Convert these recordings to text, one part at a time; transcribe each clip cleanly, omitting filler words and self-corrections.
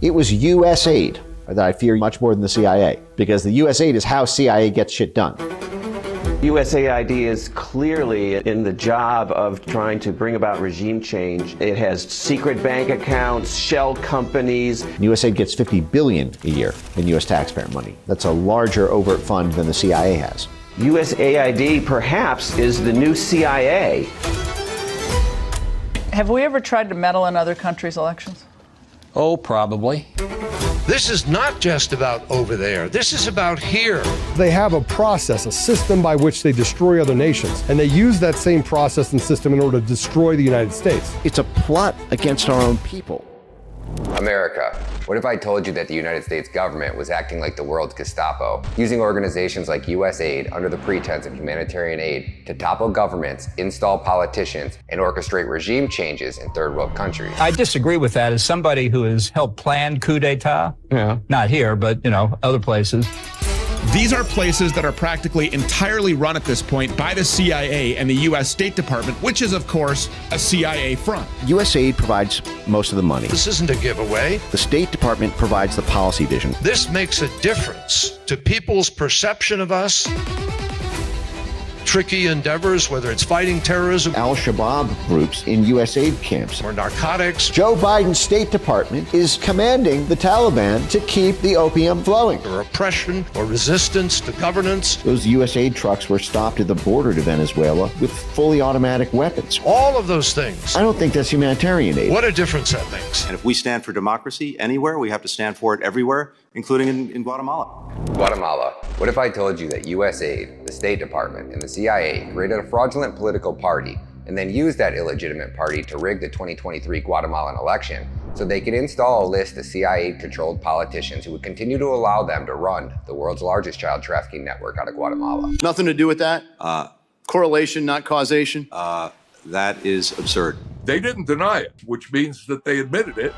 It was U.S. aid that I fear much more than the CIA, because the U.S. aid is how CIA gets shit done. USAID is clearly in the job of trying to bring about regime change. It has secret bank accounts, shell companies. USAID gets $50 billion a year in U.S. taxpayer money. That's a larger overt fund than the CIA has. USAID perhaps is the new CIA. Have we ever tried to meddle in other countries' elections? Oh, probably. This is not just about over there. This is about here. They have a process, a system by which they destroy other nations, and they use that same process and system in order to destroy the United States. It's a plot against our own people. America, what if I told you that the United States government was acting like the world's Gestapo, using organizations like USAID under the pretense of humanitarian aid to topple governments, install politicians, and orchestrate regime changes in third world countries? I disagree with that as somebody who has helped plan coup d'etat. Yeah. Not here, but, other places. These are places that are practically entirely run at this point by the CIA and the U.S. State Department, which is, of course, a CIA front. USAID provides most of the money. This isn't a giveaway. The State Department provides the policy vision. This makes a difference to people's perception of us. Tricky endeavors, whether it's fighting terrorism, Al-Shabaab groups in USAID camps, or narcotics. Joe Biden's State Department is commanding the Taliban to keep the opium flowing. Or oppression or resistance to governance. Those USAID trucks were stopped at the border to Venezuela with fully automatic weapons. All of those things. I don't think that's humanitarian aid. What a difference that makes. And if we stand for democracy anywhere, we have to stand for it everywhere, including in Guatemala. Guatemala, what if I told you that USAID, the State Department, and the CIA created a fraudulent political party and then used that illegitimate party to rig the 2023 Guatemalan election so they could install a list of CIA-controlled politicians who would continue to allow them to run the world's largest child trafficking network out of Guatemala? Nothing to do with that? Correlation, not causation? That is absurd. They didn't deny it, which means that they admitted it.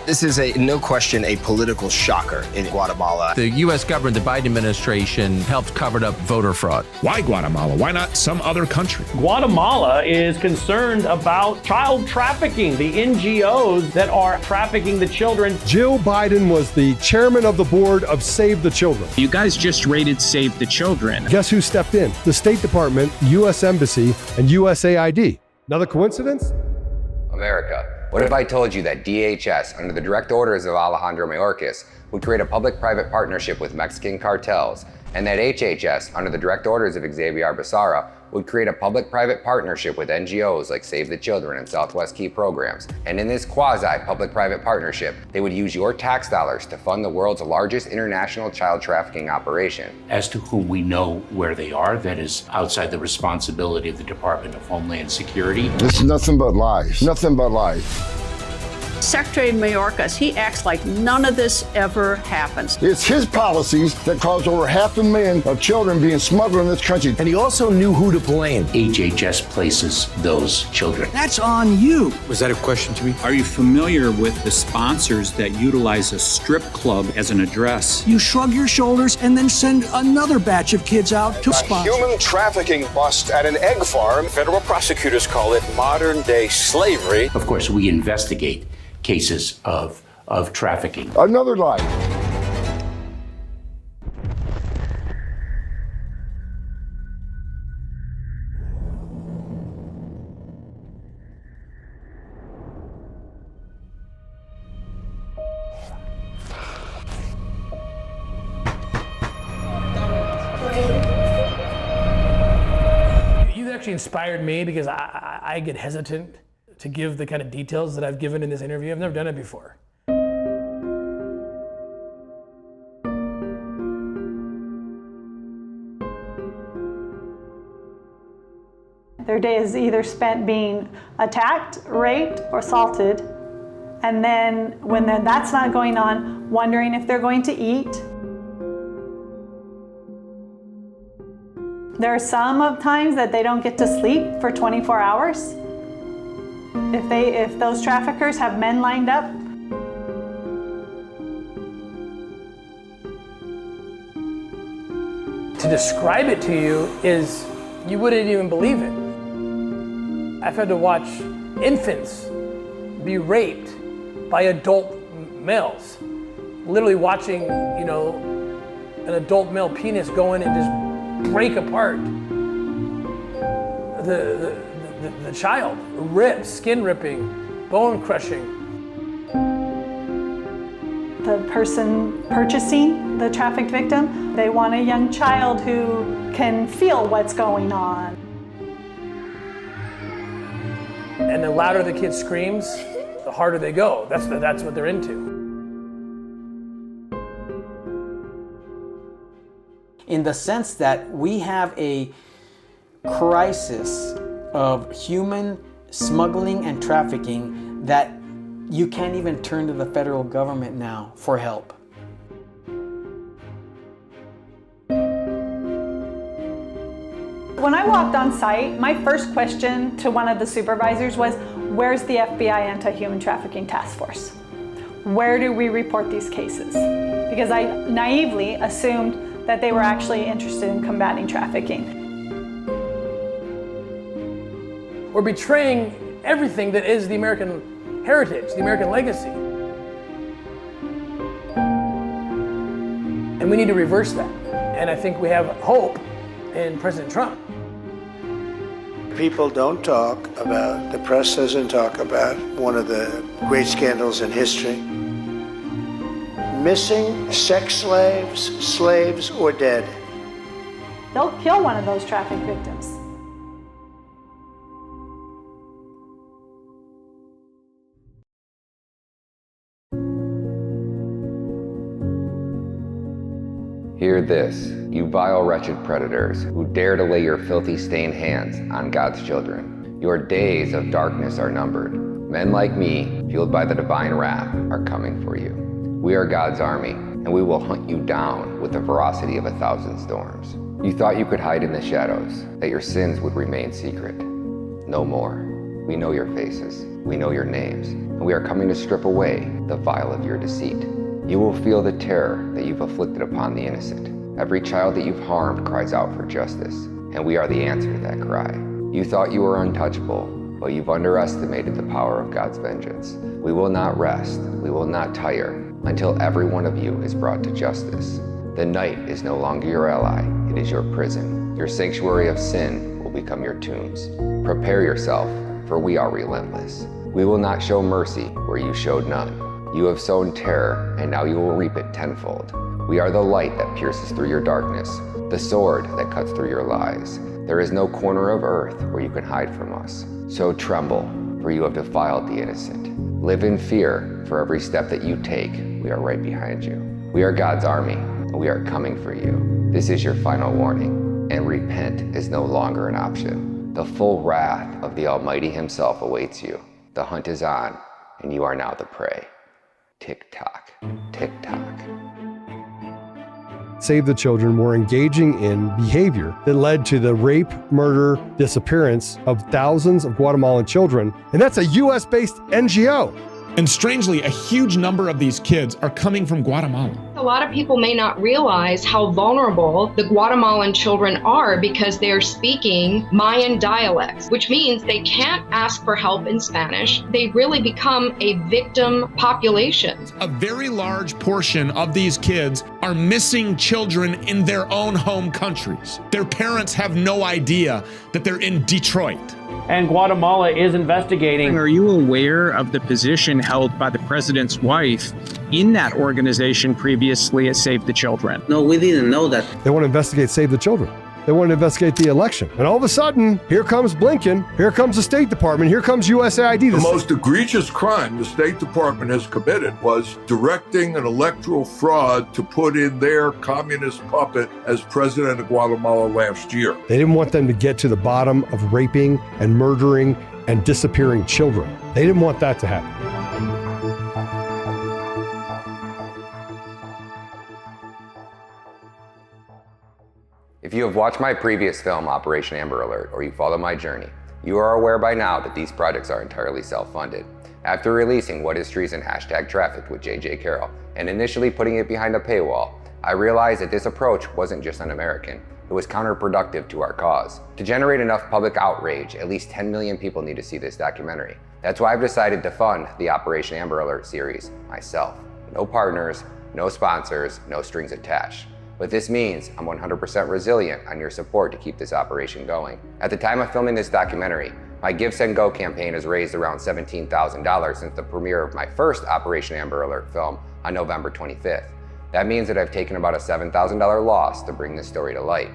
This is no question, a political shocker in Guatemala. The U.S. government, the Biden administration, helped cover up voter fraud. Why Guatemala? Why not some other country? Guatemala is concerned about child trafficking, the NGOs that are trafficking the children. Jill Biden was the chairman of the board of Save the Children. You guys just raided Save the Children. Guess who stepped in? The State Department, U.S. Embassy, and USAID. Another coincidence? America. What if I told you that DHS, under the direct orders of Alejandro Mayorkas, would create a public-private partnership with Mexican cartels, and that HHS, under the direct orders of Xavier Becerra, would create a public-private partnership with NGOs like Save the Children and Southwest Key Programs. And in this quasi-public-private partnership, they would use your tax dollars to fund the world's largest international child trafficking operation. As to whom we know where they are, that is outside the responsibility of the Department of Homeland Security. This is nothing but lies. Nothing but lies. Secretary Mayorkas, he acts like none of this ever happens. It's his policies that caused over 500,000 children being smuggled in this country. And he also knew who to blame. HHS places those children. That's on you. Was that a question to me? Are you familiar with the sponsors that utilize a strip club as an address? You shrug your shoulders and then send another batch of kids out to sponsor. Human trafficking bust at an egg farm. Federal prosecutors call it modern-day slavery. Of course, we investigate cases of trafficking. Another lie. You've actually inspired me because I get hesitant to give the kind of details that I've given in this interview. I've never done it before. Their day is either spent being attacked, raped, or assaulted. And then when that's not going on, wondering if they're going to eat. There are some times that they don't get to sleep for 24 hours. If those traffickers have men lined up. To describe it to you is, you wouldn't even believe it. I've had to watch infants be raped by adult males. Literally watching, an adult male penis go in and just break apart the child. Rip, skin ripping, bone crushing. The person purchasing the trafficked victim, they want a young child who can feel what's going on. And the louder the kid screams, the harder they go. That's what they're into. In the sense that we have a crisis of human smuggling and trafficking that you can't even turn to the federal government now for help. When I walked on site, my first question to one of the supervisors was, where's the FBI Anti-Human Trafficking Task Force? Where do we report these cases? Because I naively assumed that they were actually interested in combating trafficking. We're betraying everything that is the American heritage, the American legacy. And we need to reverse that. And I think we have hope in President Trump. People don't talk about, the press doesn't talk about one of the great scandals in history. Missing sex slaves, or dead. They'll kill one of those trafficked victims. Hear this, you vile, wretched predators who dare to lay your filthy, stained hands on God's children. Your days of darkness are numbered. Men like me, fueled by the divine wrath, are coming for you. We are God's army, and we will hunt you down with the ferocity of 1,000 storms. You thought you could hide in the shadows, that your sins would remain secret. No more. We know your faces, we know your names, and we are coming to strip away the vial of your deceit. You will feel the terror that you've afflicted upon the innocent. Every child that you've harmed cries out for justice, and we are the answer to that cry. You thought you were untouchable, but you've underestimated the power of God's vengeance. We will not rest, we will not tire, until every one of you is brought to justice. The night is no longer your ally, it is your prison. Your sanctuary of sin will become your tombs. Prepare yourself, for we are relentless. We will not show mercy where you showed none. You have sown terror, and now you will reap it tenfold. We are the light that pierces through your darkness, the sword that cuts through your lies. There is no corner of earth where you can hide from us. So tremble, for you have defiled the innocent. Live in fear, for every step that you take, we are right behind you. We are God's army, and we are coming for you. This is your final warning, and repent is no longer an option. The full wrath of the Almighty Himself awaits you. The hunt is on, and you are now the prey. Tick-tock, tick-tock. Save the Children were engaging in behavior that led to the rape, murder, disappearance of thousands of Guatemalan children. And that's a US-based NGO. And strangely, a huge number of these kids are coming from Guatemala. A lot of people may not realize how vulnerable the Guatemalan children are because they're speaking Mayan dialects, which means they can't ask for help in Spanish. They really become a victim population. A very large portion of these kids are missing children in their own home countries. Their parents have no idea that they're in Detroit. And Guatemala is investigating. Are you aware of the position held by the president's wife in that organization previously at Save the Children? No, we didn't know that. They want to investigate Save the Children. They want to investigate the election. And all of a sudden, here comes Blinken, here comes the State Department, here comes USAID. The most egregious crime the State Department has committed was directing an electoral fraud to put in their communist puppet as president of Guatemala last year. They didn't want them to get to the bottom of raping and murdering and disappearing children. They didn't want that to happen. If you have watched my previous film, Operation Amber Alert, or you follow my journey, you are aware by now that these projects are entirely self-funded. After releasing What is Treason #Trafficked with JJ Carroll and initially putting it behind a paywall, I realized that this approach wasn't just un-American, it was counterproductive to our cause. To generate enough public outrage, at least 10 million people need to see this documentary. That's why I've decided to fund the Operation Amber Alert series myself. No partners, no sponsors, no strings attached. But this means I'm 100% resilient on your support to keep this operation going. At the time of filming this documentary, my Give, Send, Go campaign has raised around $17,000 since the premiere of my first Operation Amber Alert film on November 25th. That means that I've taken about a $7,000 loss to bring this story to light.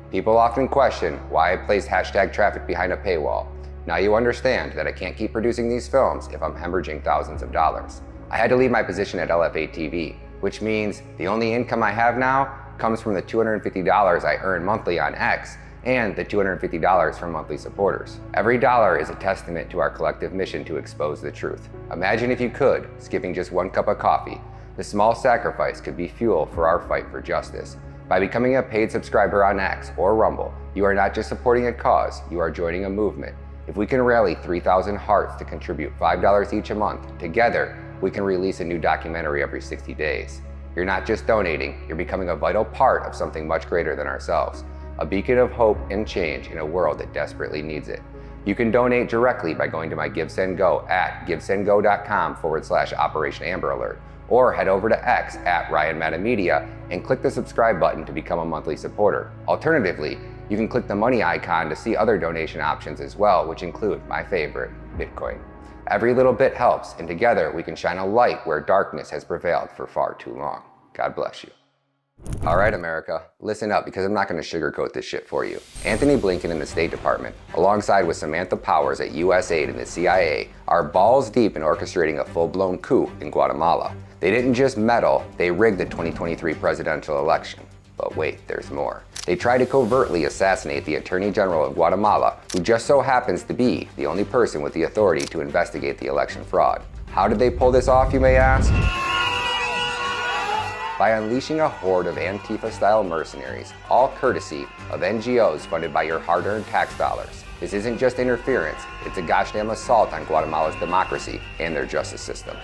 People often question why I placed #traffic behind a paywall. Now you understand that I can't keep producing these films if I'm hemorrhaging thousands of dollars. I had to leave my position at LFA TV, which means the only income I have now comes from the $250 I earn monthly on X and the $250 from monthly supporters. Every dollar is a testament to our collective mission to expose the truth. Imagine if you could, skipping just one cup of coffee. The small sacrifice could be fuel for our fight for justice. By becoming a paid subscriber on X or Rumble, you are not just supporting a cause, you are joining a movement. If we can rally 3,000 hearts to contribute $5 each a month, together, we can release a new documentary every 60 days. You're not just donating, you're becoming a vital part of something much greater than ourselves. A beacon of hope and change in a world that desperately needs it. You can donate directly by going to my Give, Send, Go at givesendgo.com/Operation Amber Alert, or head over to X at Ryan Meta Media and click the subscribe button to become a monthly supporter. Alternatively, you can click the money icon to see other donation options as well, which include my favorite, Bitcoin. Every little bit helps, and together we can shine a light where darkness has prevailed for far too long. God bless you. All right, America, listen up because I'm not going to sugarcoat this shit for you. Anthony Blinken and the State Department, alongside with Samantha Powers at USAID and the CIA, are balls deep in orchestrating a full-blown coup in Guatemala. They didn't just meddle, they rigged the 2023 presidential election. But wait, there's more. They tried to covertly assassinate the Attorney General of Guatemala, who just so happens to be the only person with the authority to investigate the election fraud. How did they pull this off, you may ask? By unleashing a horde of Antifa-style mercenaries, all courtesy of NGOs funded by your hard-earned tax dollars. This isn't just interference, it's a goddamn assault on Guatemala's democracy and their justice system.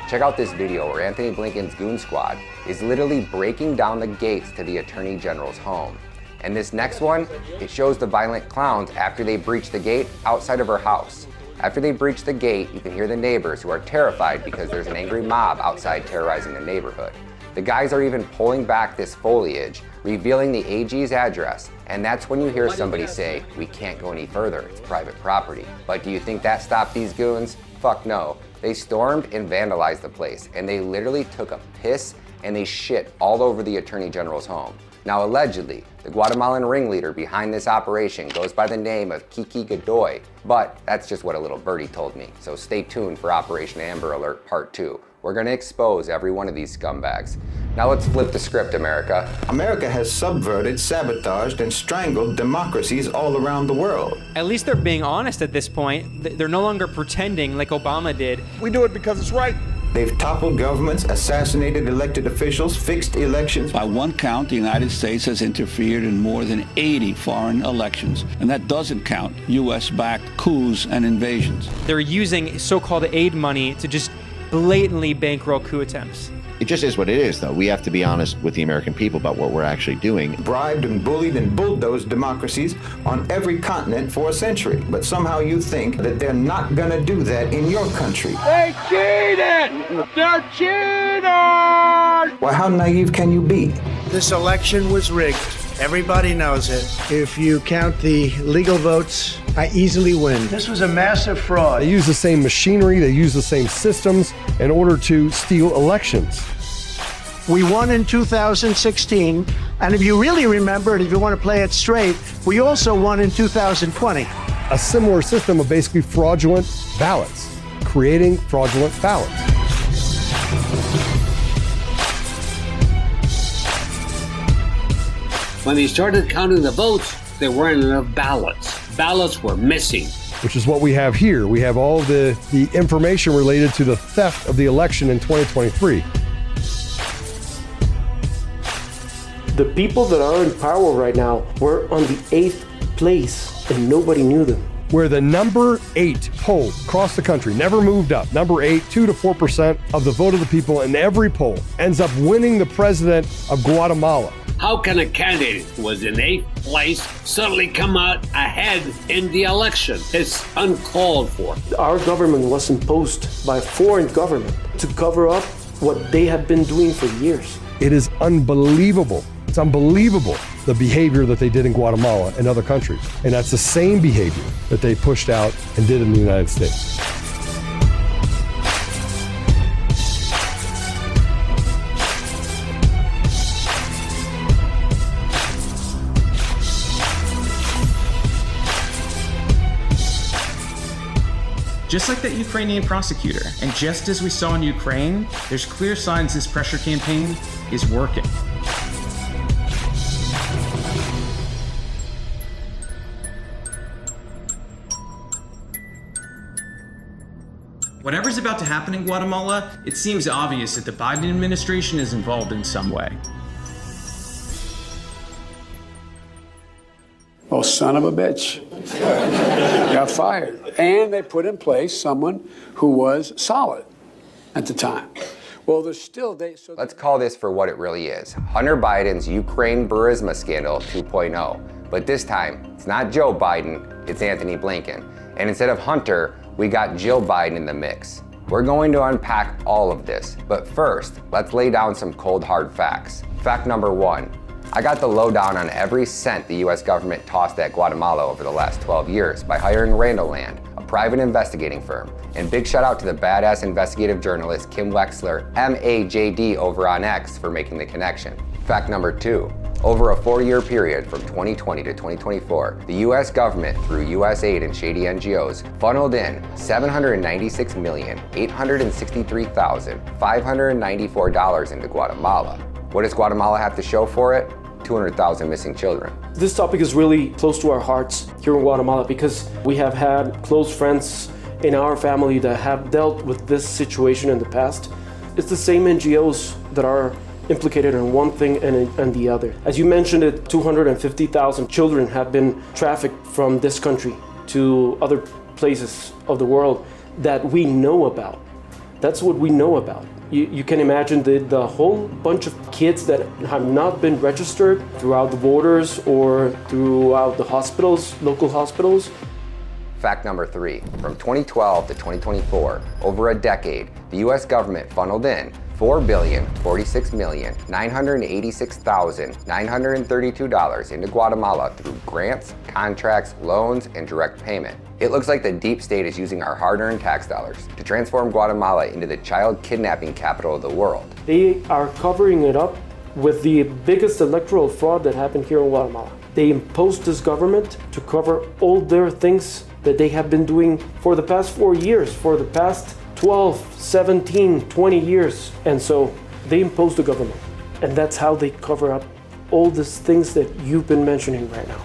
Check out this video where Anthony Blinken's goon squad is literally breaking down the gates to the Attorney General's home. And this next one, it shows the violent clowns after they breach the gate outside of her house. After they breach the gate, you can hear the neighbors who are terrified because there's an angry mob outside terrorizing the neighborhood. The guys are even pulling back this foliage, revealing the AG's address, and that's when you hear somebody say, "We can't go any further, it's private property." But do you think that stopped these goons? Fuck no. They stormed and vandalized the place, and they literally took a piss and they shit all over the Attorney General's home. Now, allegedly, the Guatemalan ringleader behind this operation goes by the name of Kiki Godoy, but that's just what a little birdie told me. So stay tuned for Operation Amber Alert Part 2. We're gonna expose every one of these scumbags. Now let's flip the script, America. America has subverted, sabotaged, and strangled democracies all around the world. At least they're being honest at this point. They're no longer pretending like Obama did. We do it because it's right. They've toppled governments, assassinated elected officials, fixed elections. By one count, the United States has interfered in more than 80 foreign elections, and that doesn't count U.S.-backed coups and invasions. They're using so-called aid money to just blatantly bankroll coup attempts. It just is what it is, though. We have to be honest with the American people about what we're actually doing. Bribed and bullied and bulldozed democracies on every continent for a century. But somehow you think that they're not going to do that in your country. They cheated! They're cheaters! Why, how naive can you be? This election was rigged. Everybody knows it. If you count the legal votes, I easily win. This was a massive fraud. They use the same machinery, they use the same systems in order to steal elections. We won in 2016, and if you really remember it, if you want to play it straight, we also won in 2020. A similar system of basically fraudulent ballots, creating fraudulent ballots. When they started counting the votes, there weren't enough ballots. Ballots were missing. Which is what we have here. We have all the information related to the theft of the election in 2023. The people that are in power right now were on the 8th place, and nobody knew them. Where the number 8 poll across the country never moved up. Number 8, 2 to 4% of the vote of the people in every poll ends up winning the president of Guatemala. How can a candidate who was in 8th place suddenly come out ahead in the election? It's uncalled for. Our government was imposed by a foreign government to cover up what they have been doing for years. It is unbelievable. It's unbelievable the behavior that they did in Guatemala and other countries. And that's the same behavior that they pushed out and did in the United States. Just like that Ukrainian prosecutor, and just as we saw in Ukraine, there's clear signs this pressure campaign is working. Whatever's about to happen in Guatemala, it seems obvious that the Biden administration is involved in some way. Oh, son of a bitch. Got fired. And they put in place someone who was solid at the time. Well, there's still... Let's call this for what it really is. Hunter Biden's Ukraine Burisma scandal 2.0. But this time, it's not Joe Biden, it's Anthony Blinken. And instead of Hunter, we got Jill Biden in the mix. We're going to unpack all of this. But first, let's lay down some cold hard facts. Fact number 1. I got the lowdown on every cent the US government tossed at Guatemala over the last 12 years by hiring Randall Land, a private investigating firm. And big shout out to the badass investigative journalist Kim Wexler, MAJD over on X, for making the connection. Fact number 2. Over a 4-year period from 2020 to 2024, the US government, through US aid and shady NGOs, funneled in $796,863,594 into Guatemala. What does Guatemala have to show for it? 200,000 missing children. This topic is really close to our hearts here in Guatemala because we have had close friends in our family that have dealt with this situation in the past. It's the same NGOs that are implicated in one thing and the other. As you mentioned it, 250,000 children have been trafficked from this country to other places of the world that we know about. That's what we know about. You can imagine the whole bunch of kids that have not been registered throughout the borders or throughout the hospitals, local hospitals. Fact number 3, from 2012 to 2024, over a decade, the US government funneled in $4,046,986,932 into Guatemala through grants, contracts, loans, and direct payment. It looks like the deep state is using our hard-earned tax dollars to transform Guatemala into the child kidnapping capital of the world. They are covering it up with the biggest electoral fraud that happened here in Guatemala. They imposed this government to cover all their things that they have been doing for the past 4 years, for the past 12, 17, 20 years. And so they imposed the government. And that's how they cover up all these things that you've been mentioning right now.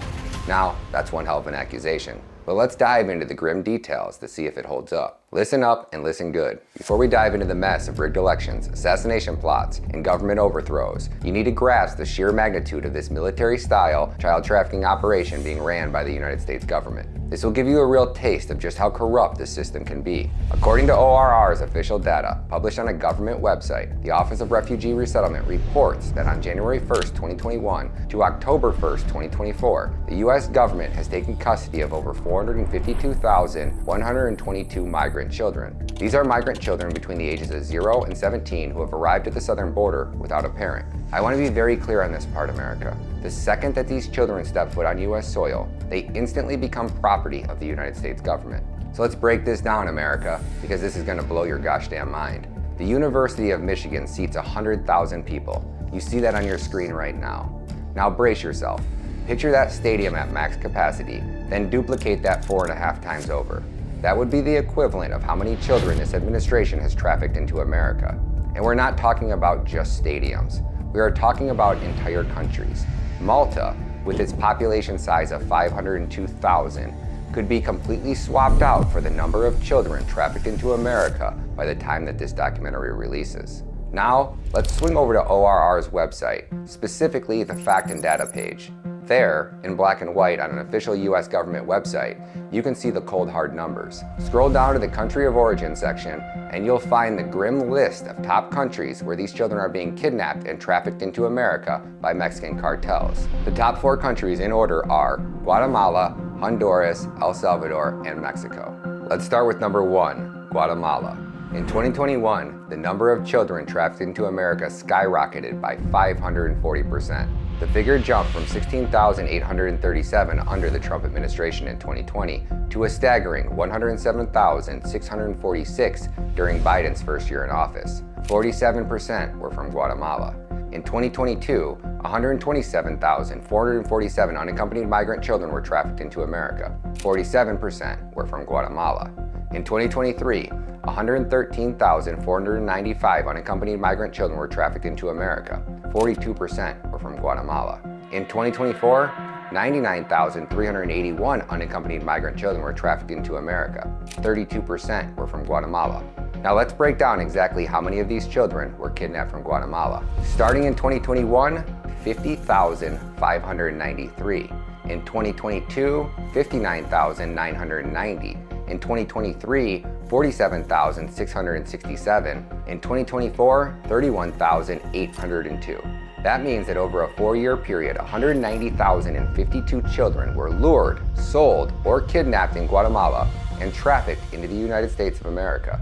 Now, that's one hell of an accusation. But let's dive into the grim details to see if it holds up. Listen up and listen good. Before we dive into the mess of rigged elections, assassination plots, and government overthrows, you need to grasp the sheer magnitude of this military-style child trafficking operation being ran by the United States government. This will give you a real taste of just how corrupt this system can be. According to ORR's official data, published on a government website, the Office of Refugee Resettlement reports that on January 1st, 2021 to October 1st, 2024, the US government has taken custody of over 452,122 migrant children. These are migrant children between the ages of 0 and 17 who have arrived at the southern border without a parent. I want to be very clear on this part, America. The second that these children step foot on US soil, they instantly become property of the United States government. So let's break this down, America, because this is going to blow your gosh damn mind. The University of Michigan seats 100,000 people. You see that on your screen right now. Now brace yourself. Picture that stadium at max capacity, then duplicate that 4.5 times over. That would be the equivalent of how many children this administration has trafficked into America. And we're not talking about just stadiums. We are talking about entire countries. Malta, with its population size of 502,000, could be completely swapped out for the number of children trafficked into America by the time that this documentary releases. Now, let's swing over to ORR's website, specifically the fact and data page. There, in black and white on an official US government website, you can see the cold hard numbers. Scroll down to the country of origin section and you'll find the grim list of top countries where these children are being kidnapped and trafficked into America by Mexican cartels. The top 4 countries in order are Guatemala, Honduras, El Salvador, and Mexico. Let's start with number 1, Guatemala. In 2021, the number of children trafficked into America skyrocketed by 540%. The figure jumped from 16,837 under the Trump administration in 2020 to a staggering 107,646 during Biden's first year in office. 47% were from Guatemala. In 2022, 127,447 unaccompanied migrant children were trafficked into America. 47% were from Guatemala. In 2023, 113,495 unaccompanied migrant children were trafficked into America. 42% were from Guatemala. In 2024, 99,381 unaccompanied migrant children were trafficked into America. 32% were from Guatemala. Now let's break down exactly how many of these children were kidnapped from Guatemala. Starting in 2021, 50,593. In 2022, 59,990. In 2023, 47,667. In 2024, 31,802. That means that over a 4-year period, 190,052 children were lured, sold, or kidnapped in Guatemala and trafficked into the United States of America.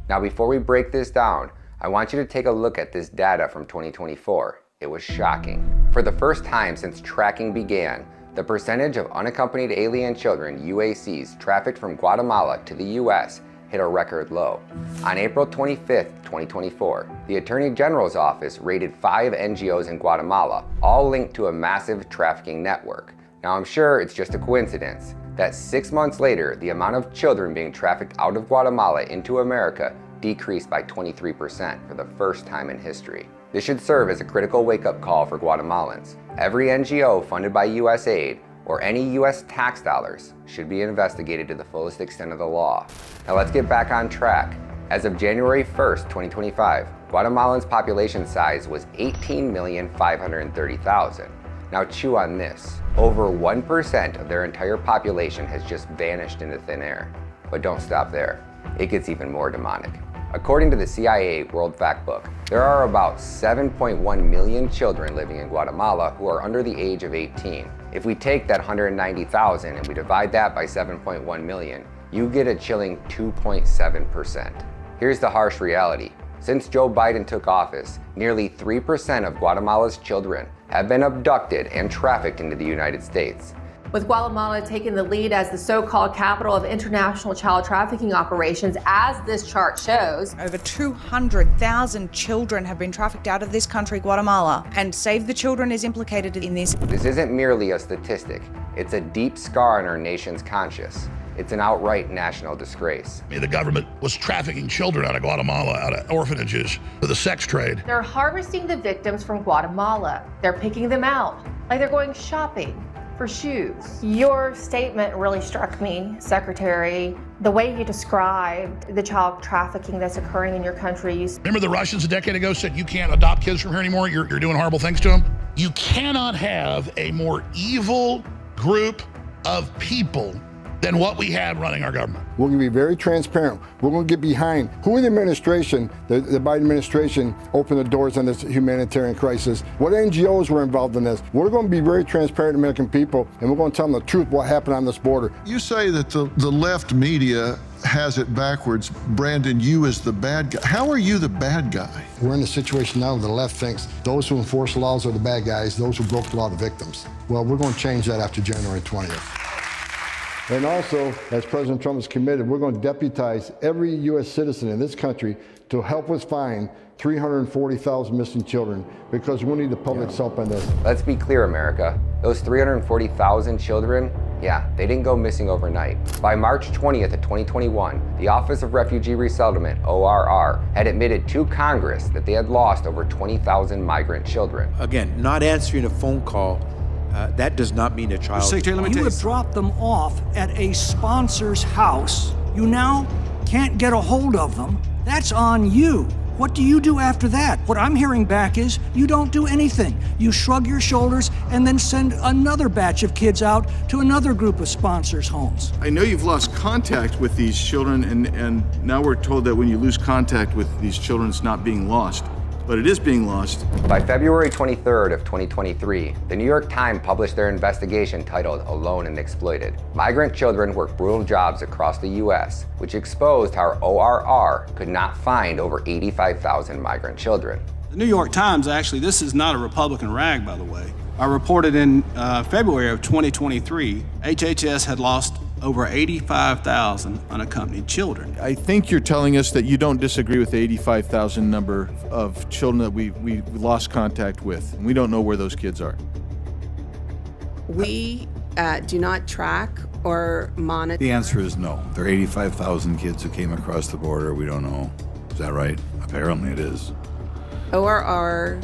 Now, before we break this down, I want you to take a look at this data from 2024. It was shocking. For the first time since tracking began, the percentage of unaccompanied alien children, UACs, trafficked from Guatemala to the US hit a record low. On April 25th, 2024, the Attorney General's office raided 5 NGOs in Guatemala, all linked to a massive trafficking network. Now, I'm sure it's just a coincidence that 6 months later, the amount of children being trafficked out of Guatemala into America decreased by 23% for the first time in history. This should serve as a critical wake-up call for Guatemalans. Every NGO funded by US aid or any US tax dollars should be investigated to the fullest extent of the law. Now let's get back on track. As of January 1st, 2025, Guatemalans' population size was 18,530,000. Now chew on this. Over 1% of their entire population has just vanished into thin air. But don't stop there. It gets even more demonic. According to the CIA World Factbook, there are about 7.1 million children living in Guatemala who are under the age of 18. If we take that 190,000 and we divide that by 7.1 million, you get a chilling 2.7%. Here's the harsh reality. Since Joe Biden took office, nearly 3% of Guatemala's children have been abducted and trafficked into the United States. With Guatemala taking the lead as the so-called capital of international child trafficking operations, as this chart shows. Over 200,000 children have been trafficked out of this country, Guatemala, and Save the Children is implicated in this. This isn't merely a statistic. It's a deep scar in our nation's conscience. It's an outright national disgrace. The government was trafficking children out of Guatemala, out of orphanages, for the sex trade. They're harvesting the victims from Guatemala. They're picking them out, like they're going shopping for shoes. Your statement really struck me, Secretary. The way you described the child trafficking that's occurring in your country. Remember the Russians a decade ago said you can't adopt kids from here anymore? You're doing horrible things to them? You cannot have a more evil group of people than what we have running our government. We're going to be very transparent. We're going to get behind who in the administration, the Biden administration, opened the doors on this humanitarian crisis. What NGOs were involved in this. We're going to be very transparent to American people, and we're going to tell them the truth what happened on this border. You say that the left media has it backwards, branding you as the bad guy. How are you the bad guy? We're in a situation now where the left thinks those who enforce laws are the bad guys, those who broke the law are the victims. Well, we're going to change that after January 20th. And also, as President Trump is committed, we're going to deputize every U.S. citizen in this country to help us find 340,000 missing children, because we need the public's help on this. Let's be clear, America. Those 340,000 children, they didn't go missing overnight. By March 20th of 2021, the Office of Refugee Resettlement, ORR, had admitted to Congress that they had lost over 20,000 migrant children. Again, not answering a phone call, that does not mean a child. You have dropped them off at a sponsor's house. You now can't get a hold of them. That's on you. What do you do after that? What I'm hearing back is you don't do anything. You shrug your shoulders and then send another batch of kids out to another group of sponsors' homes. I know you've lost contact with these children, and now we're told that when you lose contact with these children, it's not being lost. But it is being lost. By February 23rd of 2023, the New York Times published their investigation titled Alone and Exploited. Migrant children work brutal jobs across the U.S., which exposed how ORR could not find over 85,000 migrant children. The New York Times, actually, this is not a Republican rag, by the way. I reported in February of 2023, HHS had lost over 85,000 unaccompanied children. I think you're telling us that you don't disagree with the 85,000 number of children that we lost contact with, and we don't know where those kids are. We do not track or monitor. The answer is no. There are 85,000 kids who came across the border. We don't know. Is that right? Apparently it is. ORR.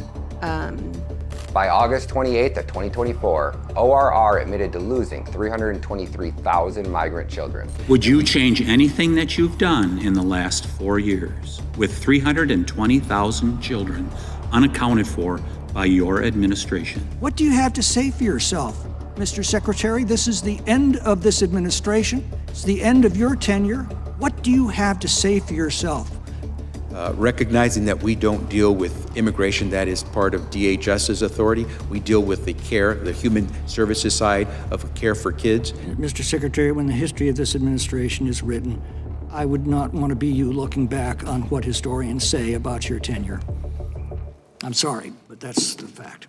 By August 28th of 2024, ORR admitted to losing 323,000 migrant children. Would you change anything that you've done in the last 4 years with 320,000 children unaccounted for by your administration? What do you have to say for yourself, Mr. Secretary? This is the end of this administration. It's the end of your tenure. What do you have to say for yourself? Recognizing that we don't deal with immigration, that is part of DHS's authority. We deal with the care, the human services side of care for kids. Mr. Secretary, when the history of this administration is written, I would not want to be you looking back on what historians say about your tenure. I'm sorry, but that's the fact.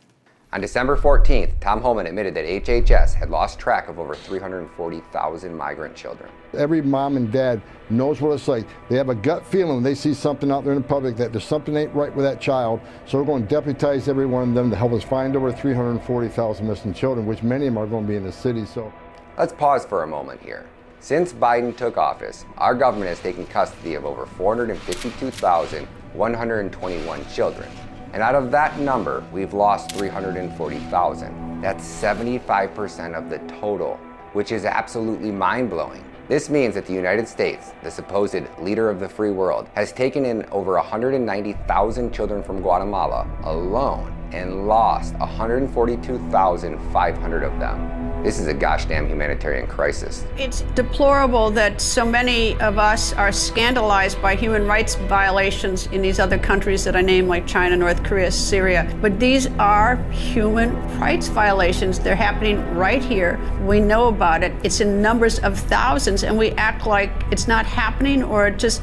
On December 14th, Tom Homan admitted that HHS had lost track of over 340,000 migrant children. Every mom and dad knows what it's like. They have a gut feeling when they see something out there in the public that there's something ain't right with that child. So we're going to deputize every one of them to help us find over 340,000 missing children, which many of them are going to be in the city. So let's pause for a moment here. Since Biden took office, our government has taken custody of over 452,121 children. And out of that number, we've lost 340,000. That's 75% of the total, which is absolutely mind-blowing. This means that the United States, the supposed leader of the free world, has taken in over 190,000 children from Guatemala alone and lost 142,500 of them. This is a gosh damn humanitarian crisis. It's deplorable that so many of us are scandalized by human rights violations in these other countries that I named, like China, North Korea, Syria. But these are human rights violations. They're happening right here. We know about it. It's in numbers of thousands, and we act like it's not happening, or it just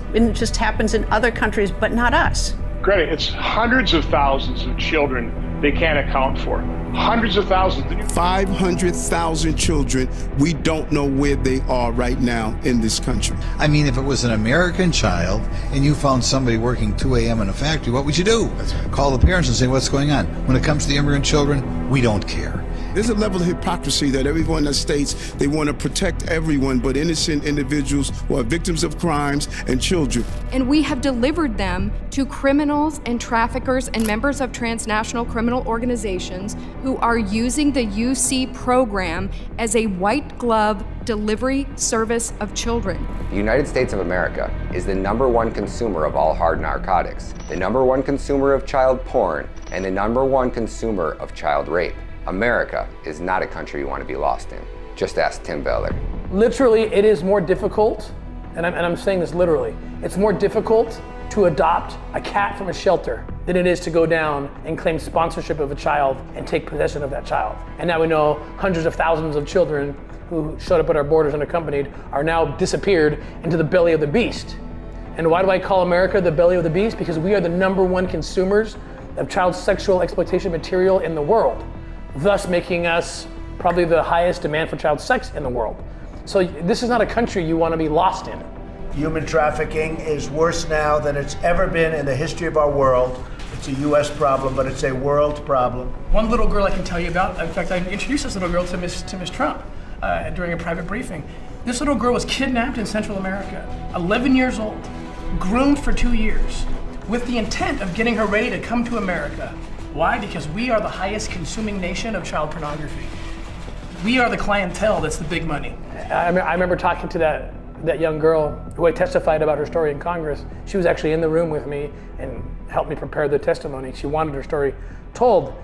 happens in other countries, but not us. Greta, it's hundreds of thousands of children they can't account for. Hundreds of thousands. 500,000 children, we don't know where they are right now in this country. I mean, if it was an American child and you found somebody working 2 a.m. in a factory, what would you do? Call the parents and say, what's going on? When it comes to the immigrant children, we don't care. There's a level of hypocrisy that everyone that states they want to protect everyone but innocent individuals who are victims of crimes and children. And we have delivered them to criminals and traffickers and members of transnational criminal organizations who are using the UC program as a white glove delivery service of children. The United States of America is the #1 consumer of all hard narcotics, the #1 consumer of child porn, and the #1 consumer of child rape. America is not a country you want to be lost in. Just ask Tim Ballard. Literally, it is more difficult, and I'm saying this literally, it's more difficult to adopt a cat from a shelter than it is to go down and claim sponsorship of a child and take possession of that child. And now we know hundreds of thousands of children who showed up at our borders unaccompanied are now disappeared into the belly of the beast. And why do I call America the belly of the beast? Because we are the #1 consumers of child sexual exploitation material in the world, thus making us probably the highest demand for child sex in the world. So this is not a country you want to be lost in. Human trafficking is worse now than it's ever been in the history of our world. It's a U.S. problem, but it's a world problem. One little girl I can tell you about, in fact, I introduced this little girl to Miss Trump during a private briefing. This little girl was kidnapped in Central America, 11 years old, groomed for 2 years, with the intent of getting her ready to come to America. Why? Because we are the highest consuming nation of child pornography. We are the clientele that's the big money. I remember talking to that young girl who I testified about her story in Congress, she was actually in the room with me and helped me prepare the testimony. She wanted her story told.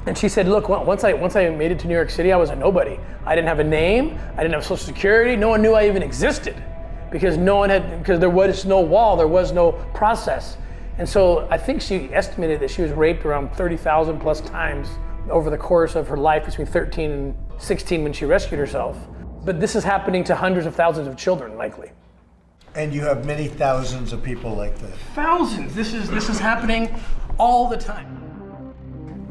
And she said, look, once I made it to New York City, I was a nobody. I didn't have a name, I didn't have Social Security, no one knew I even existed because there was no wall, there was no process. And so I think she estimated that she was raped around 30,000 plus times over the course of her life between 13 and 16 when she rescued herself. But this is happening to hundreds of thousands of children, likely. And you have many thousands of people like this. Thousands. This is happening all the time.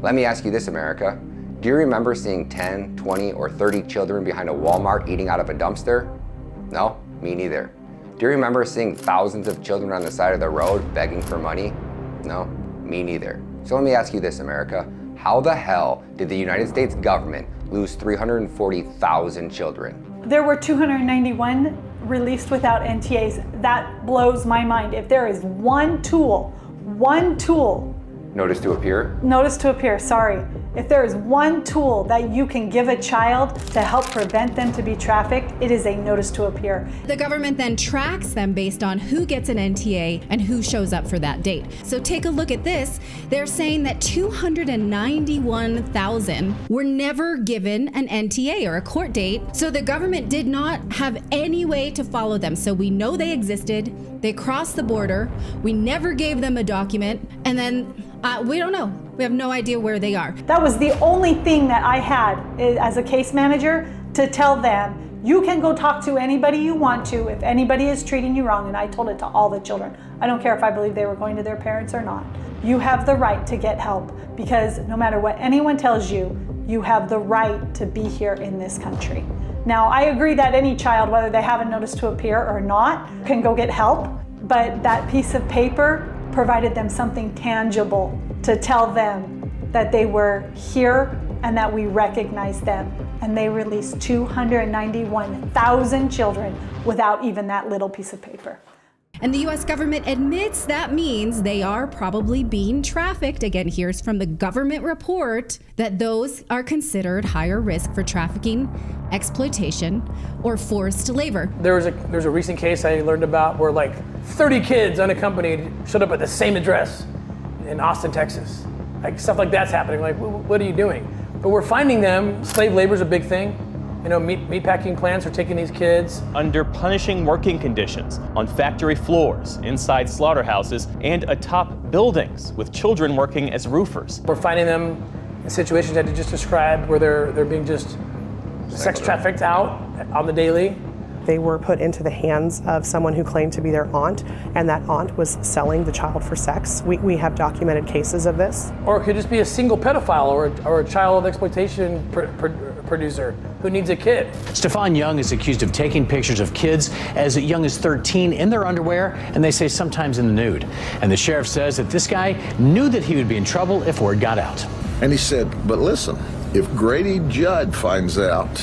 Let me ask you this, America. Do you remember seeing 10, 20, or 30 children behind a Walmart eating out of a dumpster? No, me neither. Do you remember seeing thousands of children on the side of the road begging for money? No, me neither. So let me ask you this, America. How the hell did the United States government lose 340,000 children? There were 291 released without NTAs. That blows my mind. If there is one tool, Notice to appear? notice to appear, sorry. If there is one tool that you can give a child to help prevent them to be trafficked, it is a notice to appear. The government then tracks them based on who gets an NTA and who shows up for that date. So take a look at this. They're saying that 291,000 were never given an NTA or a court date. So the government did not have any way to follow them. So we know they existed. They crossed the border. We never gave them a document. And then we don't know. We have no idea where they are. That was the only thing that I had as a case manager to tell them, you can go talk to anybody you want to if anybody is treating you wrong. And I told it to all the children. I don't care if I believe they were going to their parents or not. You have the right to get help because no matter what anyone tells you, you have the right to be here in this country. Now, I agree that any child, whether they have a notice to appear or not, can go get help. But that piece of paper provided them something tangible to tell them that they were here and that we recognize them. And they released 291,000 children without even that little piece of paper. And the U.S. government admits that means they are probably being trafficked. Again, here's from the government report that those are considered higher risk for trafficking, exploitation, or forced labor. There's a recent case I learned about where like 30 kids unaccompanied showed up at the same address in Austin, Texas. Like stuff like that's happening. Like, what are you doing? But we're finding them. Slave labor is a big thing. You know, meatpacking plants are taking these kids. Under punishing working conditions on factory floors, inside slaughterhouses, and atop buildings with children working as roofers. We're finding them in situations that you just described where they're being just sex trafficked out on the daily. They were put into the hands of someone who claimed to be their aunt, and that aunt was selling the child for sex. We have documented cases of this. Or it could just be a single pedophile or a child exploitation producer who needs a kid. Stefan Young is accused of taking pictures of kids as young as 13 in their underwear, and they say sometimes in the nude. And the sheriff says that this guy knew that he would be in trouble if word got out. And he said, but listen, if Grady Judd finds out,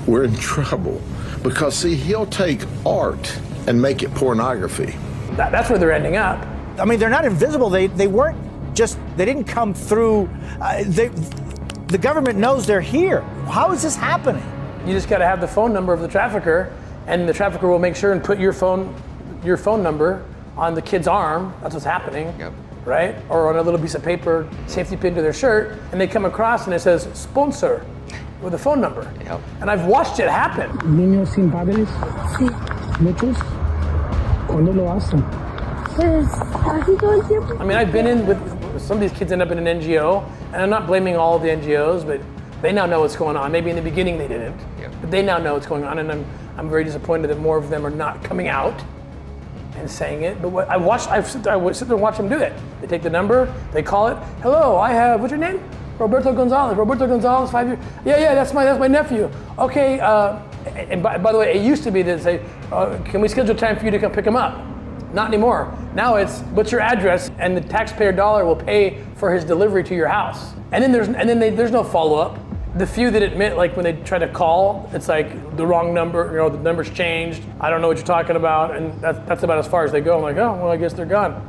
we're in trouble. Because, see, he'll take art and make it pornography. That's where they're ending up. I mean, they're not invisible. They weren't just, they didn't come through. The government knows they're here. How is this happening? You just got to have the phone number of the trafficker, and the trafficker will make sure and put your phone number on the kid's arm. That's what's happening, right? Or on a little piece of paper, safety pin to their shirt, and they come across and it says sponsor with a phone number. And I've watched it happen. Niños sin padres? Sí. Muchos? ¿Cuándo lo hacen? Pues así todo el tiempo. I mean, I've been in with some of these kids end up in an NGO, and I'm not blaming all of the NGOs, but they now know what's going on. Maybe in the beginning they didn't, but they now know what's going on, and I'm very disappointed that more of them are not coming out and saying it. But what I sit there and watch them do it. They take the number, they call it. Hello, I have, what's your name? Roberto Gonzalez, 5 years. Yeah, that's my nephew. Okay, and by the way, it used to be to say, can we schedule time for you to come pick him up? Not anymore. Now it's, what's your address? And the taxpayer dollar will pay for his delivery to your house. And then there's no follow-up. The few that admit, like when they try to call, it's like the wrong number, the number's changed. I don't know what you're talking about, and that's about as far as they go. I'm like, oh, well, I guess they're gone.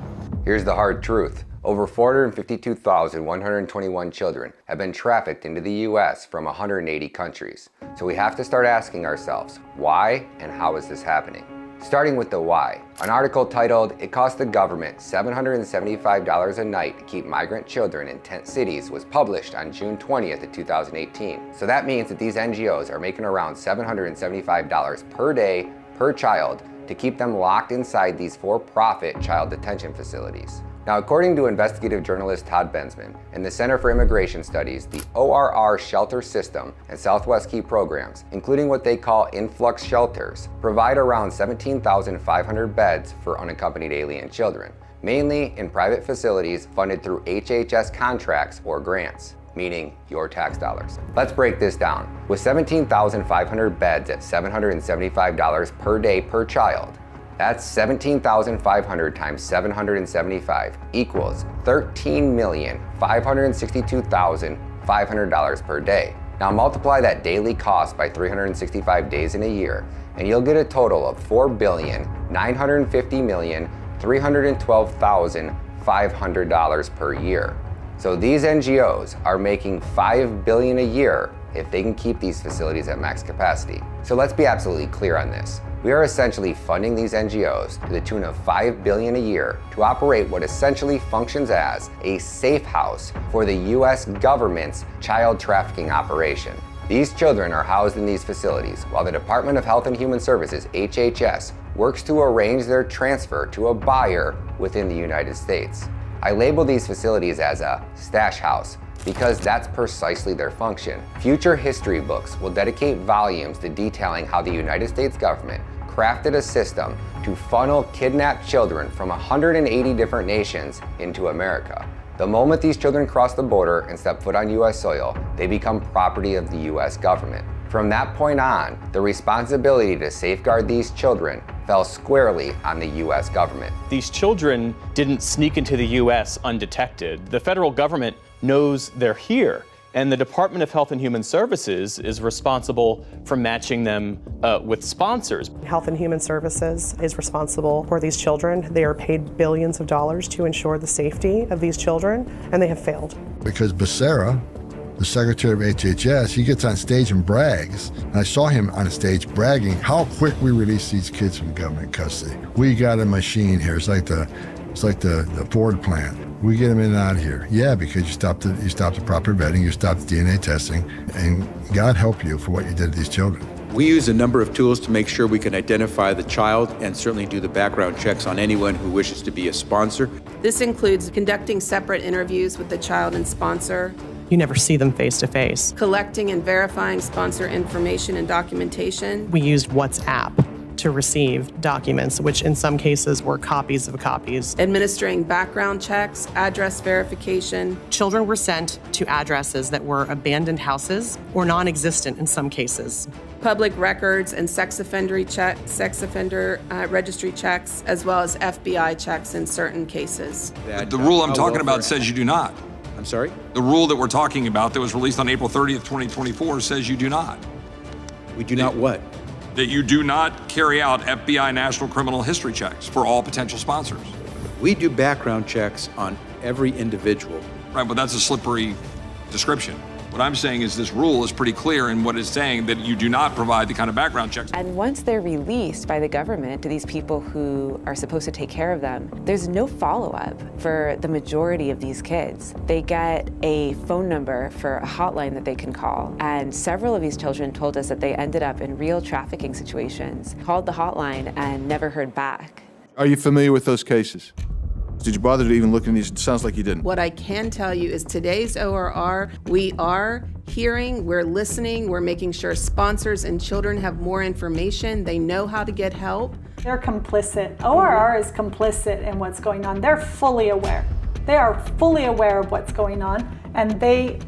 Here's the hard truth. Over 452,121 children have been trafficked into the U.S. from 180 countries. So we have to start asking ourselves, why and how is this happening? Starting with the why. An article titled, "It Costs the Government $775 a Night to Keep Migrant Children in Tent Cities" was published on June 20th of 2018. So that means that these NGOs are making around $775 per day per child to keep them locked inside these for-profit child detention facilities. Now, according to investigative journalist Todd Bensman and the Center for Immigration Studies, the ORR shelter system and Southwest Key programs, including what they call influx shelters, provide around 17,500 beds for unaccompanied alien children, mainly in private facilities funded through HHS contracts or grants, meaning your tax dollars. Let's break this down. With 17,500 beds at $775 per day per child, that's 17,500 times 775 equals $13,562,500 per day. Now multiply that daily cost by 365 days in a year, and you'll get a total of $4,950,312,500 per year. So these NGOs are making $5 billion a year if they can keep these facilities at max capacity. So let's be absolutely clear on this. We are essentially funding these NGOs to the tune of $5 billion a year to operate what essentially functions as a safe house for the US government's child trafficking operation. These children are housed in these facilities while the Department of Health and Human Services, HHS, works to arrange their transfer to a buyer within the United States. I label these facilities as a stash house because that's precisely their function. Future history books will dedicate volumes to detailing how the United States government crafted a system to funnel kidnapped children from 180 different nations into America. The moment these children cross the border and step foot on US soil, they become property of the US government. From that point on, the responsibility to safeguard these children fell squarely on the US government. These children didn't sneak into the US undetected. The federal government knows they're here, and the Department of Health and Human Services is responsible for matching them with sponsors. Health and Human Services is responsible for these children. They are paid billions of dollars to ensure the safety of these children, and they have failed. Because Becerra, the secretary of HHS, he gets on stage and brags. And I saw him on a stage bragging how quick we release these kids from government custody. We got a machine here. It's like the Ford plant. We get them in and out of here. Yeah, because you stopped the proper vetting, you stopped the DNA testing, and God help you for what you did to these children. We use a number of tools to make sure we can identify the child and certainly do the background checks on anyone who wishes to be a sponsor. This includes conducting separate interviews with the child and sponsor. You never see them face to face. Collecting and verifying sponsor information and documentation. We used WhatsApp to receive documents, which in some cases were copies of copies. Administering background checks, address verification. Children were sent to addresses that were abandoned houses or non-existent in some cases. Public records and sex offender registry checks, as well as FBI checks in certain cases. The rule I'm talking about says you do not. I'm sorry? The rule that we're talking about that was released on April 30th, 2024 says you do not. We do not what? That you do not carry out FBI national criminal history checks for all potential sponsors. We do background checks on every individual. Right, but that's a slippery description. What I'm saying is this rule is pretty clear in what it's saying, that you do not provide the kind of background checks. And once they're released by the government to these people who are supposed to take care of them, there's no follow-up for the majority of these kids. They get a phone number for a hotline that they can call. And several of these children told us that they ended up in real trafficking situations, called the hotline and never heard back. Are you familiar with those cases? Did you bother to even look in these? It sounds like you didn't. What I can tell you is today's ORR, we are hearing, we're listening, we're making sure sponsors and children have more information. They know how to get help. They're complicit. ORR is complicit in what's going on. They're fully aware. They are fully aware of what's going on, and they,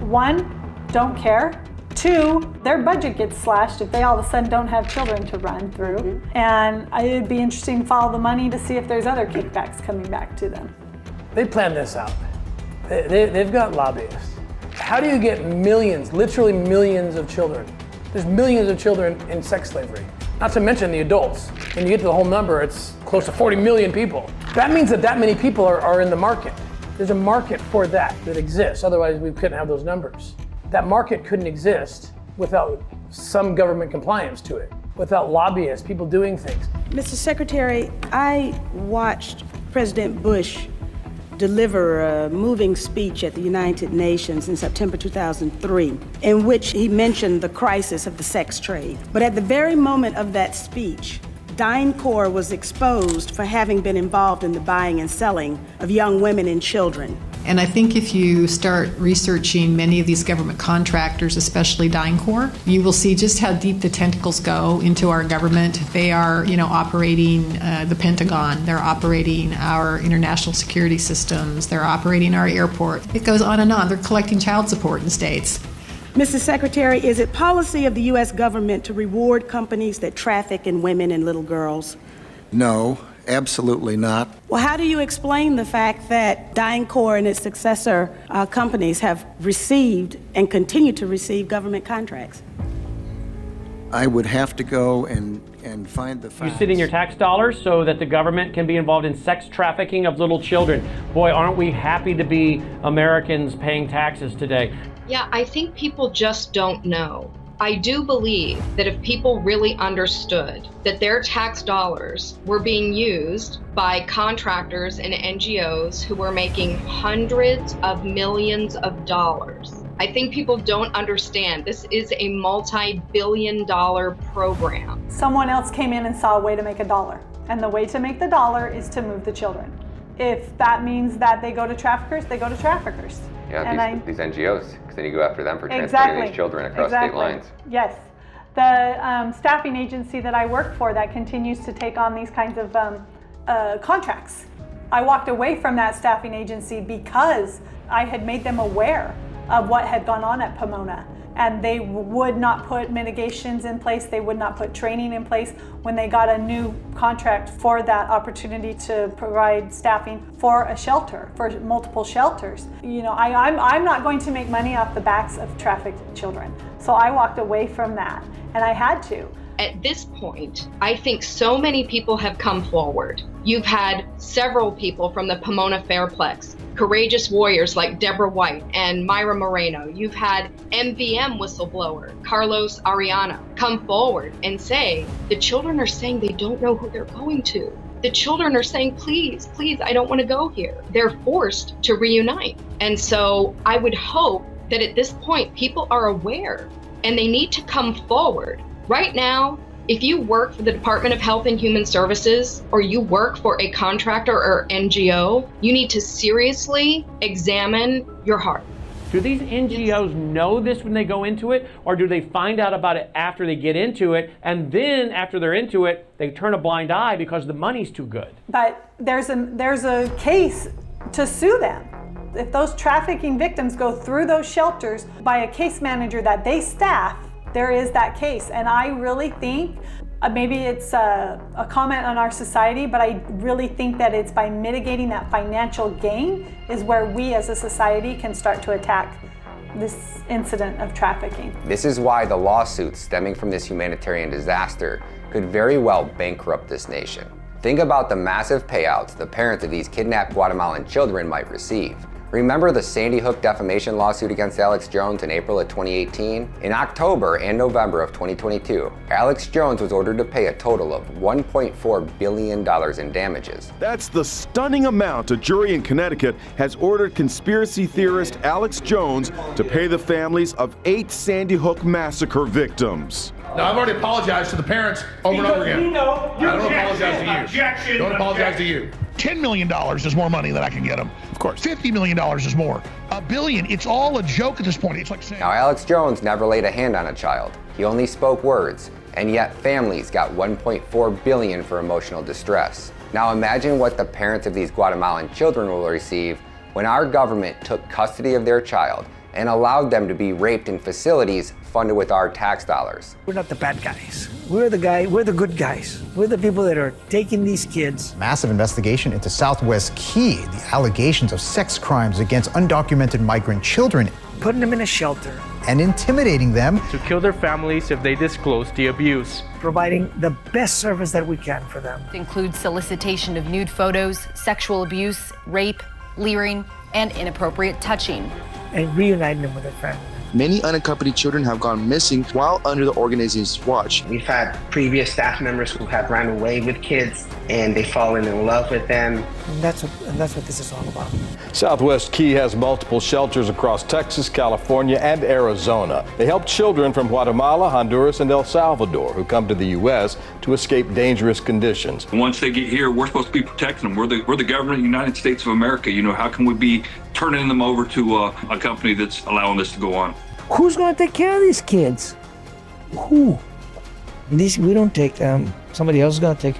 one, don't care. Two, their budget gets slashed if they all of a sudden don't have children to run through. And it'd be interesting to follow the money to see if there's other kickbacks coming back to them. They planned this out. They've got lobbyists. How do you get millions, literally millions of children? There's millions of children in sex slavery, not to mention the adults. When you get to the whole number, it's close to 40 million people. That means that many people are in the market. There's a market for that exists, otherwise we couldn't have those numbers. That market couldn't exist without some government compliance to it, without lobbyists, people doing things. Mr. Secretary, I watched President Bush deliver a moving speech at the United Nations in September 2003, in which he mentioned the crisis of the sex trade. But at the very moment of that speech, DynCorp was exposed for having been involved in the buying and selling of young women and children. And I think if you start researching many of these government contractors, especially DynCorp, you will see just how deep the tentacles go into our government. They are, operating the Pentagon. They're operating our international security systems. They're operating our airport. It goes on and on. They're collecting child support in states. Mr. Secretary, is it policy of the U.S. government to reward companies that traffic in women and little girls? No, absolutely not. Well, how do you explain the fact that DynCorp and its successor companies have received and continue to receive government contracts? I would have to go and find the facts. You sit in your tax dollars so that the government can be involved in sex trafficking of little children. Boy, aren't we happy to be Americans paying taxes today? Yeah, I think people just don't know. I do believe that if people really understood that their tax dollars were being used by contractors and NGOs who were making hundreds of millions of dollars, I think people don't understand. This is a multi-billion-dollar program. Someone else came in and saw a way to make a dollar. And the way to make the dollar is to move the children. If that means that they go to traffickers, they go to traffickers. Yeah, these NGOs, because then you go after them for transporting these children across state lines. Yes. The staffing agency that I work for that continues to take on these kinds of contracts. I walked away from that staffing agency because I had made them aware of what had gone on at Pomona. And they would not put mitigations in place, they would not put training in place when they got a new contract for that opportunity to provide staffing for a shelter, for multiple shelters. I'm not going to make money off the backs of trafficked children. So I walked away from that, and I had to. At this point, I think so many people have come forward. You've had several people from the Pomona Fairplex, courageous warriors like Deborah White and Myra Moreno. You've had MVM whistleblower Carlos Ariano come forward and say, the children are saying they don't know who they're going to. The children are saying, please, please, I don't want to go here. They're forced to reunite. And so I would hope that at this point, people are aware and they need to come forward. Right now, if you work for the Department of Health and Human Services or you work for a contractor or NGO, you need to seriously examine your heart. Do these NGOs know this when they go into it, or do they find out about it after they get into it, and then after they're into it, they turn a blind eye because the money's too good? But there's a case to sue them. If those trafficking victims go through those shelters by a case manager that they staff, there is that case. And I really think, maybe it's a comment on our society, but I really think that it's by mitigating that financial gain is where we as a society can start to attack this incident of trafficking. This is why the lawsuits stemming from this humanitarian disaster could very well bankrupt this nation. Think about the massive payouts the parents of these kidnapped Guatemalan children might receive. Remember the Sandy Hook defamation lawsuit against Alex Jones in April of 2018? In October and November of 2022, Alex Jones was ordered to pay a total of $1.4 billion in damages. That's the stunning amount a jury in Connecticut has ordered conspiracy theorist Alex Jones to pay the families of 8 Sandy Hook massacre victims. Now, I've already apologized to the parents over and over again. I don't apologize to you. Objection. Don't apologize to you. $10 million is more money than I can get them. Of course. $50 million is more. $1 billion. It's all a joke at this point. It's like saying. Now, Alex Jones never laid a hand on a child. He only spoke words, and yet families got $1.4 billion for emotional distress. Now, imagine what the parents of these Guatemalan children will receive when our government took custody of their child and allowed them to be raped in facilities funded with our tax dollars. We're not the bad guys. We're the good guys. We're the people that are taking these kids. Massive investigation into Southwest Key, the allegations of sex crimes against undocumented migrant children. Putting them in a shelter. And intimidating them. To kill their families if they disclose the abuse. Providing the best service that we can for them. It includes solicitation of nude photos, sexual abuse, rape, leering, and inappropriate touching. And reuniting them with their family. many unaccompanied children have gone missing while under the organization's watch. We've had previous staff members who have ran away with kids and they've fallen in love with them. And that's what this is all about. Southwest Key has multiple shelters across Texas, California, and Arizona. They help children from Guatemala, Honduras, and El Salvador who come to the U.S. to escape dangerous conditions. Once they get here, we're supposed to be protecting them. We're the government of the United States of America. You know, how can we be turning them over to a company that's allowing this to go on? Who's going to take care of these kids? Who? We don't take them. Somebody else is going to take.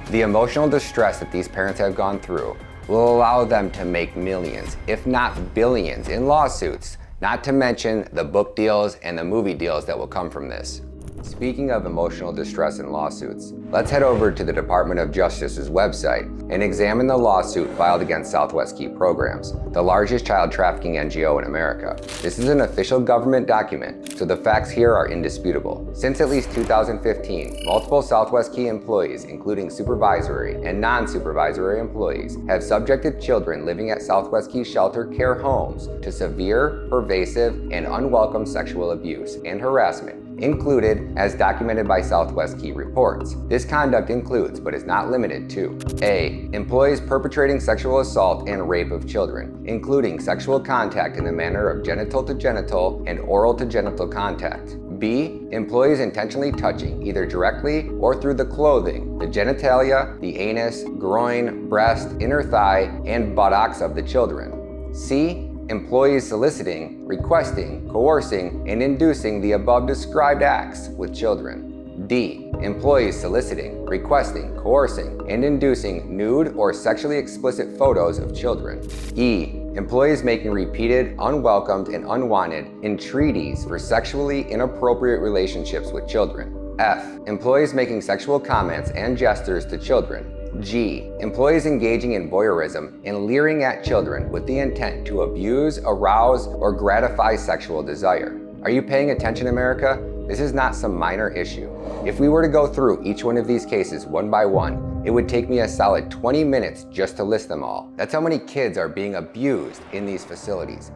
The emotional distress that these parents have gone through will allow them to make millions, if not billions, in lawsuits, not to mention the book deals and the movie deals that will come from this. Speaking of emotional distress and lawsuits, let's head over to the Department of Justice's website and examine the lawsuit filed against Southwest Key Programs, the largest child trafficking NGO in America. This is an official government document, so the facts here are indisputable. Since at least 2015, multiple Southwest Key employees, including supervisory and non-supervisory employees, have subjected children living at Southwest Key shelter care homes to severe, pervasive, and unwelcome sexual abuse and harassment, included as documented by Southwest Key reports. This conduct includes, but is not limited to: A. Employees perpetrating sexual assault and rape of children, including sexual contact in the manner of genital to genital and oral to genital contact. B. Employees intentionally touching, either directly or through the clothing, the genitalia, the anus, groin, breast, inner thigh, and buttocks of the children. C. Employees soliciting, requesting, coercing, and inducing the above described acts with children. D. Employees soliciting, requesting, coercing, and inducing nude or sexually explicit photos of children. E. Employees making repeated, unwelcomed, and unwanted entreaties for sexually inappropriate relationships with children. F. Employees making sexual comments and gestures to children. G. Employees engaging in voyeurism and leering at children with the intent to abuse, arouse, or gratify sexual desire. Are you paying attention, America? This is not some minor issue. If we were to go through each one of these cases one by one, it would take me a solid 20 minutes just to list them all. That's how many kids are being abused in these facilities.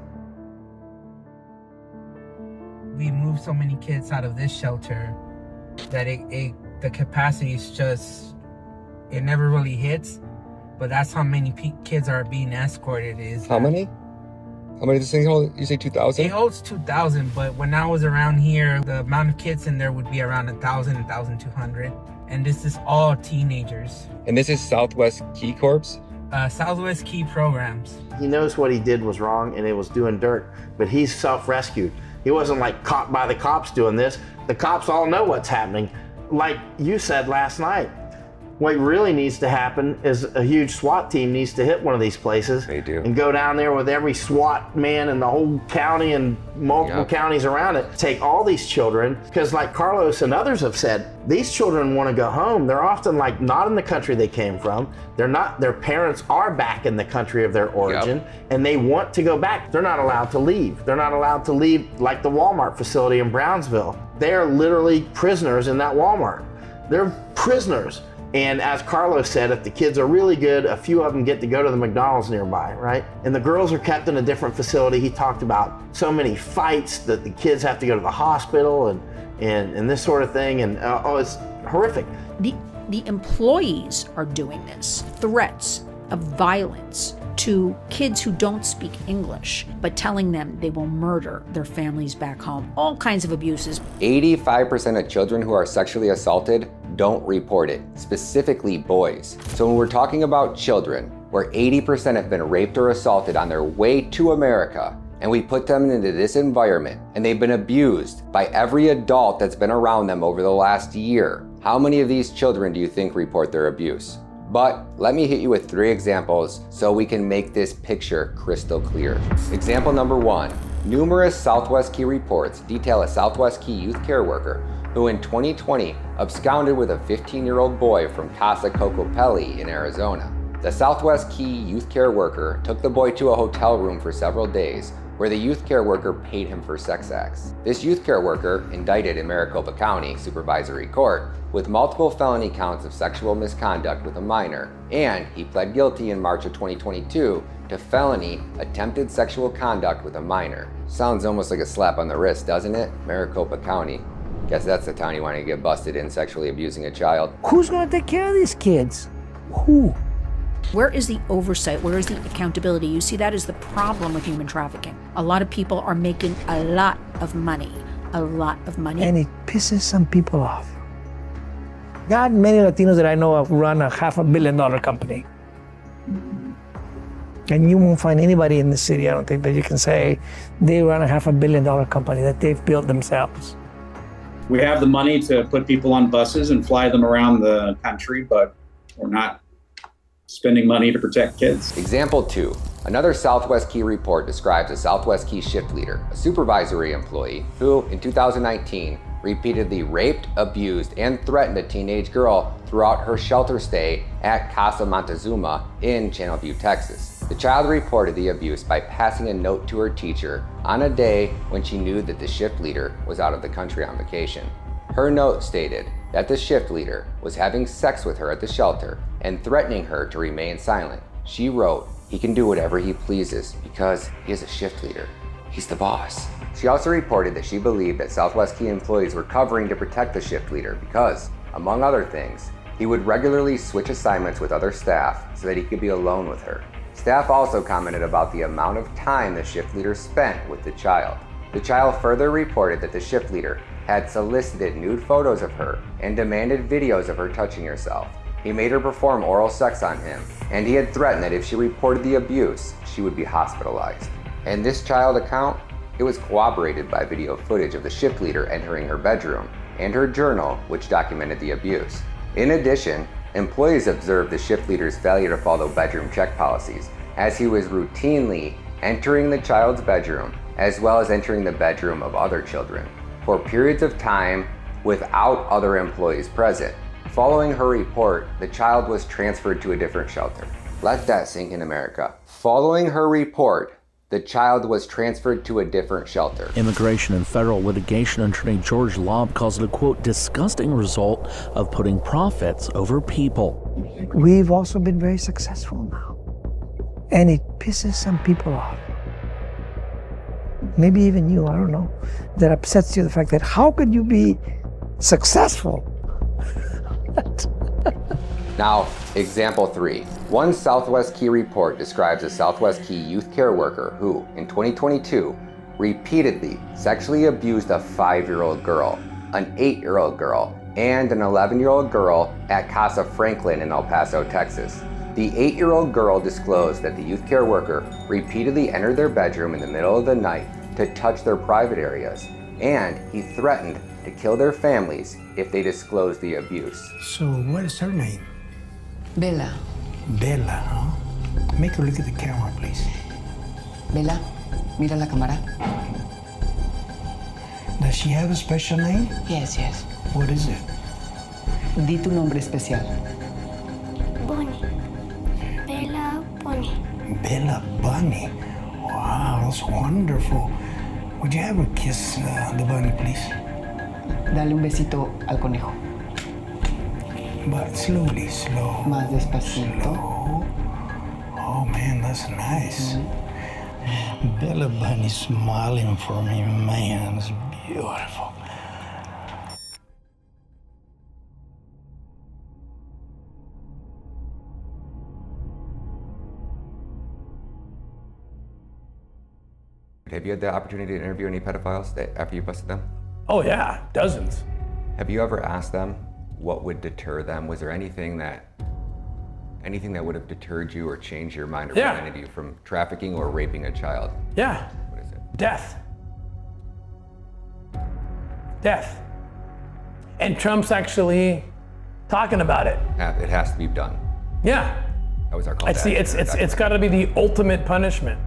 We moved so many kids out of this shelter that the capacity is just, it never really hits, but that's how many kids are being escorted. How many? How many does this thing hold? You say 2,000? It holds 2,000, but when I was around here, the amount of kids in there would be around 1,000, 1,200. And this is all teenagers. And this is Southwest Key Corps? Southwest Key Programs. He knows what he did was wrong and it was doing dirt, but he's self-rescued. He wasn't like caught by the cops doing this. The cops all know what's happening. Like you said last night, what really needs to happen is a huge SWAT team needs to hit one of these places. They do. And go down there with every SWAT man in the whole county and multiple counties around it. Take all these children, because like Carlos and others have said, these children want to go home. They're often like not in the country they came from. They're not, their parents are back in the country of their origin and they want to go back. They're not allowed to leave. They're not allowed to leave like the Walmart facility in Brownsville. They're literally prisoners in that Walmart. They're prisoners. And as Carlos said, if the kids are really good, a few of them get to go to the McDonald's nearby, right? And the girls are kept in a different facility. He talked about so many fights that the kids have to go to the hospital and this sort of thing. And it's horrific. The employees are doing this. Threats of violence to kids who don't speak English, but telling them they will murder their families back home. All kinds of abuses. 85% of children who are sexually assaulted don't report it, specifically boys. So when we're talking about children, where 80% have been raped or assaulted on their way to America, and we put them into this environment, and they've been abused by every adult that's been around them over the last year, how many of these children do you think report their abuse? But let me hit you with 3 examples so we can make this picture crystal clear. Example number 1, numerous Southwest Key reports detail a Southwest Key youth care worker who in 2020 absconded with a 15-year-old boy from Casa Cocopelli in Arizona. The Southwest Key youth care worker took the boy to a hotel room for several days, where the youth care worker paid him for sex acts. This youth care worker indicted in Maricopa County Supervisory Court with multiple felony counts of sexual misconduct with a minor, and he pled guilty in March of 2022 to felony attempted sexual conduct with a minor. Sounds almost like a slap on the wrist, doesn't it? Maricopa County. Guess that's the town you want to get busted in sexually abusing a child. Who's going to take care of these kids? Who? Where is the oversight? Where is the accountability? You see, that is the problem with human trafficking. A lot of people are making a lot of money. A lot of money. And it pisses some people off. God, many Latinos that I know of run a $500 million company. And you won't find anybody in the city, I don't think, that you can say they run a $500 million company that they've built themselves. We have the money to put people on buses and fly them around the country, but we're not spending money to protect kids. Example 2. Another Southwest Key report describes a Southwest Key shift leader, a supervisory employee who, in 2019, repeatedly raped, abused, and threatened a teenage girl throughout her shelter stay at Casa Montezuma in Channelview, Texas. The child reported the abuse by passing a note to her teacher on a day when she knew that the shift leader was out of the country on vacation. Her note stated that the shift leader was having sex with her at the shelter and threatening her to remain silent. She wrote, "He can do whatever he pleases because he is a shift leader. He's the boss." She also reported that she believed that Southwest Key employees were covering to protect the shift leader because, among other things, he would regularly switch assignments with other staff so that he could be alone with her. Staff also commented about the amount of time the shift leader spent with the child. The child further reported that the shift leader had solicited nude photos of her and demanded videos of her touching herself. He made her perform oral sex on him, and he had threatened that if she reported the abuse, she would be hospitalized. And this child account, it was corroborated by video footage of the shift leader entering her bedroom and her journal, which documented the abuse. In addition, employees observed the shift leader's failure to follow bedroom check policies, as he was routinely entering the child's bedroom, as well as entering the bedroom of other children, for periods of time without other employees present. Following her report, the child was transferred to a different shelter. Let that sink in, America. Following her report, the child was transferred to a different shelter. Immigration and federal litigation attorney George Lobb calls it a, quote, disgusting result of putting profits over people. We've also been very successful now. And it pisses some people off. Maybe even you, I don't know. That upsets you, the fact that how could you be successful? Now, example 3. One Southwest Key report describes a Southwest Key youth care worker who, in 2022, repeatedly sexually abused a 5-year-old girl, an 8-year-old girl, and an 11-year-old girl at Casa Franklin in El Paso, Texas. The 8-year-old girl disclosed that the youth care worker repeatedly entered their bedroom in the middle of the night to touch their private areas, and he threatened to kill their families if they disclosed the abuse. So what is her name? Bella. Bella, huh? Make her look at the camera, please. Bella, mira la cámara. Does she have a special name? Yes, yes. What is it? Di tu nombre especial. Bunny. Bella Bunny. Bella Bunny. Wow, that's wonderful. Would you have her kiss the bunny, please? Dale un besito al conejo. But slowly, slow. Más despacito. Slow. Oh man, that's nice. Bella Bunny smiling for me, man, it's beautiful. Have you had the opportunity to interview any pedophiles after you busted them? Oh yeah, dozens. Have you ever asked them what would deter them? Was there anything that would have deterred you or changed your mind or prevented you from trafficking or raping a child? Yeah. What is it? Death. Death. And Trump's actually talking about it. It has to be done. Yeah. That was our call. It's got to be the ultimate punishment.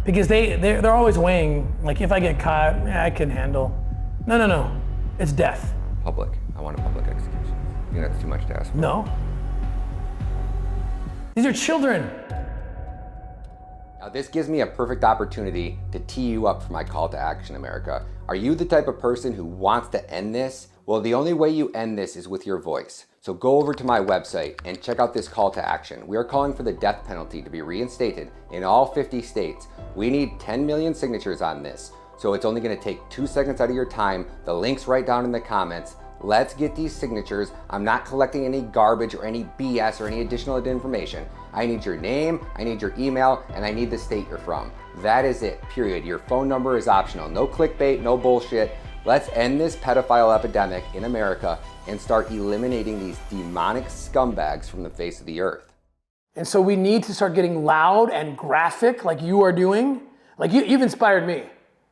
Because they're always weighing, like, if I get caught, I can handle. No. It's death. Public. I want a public execution. You think that's too much to ask for? No. These are children. Now this gives me a perfect opportunity to tee you up for my call to action, America. Are you the type of person who wants to end this? Well, the only way you end this is with your voice. So go over to my website and check out this call to action. We are calling for the death penalty to be reinstated in all 50 states. We need 10 million signatures on this. So it's only gonna take 2 seconds out of your time. The link's right down in the comments. Let's get these signatures. I'm not collecting any garbage or any BS or any additional information. I need your name, I need your email, and I need the state you're from. That is it, period. Your phone number is optional. No clickbait, no bullshit. Let's end this pedophile epidemic in America and start eliminating these demonic scumbags from the face of the earth. And so we need to start getting loud and graphic like you are doing. Like you've inspired me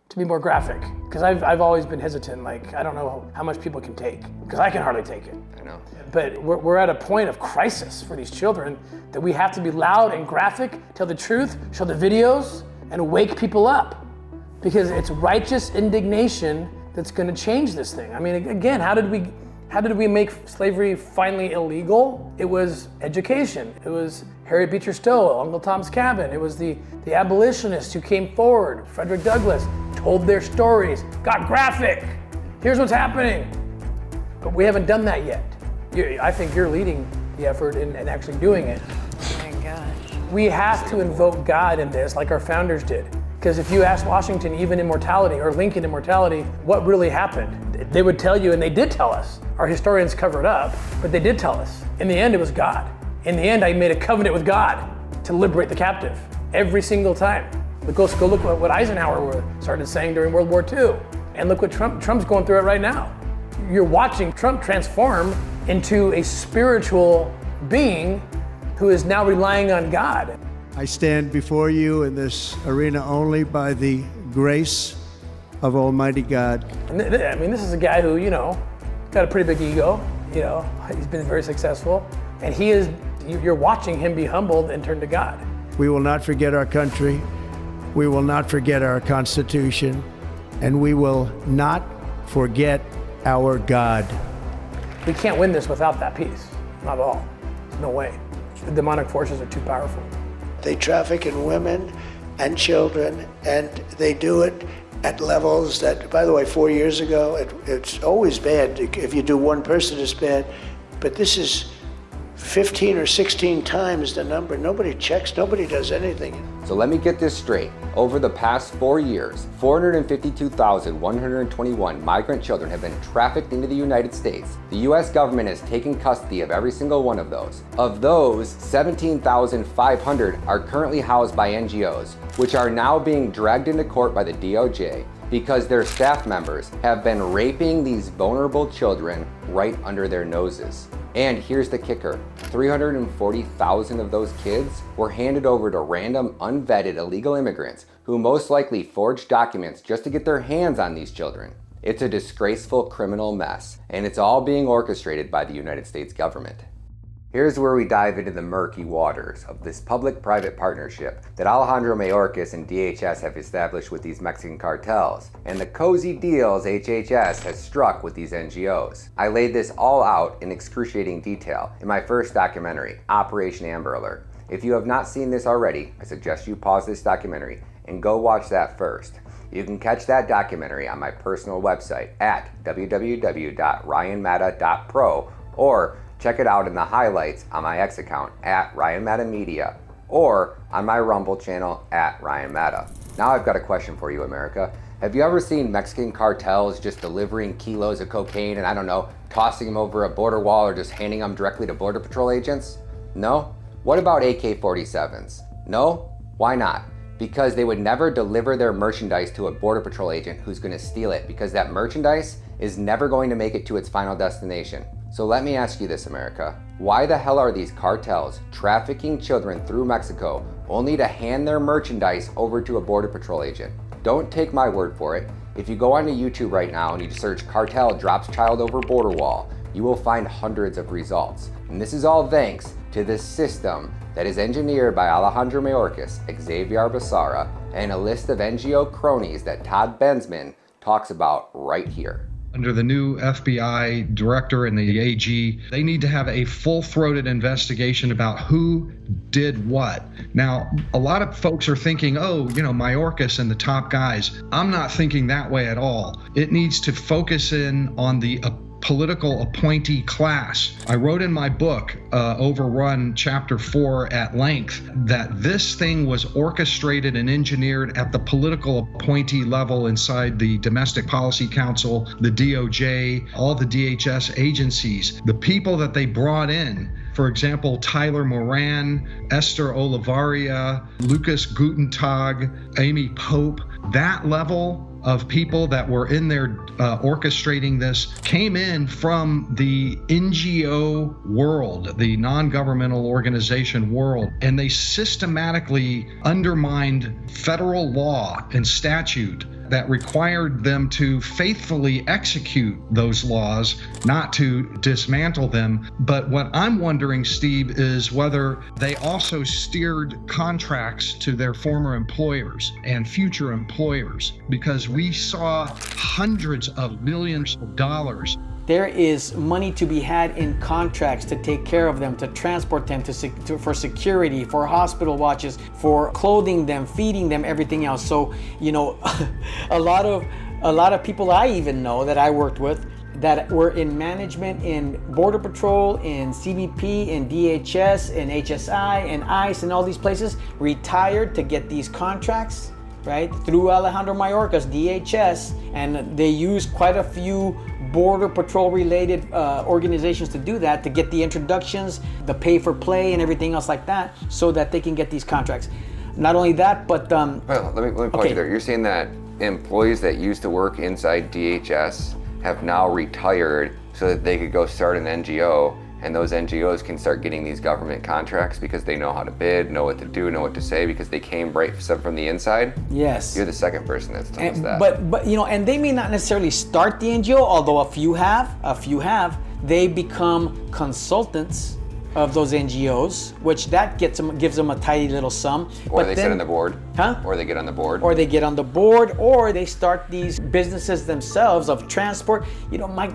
to be more graphic, because I've always been hesitant. Like, I don't know how much people can take, because I can hardly take it. I know. But we're at a point of crisis for these children that we have to be loud and graphic, tell the truth, show the videos, and wake people up. Because it's righteous indignation that's gonna change this thing. I mean, again, how did we make slavery finally illegal? It was education. It was Harriet Beecher Stowe, Uncle Tom's Cabin. It was the abolitionists who came forward. Frederick Douglass told their stories, got graphic. Here's what's happening. But we haven't done that yet. I think you're leading the effort and actually doing it. Oh my gosh. We have to invoke God in this like our founders did. Because if you ask Washington even immortality or Lincoln immortality, what really happened? They would tell you, and they did tell us. Our historians cover it up, but they did tell us. In the end, it was God. In the end, I made a covenant with God to liberate the captive every single time. Go look at what Eisenhower started saying during World War II. And look what Trump's going through it right now. You're watching Trump transform into a spiritual being who is now relying on God. I stand before you in this arena only by the grace of Almighty God. And I mean, this is a guy who, got a pretty big ego. He's been very successful. And you're watching him be humbled and turn to God. We will not forget our country. We will not forget our Constitution. And we will not forget our God. We can't win this without that peace. Not at all. There's no way. The demonic forces are too powerful. They traffic in women and children, and they do it at levels that, by the way, 4 years ago, it's always bad. If you do one person, it's bad. But this is 15 or 16 times the number. Nobody checks, nobody does anything. So let me get this straight. Over the past 4 years, 452,121 migrant children have been trafficked into the United States. The US government has taken custody of every single one of those. Of those, 17,500 are currently housed by NGOs, which are now being dragged into court by the DOJ because their staff members have been raping these vulnerable children right under their noses. And here's the kicker, 340,000 of those kids were handed over to random unvetted illegal immigrants who most likely forged documents just to get their hands on these children. It's a disgraceful criminal mess, and it's all being orchestrated by the United States government. Here's where we dive into the murky waters of this public-private partnership that Alejandro Mayorkas and DHS have established with these Mexican cartels, and the cozy deals HHS has struck with these NGOs. I laid this all out in excruciating detail in my first documentary, Operation Amber Alert. If you have not seen this already, I suggest you pause this documentary and go watch that first. You can catch that documentary on my personal website at www.ryanmatta.pro, or check it out in the highlights on my X account at Ryan Matta Media, or on my Rumble channel at Ryan Matta. Now I've got a question for you, America. Have you ever seen Mexican cartels just delivering kilos of cocaine and, I don't know, tossing them over a border wall or just handing them directly to Border Patrol agents? No? What about AK-47s? No? Why not? Because they would never deliver their merchandise to a Border Patrol agent who's going to steal it, because that merchandise is never going to make it to its final destination. So let me ask you this, America. Why the hell are these cartels trafficking children through Mexico only to hand their merchandise over to a Border Patrol agent? Don't take my word for it. If you go onto YouTube right now and you search cartel drops child over border wall, you will find hundreds of results. And this is all thanks to this system that is engineered by Alejandro Mayorkas, Xavier Becerra, and a list of NGO cronies that Todd Bensman talks about right here. Under the new FBI director and the AG, they need to have a full-throated investigation about who did what. Now, a lot of folks are thinking, oh, Mayorkas and the top guys. I'm not thinking that way at all. It needs to focus in on the political appointee class. I wrote in my book, Overrun Chapter 4 at length, that this thing was orchestrated and engineered at the political appointee level inside the Domestic Policy Council, the DOJ, all the DHS agencies. The people that they brought in, for example, Tyler Moran, Esther Olivaria, Lucas Gutentag, Amy Pope, that level of people that were in there orchestrating this came in from the NGO world, the non-governmental organization world, and they systematically undermined federal law and statute that required them to faithfully execute those laws, not to dismantle them. But what I'm wondering, Steve, is whether they also steered contracts to their former employers and future employers, because we saw hundreds of millions of dollars. There is money to be had in contracts to take care of them, to transport them, for security, for hospital watches, for clothing them, feeding them, everything else. So, a lot of people I even know that I worked with that were in management in Border Patrol, in CBP, in DHS, in HSI, and ICE, and all these places, retired to get these contracts, right, through Alejandro Mayorkas, DHS, and they use quite a few Border Patrol related organizations to do that, to get the introductions, the pay for play and everything else like that, so that they can get these contracts. Not only that, but well, let me pause you there. You're saying that employees that used to work inside DHS have now retired so that they could go start an NGO, and those NGOs can start getting these government contracts because they know how to bid, know what to do, know what to say, because they came right from the inside? Yes. You're the second person that's told us that. But and they may not necessarily start the NGO, although a few have. They become consultants of those NGOs, which that gives them a tidy little sum. Or they sit on the board. Huh? Or they get on the board. Or they get on the board, or they start these businesses themselves of transport. Mike,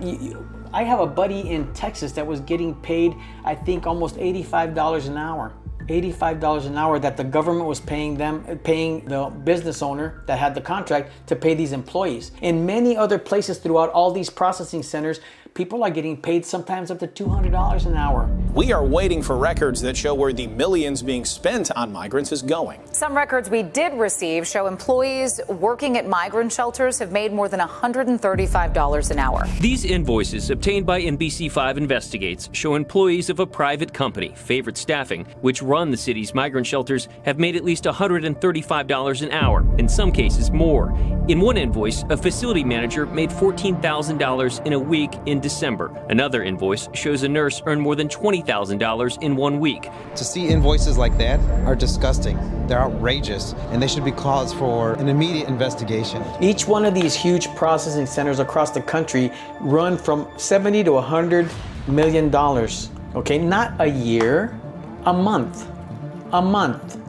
I have a buddy in Texas that was getting paid, I think, almost $85 an hour. $85 an hour that the government was paying the business owner that had the contract to pay these employees. In many other places throughout all these processing centers, people are getting paid sometimes up to $200 an hour. We are waiting for records that show where the millions being spent on migrants is going. Some records we did receive show employees working at migrant shelters have made more than $135 an hour. These invoices obtained by NBC5 Investigates show employees of a private company, Favorite Staffing, which run the city's migrant shelters, have made at least $135 an hour, in some cases more. In one invoice, a facility manager made $14,000 in a week in December. Another invoice shows a nurse earned more than $20,000 in 1 week. To see invoices like that are disgusting. They're outrageous, and they should be cause for an immediate investigation. Each one of these huge processing centers across the country run from $70 to $100 million. Okay, not a year, a month,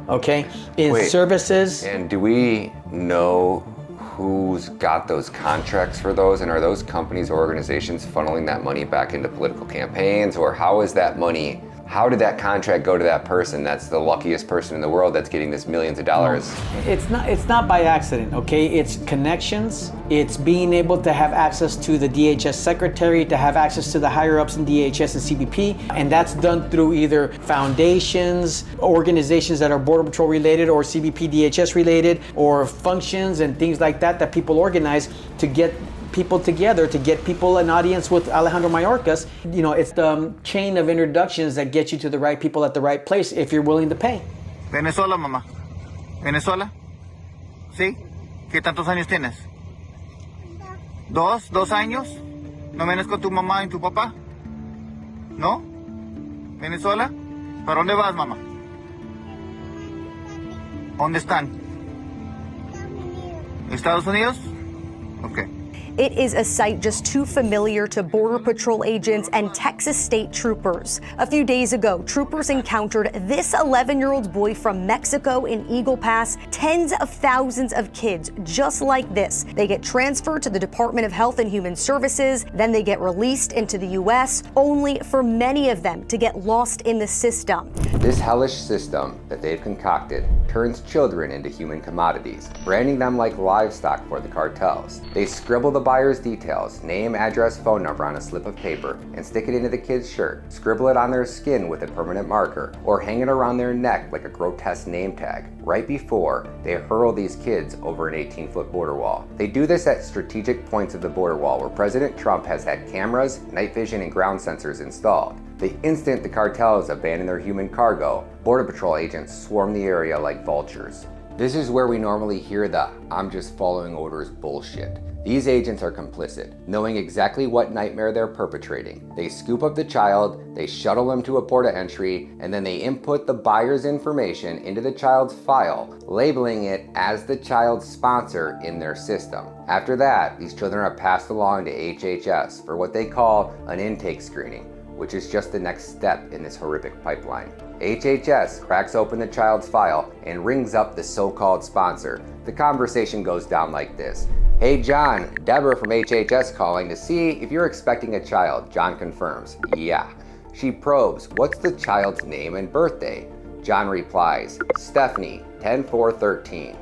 okay, in services. And do we know who's got those contracts for those, and are those companies or organizations funneling that money back into political campaigns, or how is that money, how did that contract go to that person that's the luckiest person in the world that's getting this millions of dollars? It's not by accident, okay? It's connections, it's being able to have access to the DHS secretary, to have access to the higher ups in DHS and CBP, and that's done through either foundations, organizations that are Border Patrol related or CBP DHS related, or functions and things like that people organize to get people together, to get people an audience with Alejandro Mayorkas. It's the chain of introductions that get you to the right people at the right place if you're willing to pay. Venezuela, mamá. Venezuela. ¿Sí? ¿Qué tantos años tienes? ¿2 años? ¿No vienes con tu mamá y tu papá? ¿No? ¿Venezuela? ¿Para dónde vas, mamá? ¿Dónde están? ¿Estados Unidos? Okay. It is a sight just too familiar to Border Patrol agents and Texas state troopers. A few days ago, troopers encountered this 11-year-old boy from Mexico in Eagle Pass. Tens of thousands of kids just like this. They get transferred to the Department of Health and Human Services, then they get released into the U.S., only for many of them to get lost in the system. This hellish system that they've concocted turns children into human commodities, branding them like livestock for the cartels. They scribble the buyer's details, name, address, phone number on a slip of paper and stick it into the kid's shirt, scribble it on their skin with a permanent marker, or hang it around their neck like a grotesque name tag, right before they hurl these kids over an 18-foot border wall. They do this at strategic points of the border wall where President Trump has had cameras, night vision, and ground sensors installed. The instant the cartels abandon their human cargo, Border Patrol agents swarm the area like vultures. This is where we normally hear the "I'm just following orders" bullshit. These agents are complicit, knowing exactly what nightmare they're perpetrating. They scoop up the child, they shuttle them to a port of entry, and then they input the buyer's information into the child's file, labeling it as the child's sponsor in their system. After that, these children are passed along to HHS for what they call an intake screening, which is just the next step in this horrific pipeline. HHS cracks open the child's file and rings up the so-called sponsor. The conversation goes down like this. "Hey John, Deborah from HHS calling to see if you're expecting a child." John confirms, "Yeah." She probes, "What's the child's name and birthday?" John replies, "Stephanie, 10/4/13.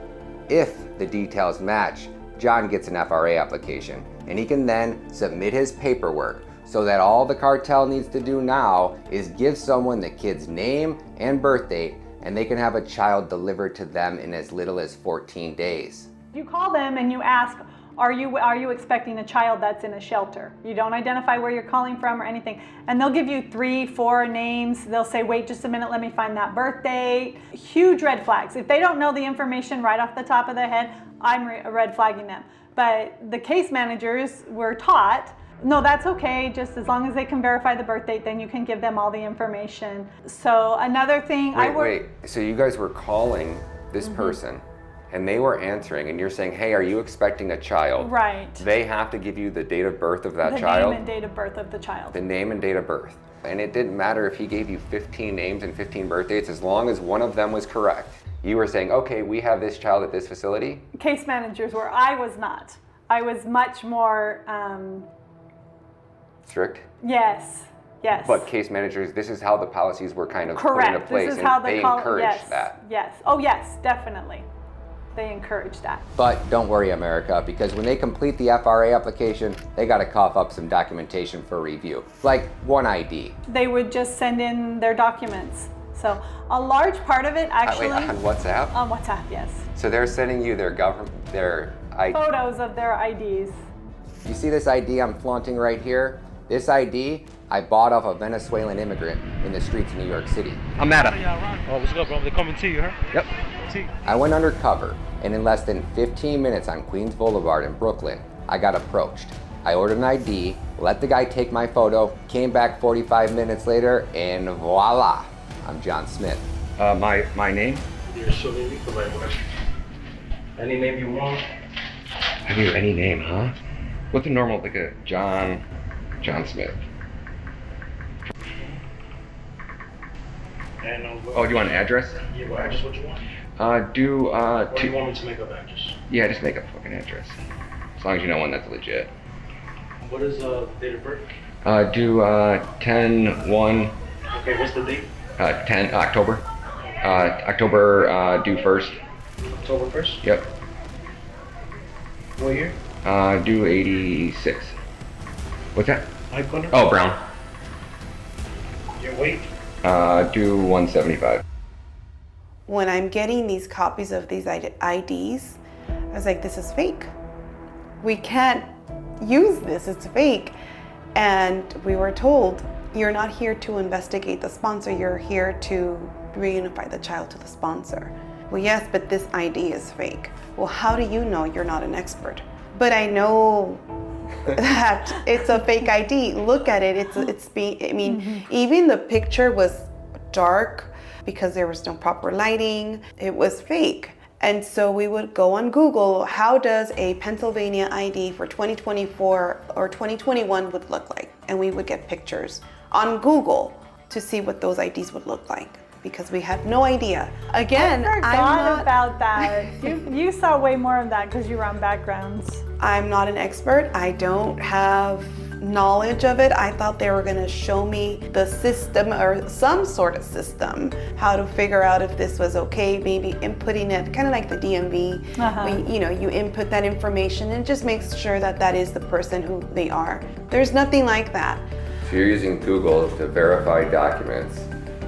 If the details match, John gets an FRA application, and he can then submit his paperwork, so that all the cartel needs to do now is give someone the kid's name and birth date, and they can have a child delivered to them in as little as 14 days. You call them and you ask, are you expecting a child that's in a shelter? You don't identify where you're calling from or anything. And they'll give you 3, 4 names. They'll say, wait just a minute, let me find that birth date. Huge red flags. If they don't know the information right off the top of their head, I'm red flagging them. But the case managers were taught, no, that's okay, just as long as they can verify the birth date, then you can give them all the information. So another thing, Wait, so you guys were calling this person and they were answering and you're saying, hey, are you expecting a child? Right. They have to give you the date of birth of that child? The name and date of birth of the child. The name and date of birth. And it didn't matter if he gave you 15 names and 15 birth dates, as long as one of them was correct. You were saying, okay, we have this child at this facility? Case managers were, I was not. I was much more... strict? Yes, yes. But case managers, this is how the policies were kind of correct. put into place, this is and how they encouraged that. Yes, oh yes, definitely. They encourage that. But don't worry, America, because when they complete the FRA application, they got to cough up some documentation for review, like one ID. They would just send in their documents. So a large part of it actually... Wait, on WhatsApp? On WhatsApp, yes. So they're sending you their ID. Photos of their IDs. You see this ID I'm flaunting right here? This ID, I bought off a Venezuelan immigrant in the streets of New York City. I'm at him. Oh, what's up, bro? They're coming to you, huh? Yep. I went undercover, and in less than 15 minutes on Queens Boulevard in Brooklyn, I got approached. I ordered an ID, let the guy take my photo, came back 45 minutes later, and voila, I'm John Smith. My name? Any name you want? Have you any name, huh? What's a normal, like a John Smith? Oh, do you want an address? Yeah, what address? What you want? What do you want me to make up address? Yeah, just make up a fucking address. As long as you know one that's legit. What is date of birth? Do 10/1. Okay, what's the date? 10 October. October due 1st. October 1st? Yep. What year? Due 86. What's that? Eye color? Oh, brown. Your weight? Due 175. When I'm getting these copies of these IDs, I was like, this is fake. We can't use this, it's fake. And we were told, you're not here to investigate the sponsor, you're here to reunify the child to the sponsor. Well, yes, but this ID is fake. Well, how do you know? You're not an expert. But I know that it's a fake ID. Look at it, even the picture was dark because there was no proper lighting. It was fake. And so we would go on Google, how does a Pennsylvania ID for 2024 or 2021 would look like? And we would get pictures on Google to see what those IDs would look like, because we had no idea. Again, I forgot about that. You saw way more of that because you were on backgrounds. I'm not an expert. I don't have knowledge of it. I thought they were going to show me the system or some sort of system, how to figure out if this was okay, maybe inputting it, kind of like the DMV. You input that information and just makes sure that that is the person who they are. There's nothing like that. So you're using Google to verify documents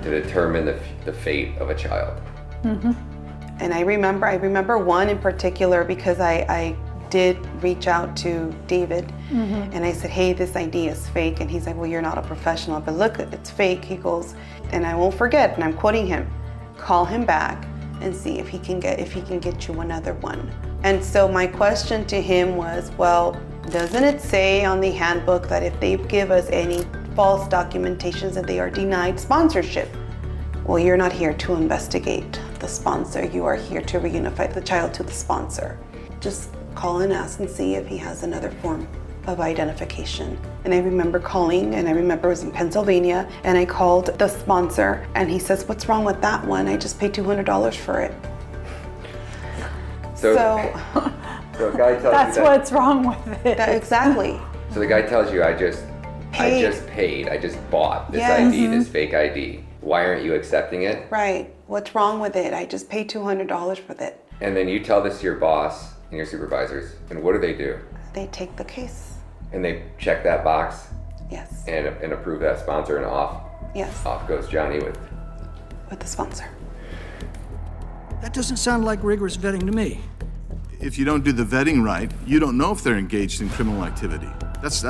to determine the fate of a child. And I remember one in particular because I did reach out to David and I said, hey, this ID is fake. And he's like, well, you're not a professional, but look, it's fake. He goes, and I won't forget, and I'm quoting him, call him back and see if he can get you another one. And so my question to him was, well, doesn't it say on the handbook that if they give us any false documentations that they are denied sponsorship? Well, you're not here to investigate the sponsor. You are here to reunify the child to the sponsor. Just call and ask and see if he has another form of identification. And I remember calling, and I remember it was in Pennsylvania, and I called the sponsor, and he says, what's wrong with that one? I just paid $200 for it. So a guy tells That's you what's wrong with it. Exactly. So the guy tells you, I just bought this ID, this fake ID. Why aren't you accepting it? Right. What's wrong with it? I just paid $200 with it. And then you tell this to your boss and your supervisors, and what do? They take the case. And they check that box? Yes. And approve that sponsor, and off? Yes. Off goes Johnny with the sponsor. That doesn't sound like rigorous vetting to me. If you don't do the vetting right, you don't know if they're engaged in criminal activity. That's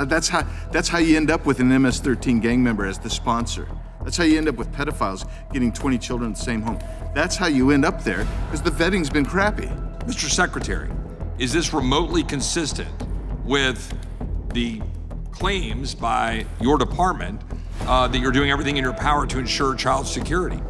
how you end up with an MS-13 gang member as the sponsor. That's how you end up with pedophiles getting 20 children in the same home. That's how you end up there, because the vetting's been crappy. Mr. Secretary, is this remotely consistent with the claims by your department that you're doing everything in your power to ensure child security?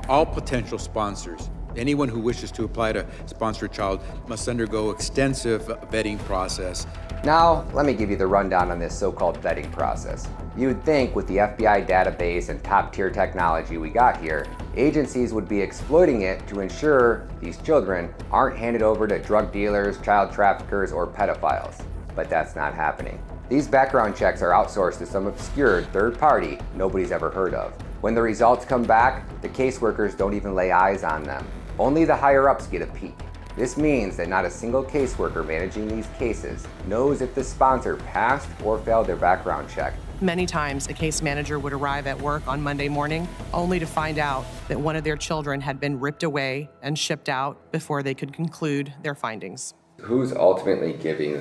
All potential sponsors, anyone who wishes to apply to sponsor a child, must undergo extensive vetting process. Now, let me give you the rundown on this so-called vetting process. You would think with the FBI database and top-tier technology we got here, agencies would be exploiting it to ensure these children aren't handed over to drug dealers, child traffickers, or pedophiles. But that's not happening. These background checks are outsourced to some obscure third party nobody's ever heard of. When the results come back, the caseworkers don't even lay eyes on them. Only the higher-ups get a peek. This means that not a single caseworker managing these cases knows if the sponsor passed or failed their background check. Many times, a case manager would arrive at work on Monday morning only to find out that one of their children had been ripped away and shipped out before they could conclude their findings. Who's ultimately giving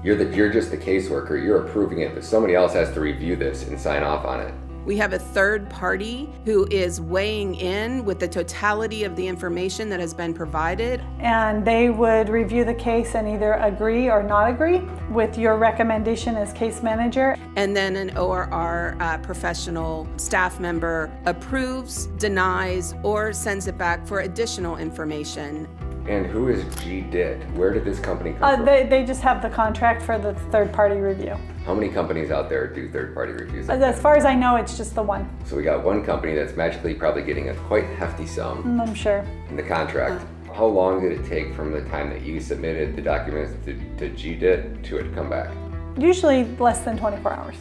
you're just the caseworker, you're approving it, but somebody else has to review this and sign off on it. We have a third party who is weighing in with the totality of the information that has been provided. And they would review the case and either agree or not agree with your recommendation as case manager. And then an ORR professional staff member approves, denies, or sends it back for additional information. And who is GDIT? Where did this company come from? They just have the contract for the third-party review. How many companies out there do third-party reviews? As far as I know, it's just the one. So we got one company that's magically probably getting a quite hefty sum. I'm sure. In the contract. How long did it take from the time that you submitted the documents to GDIT to it come back? Usually less than 24 hours.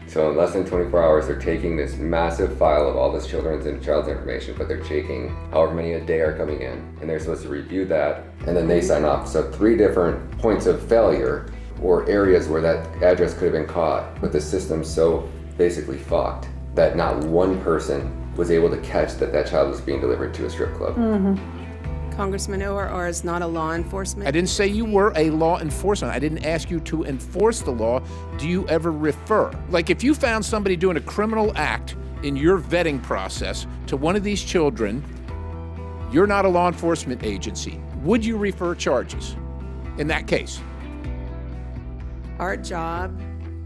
So in less than 24 hours, they're taking this massive file of all this children's and child's information, but they're taking however many a day are coming in, and they're supposed to review that, and then they sign off. So 3 different points of failure or areas where that address could have been caught, but the system's so basically fucked that not one person was able to catch that child was being delivered to a strip club. Congressman ORR is not a law enforcement. I didn't say you were a law enforcement. I didn't ask you to enforce the law. Do you ever refer? Like if you found somebody doing a criminal act in your vetting process to one of these children, you're not a law enforcement agency. Would you refer charges in that case? Our job.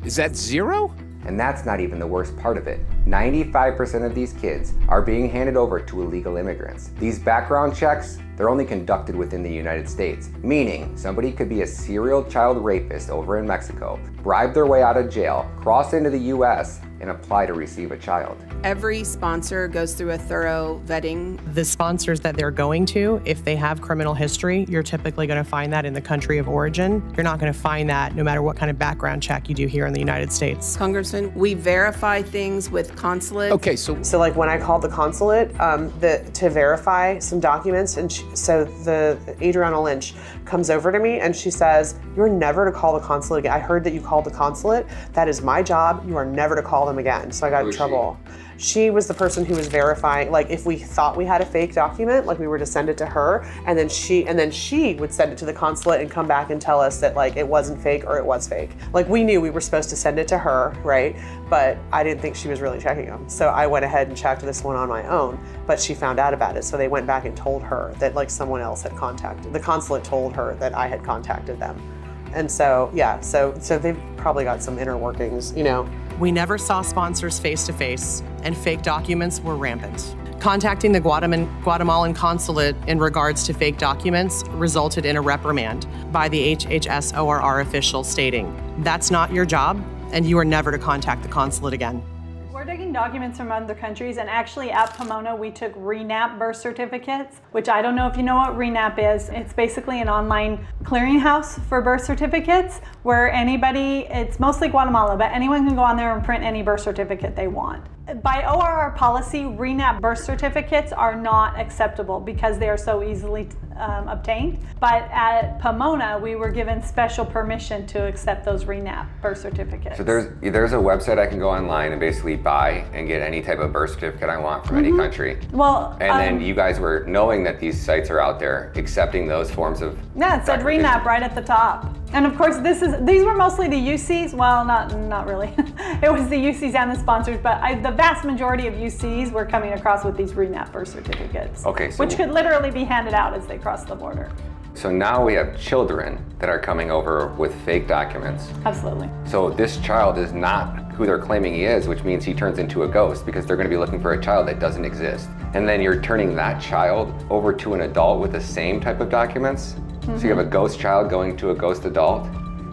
Is that 0? And that's not even the worst part of it. 95% of these kids are being handed over to illegal immigrants. These background checks, they're only conducted within the United States, meaning somebody could be a serial child rapist over in Mexico, bribe their way out of jail, cross into the US, and apply to receive a child. Every sponsor goes through a thorough vetting. The sponsors that they're going to, if they have criminal history, you're typically going to find that in the country of origin. You're not going to find that no matter what kind of background check you do here in the United States. Congressman, we verify things with consulates. Okay, so like when I called the consulate to verify some documents, and so the Adriana Lynch comes over to me and she says, "You're never to call the consulate again. I heard that you called the consulate. That is my job. You are never to call them again." So I got in trouble. She was the person who was verifying, like if we thought we had a fake document, like we were to send it to her, and then she would send it to the consulate and come back and tell us that like it wasn't fake or it was fake. Like we knew we were supposed to send it to her, right? But I didn't think she was really checking them. So I went ahead and checked this one on my own, but she found out about it. So they went back and told her that like someone else had contacted, the consulate told her that I had contacted them. And so, yeah, so they've probably got some inner workings, you know. We never saw sponsors face-to-face, and fake documents were rampant. Contacting the Guatemalan consulate in regards to fake documents resulted in a reprimand by the HHS ORR official stating, "That's not your job, and you are never to contact the consulate again." We're taking documents from other countries, and actually at Pomona we took RENAP birth certificates, which I don't know if you know what RENAP is. It's basically an online clearinghouse for birth certificates where anybody, it's mostly Guatemala, but anyone can go on there and print any birth certificate they want. By ORR policy, RENAP birth certificates are not acceptable because they are so easily obtained. But at Pomona, we were given special permission to accept those RENAP birth certificates. So there's a website I can go online and basically buy and get any type of birth certificate I want from any country. Well, and then you guys were knowing that these sites are out there, accepting those forms of. Yeah, it said RENAP right at the top. And of course, these were mostly the UCs. Well, not really. It was the UCs and the sponsors, but the vast majority of UCs were coming across with these RENAP birth certificates, okay, which could literally be handed out as they cross the border. So now we have children that are coming over with fake documents. Absolutely. So this child is not who they're claiming he is, which means he turns into a ghost because they're going to be looking for a child that doesn't exist. And then you're turning that child over to an adult with the same type of documents. So you have a ghost child going to a ghost adult?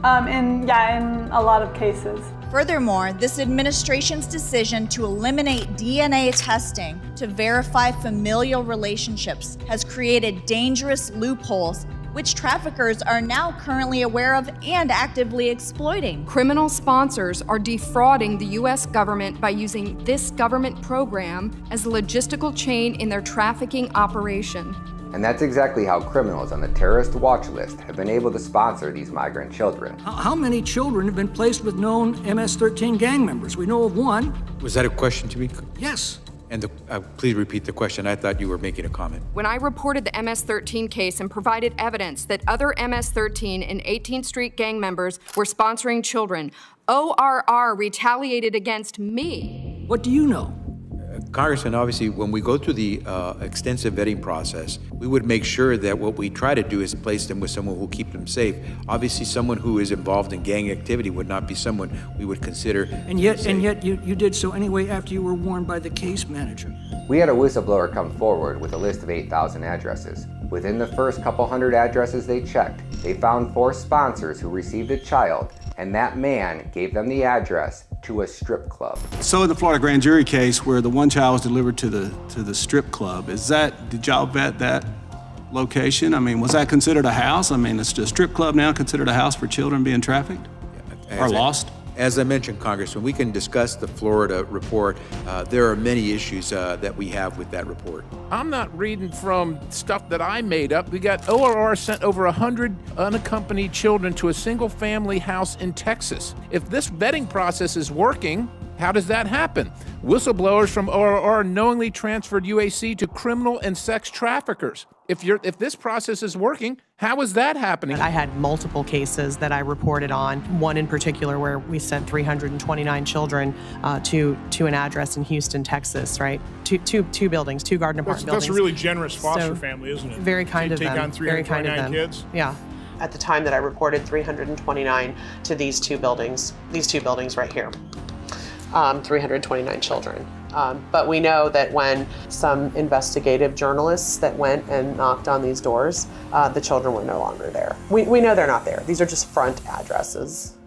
In a lot of cases. Furthermore, this administration's decision to eliminate DNA testing to verify familial relationships has created dangerous loopholes which traffickers are now currently aware of and actively exploiting. Criminal sponsors are defrauding the U.S. government by using this government program as a logistical chain in their trafficking operation. And that's exactly how criminals on the terrorist watch list have been able to sponsor these migrant children. How many children have been placed with known MS-13 gang members? We know of one. Was that a question to me? Yes. And please repeat the question. I thought you were making a comment. When I reported the MS-13 case and provided evidence that other MS-13 and 18th Street gang members were sponsoring children, ORR retaliated against me. What do you know? Congressman, obviously, when we go through the extensive vetting process, we would make sure that what we try to do is place them with someone who will keep them safe. Obviously, someone who is involved in gang activity would not be someone we would consider And yet you did so anyway after you were warned by the case manager. We had a whistleblower come forward with a list of 8,000 addresses. Within the first couple hundred addresses they checked, they found 4 sponsors who received a child, and that man gave them the address to a strip club. So in the Florida grand jury case where the one child was delivered to the strip club, did y'all vet that location? I mean, was that considered a house? I mean, is a strip club now considered a house for children being trafficked or lost? As I mentioned, Congressman, we can discuss the Florida report. There are many issues that we have with that report. I'm not reading from stuff that I made up. We got ORR sent over 100 unaccompanied children to a single family house in Texas. If this vetting process is working, how does that happen? Whistleblowers from ORR knowingly transferred UAC to criminal and sex traffickers. If this process is working, how is that happening? I had multiple cases that I reported on, one in particular where we sent 329 children to an address in Houston, Texas, right? Two buildings, 2 garden apartment buildings. That's a really generous foster family, isn't it? Very kind of them. Take on 329 kids? Yeah. At the time that I reported 329 to these two buildings right here. 329 children. But we know that when some investigative journalists that went and knocked on these doors, the children were no longer there. We know they're not there. These are just front addresses.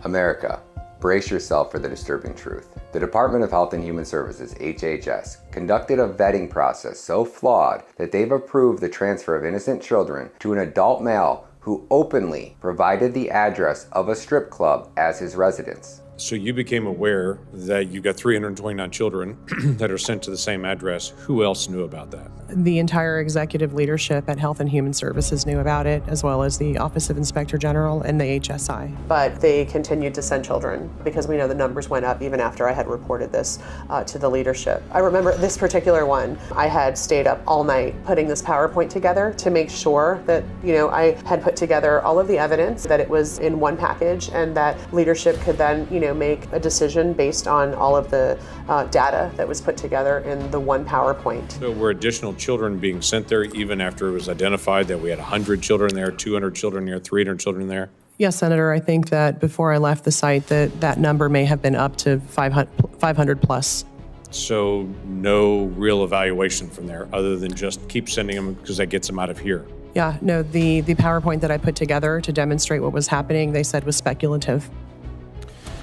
America, brace yourself for the disturbing truth. The Department of Health and Human Services, HHS, conducted a vetting process so flawed that they've approved the transfer of innocent children to an adult male who openly provided the address of a strip club as his residence. So you became aware that you got 329 children that are sent to the same address. Who else knew about that? The entire executive leadership at Health and Human Services knew about it, as well as the Office of Inspector General and the HSI. But they continued to send children because we know the numbers went up even after I had reported this to the leadership. I remember this particular one, I had stayed up all night putting this PowerPoint together to make sure that, I had put together all of the evidence, that it was in one package, and that leadership could then, make a decision based on all of the data that was put together in the one PowerPoint. So were additional children being sent there even after it was identified that we had 100 children there, 200 children there, 300 children there? Yes, Senator, I think that before I left the site that number may have been up to 500 plus. So no real evaluation from there other than just keep sending them because that gets them out of here. Yeah, no, the PowerPoint that I put together to demonstrate what was happening, they said was speculative.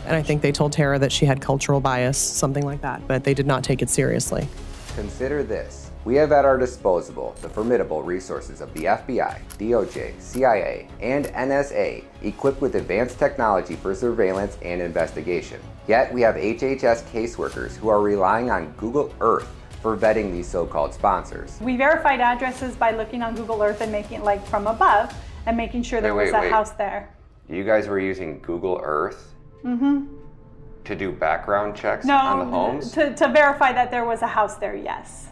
And I think they told Tara that she had cultural bias, something like that, but they did not take it seriously. Consider this. We have at our disposal the formidable resources of the FBI, DOJ, CIA, and NSA, equipped with advanced technology for surveillance and investigation. Yet we have HHS caseworkers who are relying on Google Earth for vetting these so-called sponsors. We verified addresses by looking on Google Earth and making it like from above and making sure there was a house there. You guys were using Google Earth to do background checks No, on the homes? To verify that there was a house there, yes.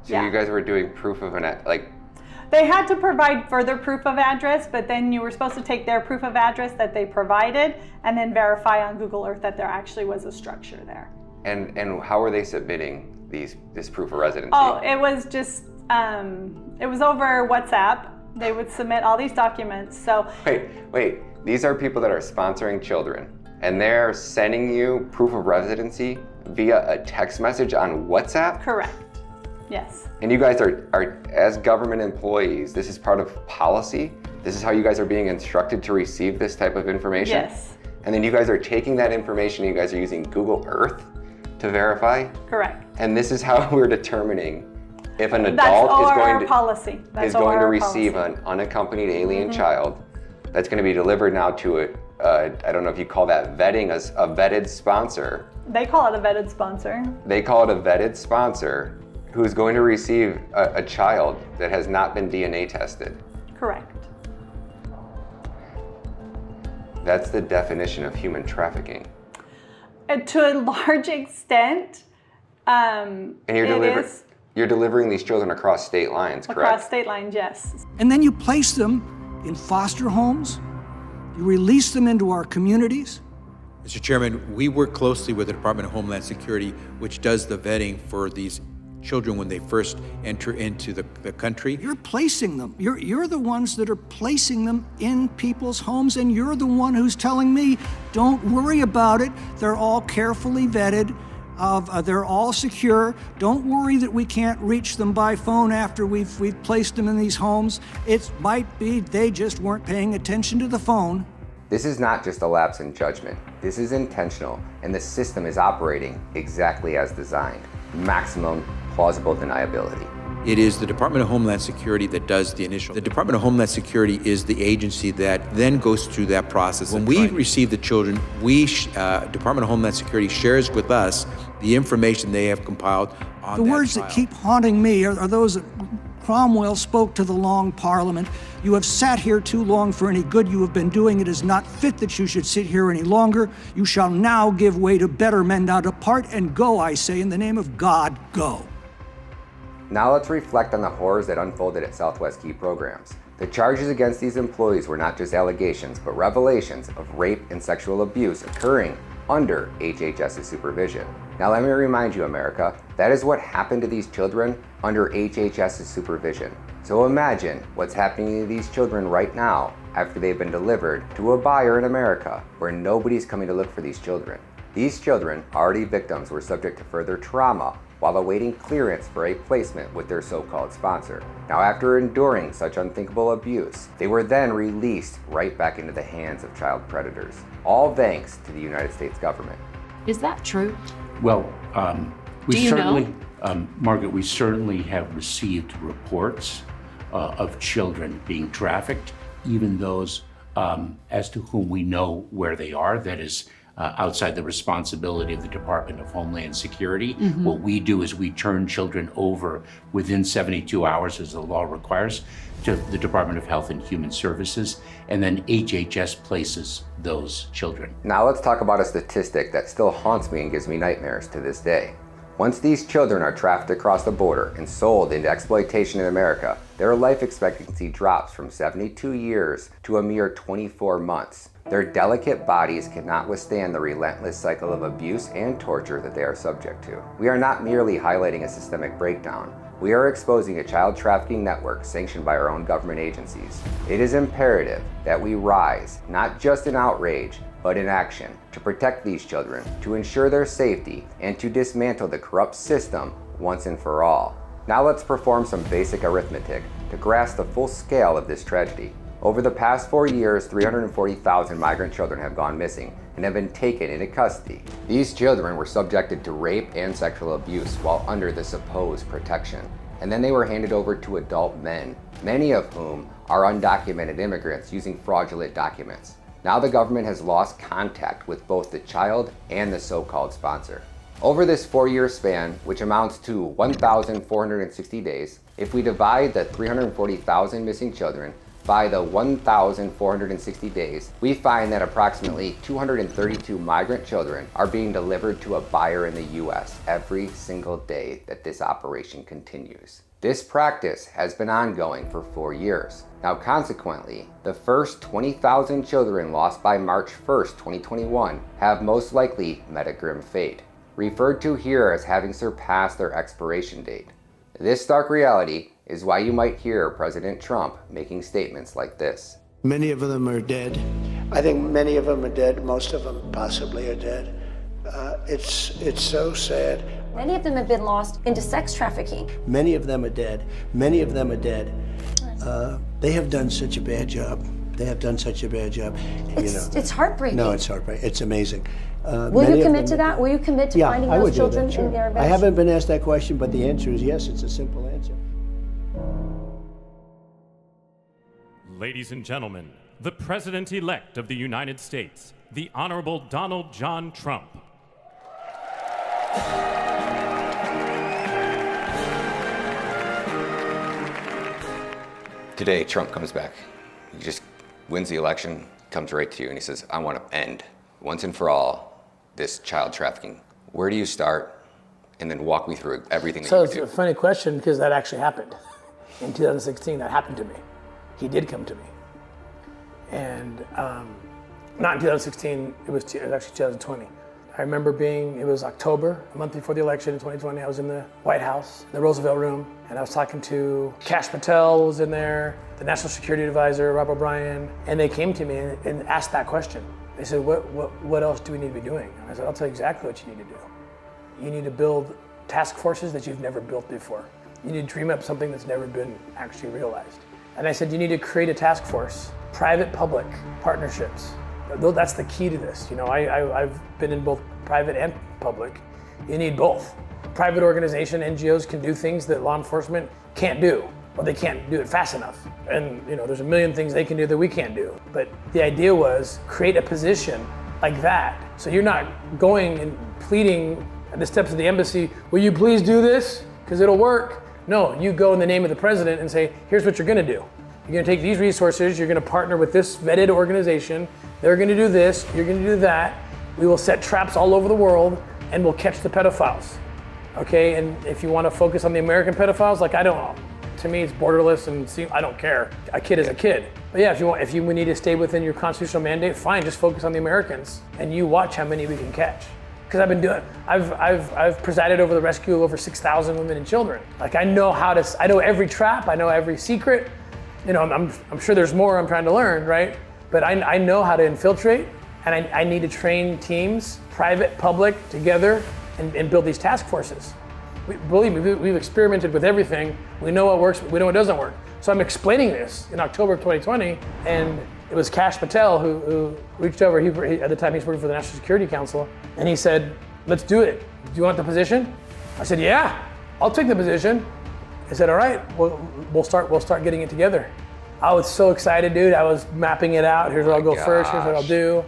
So you guys were doing proof of They had to provide further proof of address, but then you were supposed to take their proof of address that they provided and then verify on Google Earth that there actually was a structure there. And how were they submitting this proof of residency? Oh, it was just, it was over WhatsApp. They would submit all these documents, so. Wait, these are people that are sponsoring children and they're sending you proof of residency via a text message on WhatsApp? Correct, yes. And you guys are, as government employees, this is part of policy? This is how you guys are being instructed to receive this type of information? Yes. And then you guys are taking that information, you guys are using Google Earth to verify? Correct. And this is how we're determining if an adult is going to receive an unaccompanied alien child that's going to be delivered now to I don't know if you call that vetting, a vetted sponsor. They call it a vetted sponsor. They call it a vetted sponsor who's going to receive a child that has not been DNA tested. Correct. That's the definition of human trafficking. And to a large extent, and you're delivering these children across state lines, correct? Across state lines, yes. And then you place them in foster homes. You release them into our communities. Mr. Chairman, we work closely with the Department of Homeland Security, which does the vetting for these children when they first enter into the country. You're placing them. You're the ones that are placing them in people's homes, and you're the one who's telling me, don't worry about it. They're all carefully vetted. They're all secure. Don't worry that we can't reach them by phone after we've placed them in these homes. It might be they just weren't paying attention to the phone. This is not just a lapse in judgment. This is intentional, and the system is operating exactly as designed. Maximum plausible deniability. It is the Department of Homeland Security that does the initial. The Department of Homeland Security is the agency that then goes through that process. When we receive the children, Department of Homeland Security shares with us the information they have compiled on the words that keep haunting me are those that Cromwell spoke to the Long Parliament. You have sat here too long for any good you have been doing. It is not fit that you should sit here any longer. You shall now give way to better men. Now depart and go, I say, in the name of God, go. Now let's reflect on the horrors that unfolded at Southwest Key Programs. The charges against these employees were not just allegations, but revelations of rape and sexual abuse occurring under HHS's supervision. Now let me remind you, America, that is what happened to these children under HHS's supervision. So imagine what's happening to these children right now after they've been delivered to a buyer in America where nobody's coming to look for these children. These children, already victims, were subject to further trauma while awaiting clearance for a placement with their so-called sponsor. Now, after enduring such unthinkable abuse, they were then released right back into the hands of child predators, all thanks to the United States government. Is that true? Well, we Do you certainly, Margaret, we certainly have received reports of children being trafficked, even those as to whom we know where they are. That is outside the responsibility of the Department of Homeland Security. Mhm. What we do is we turn children over within 72 hours, as the law requires, to the Department of Health and Human Services, and then HHS places those children. Now let's talk about a statistic that still haunts me and gives me nightmares to this day. Once these children are trafficked across the border and sold into exploitation in America, their life expectancy drops from 72 years to a mere 24 months. Their delicate bodies cannot withstand the relentless cycle of abuse and torture that they are subject to. We are not merely highlighting a systemic breakdown. We are exposing a child trafficking network sanctioned by our own government agencies. It is imperative that we rise, not just in outrage, but in action, to protect these children, to ensure their safety, and to dismantle the corrupt system once and for all. Now let's perform some basic arithmetic to grasp the full scale of this tragedy. Over the past 4 years, 340,000 migrant children have gone missing and have been taken into custody. These children were subjected to rape and sexual abuse while under the supposed protection. And then they were handed over to adult men, many of whom are undocumented immigrants using fraudulent documents. Now the government has lost contact with both the child and the so-called sponsor. Over this 4-year span, which amounts to 1,460 days, if we divide the 340,000 missing children by the 1,460 days, we find that approximately 232 migrant children are being delivered to a buyer in the U.S. every single day that this operation continues. This practice has been ongoing for 4 years. Now, consequently, the first 20,000 children lost by March 1st, 2021 have most likely met a grim fate, referred to here as having surpassed their expiration date. This stark reality is why you might hear President Trump making statements like this. Many of them are dead. I think many of them are dead. Most of them possibly are dead. It's so sad. Many of them have been lost into sex trafficking. Many of them are dead. Many of them are dead. They have done such a bad job. They have done such a bad job. It's heartbreaking. No, it's heartbreaking. It's amazing. Will you commit to that? Will you commit to finding those children in their beds? I haven't been asked that question, but the answer is yes. It's a simple answer. Ladies and gentlemen, the President-elect of the United States, the Honorable Donald John Trump. Today, Trump comes back. He just wins the election, comes right to you, and he says, I want to end, once and for all, this child trafficking. Where do you start? And then walk me through everything that you do. So it's a funny question because that actually happened. In 2016, that happened to me. He did come to me. And not in 2016, it was actually 2020. I remember it was October, a month before the election in 2020. I was in the White House, the Roosevelt Room, and I was talking to Kash Patel was in there, the National Security Advisor, Rob O'Brien, and they came to me and asked that question. They said, what else do we need to be doing? And I said, I'll tell you exactly what you need to do. You need to build task forces that you've never built before. You need to dream up something that's never been actually realized. And I said, you need to create a task force, private-public partnerships. That's the key to this. You know, I've been in both private and public. You need both. Private organization, NGOs can do things that law enforcement can't do, or they can't do it fast enough. And you know, there's a million things they can do that we can't do. But the idea was create a position like that. So you're not going and pleading at the steps of the embassy, will you please do this? Because it'll work. No, you go in the name of the president and say, here's what you're gonna do. You're gonna take these resources, you're gonna partner with this vetted organization, they're gonna do this, you're gonna do that. We will set traps all over the world and we'll catch the pedophiles. Okay, and if you wanna focus on the American pedophiles, like to me it's borderless and I don't care. A kid is a kid. But yeah, if you need to stay within your constitutional mandate, fine, just focus on the Americans and you watch how many we can catch. Because I've presided over the rescue of over 6,000 women and children. Like I know every trap, I know every secret. You know, I'm sure there's more I'm trying to learn, right? But I know how to infiltrate, and I need to train teams private, public, together, and build these task forces. Believe me, we've experimented with everything. We know what works, we know what doesn't work. So I'm explaining this in October of 2020, and it was Kash Patel who reached over. At the time, he's working for the National Security Council, and he said, let's do it. Do you want the position? I said, yeah, I'll take the position. I said, all right, we'll start getting it together. I was so excited, dude. I was mapping it out. Here's where I'll go first, here's what I'll do.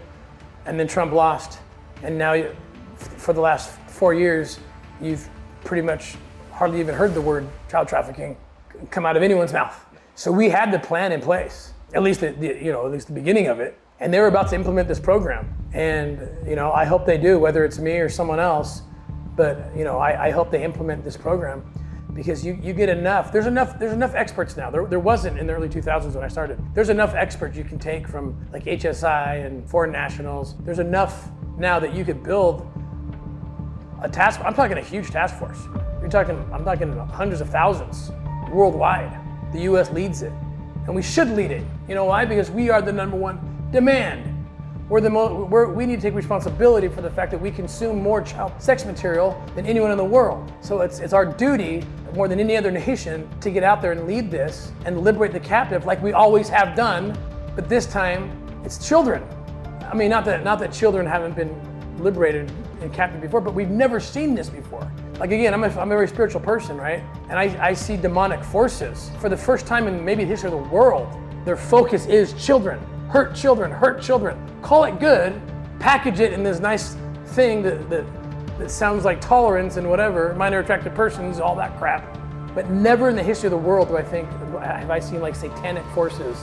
And then Trump lost. And now, for the last 4 years, you've pretty much hardly even heard the word child trafficking come out of anyone's mouth. So we had the plan in place, at least at least the beginning of it. And they were about to implement this program. And I hope they do, whether it's me or someone else. But I hope they implement this program, because you get enough. There's enough experts now. There wasn't in the early 2000s when I started. There's enough experts you can take from like HSI and foreign nationals. There's enough now that you could build a task. I'm talking a huge task force. I'm talking hundreds of thousands worldwide. The U.S. leads it, and we should lead it. You know why? Because we are the number one demand. We need to take responsibility for the fact that we consume more child sex material than anyone in the world. So it's our duty, more than any other nation, to get out there and lead this and liberate the captive like we always have done. But this time, it's children. I mean, not that children haven't been liberated and captive before, but we've never seen this before. Like again, I'm a very spiritual person, right? And I see demonic forces. For the first time in maybe the history of the world, their focus is children. Hurt children, hurt children. Call it good, package it in this nice thing that sounds like tolerance and whatever, minor attracted persons, all that crap. But never in the history of the world have I seen like satanic forces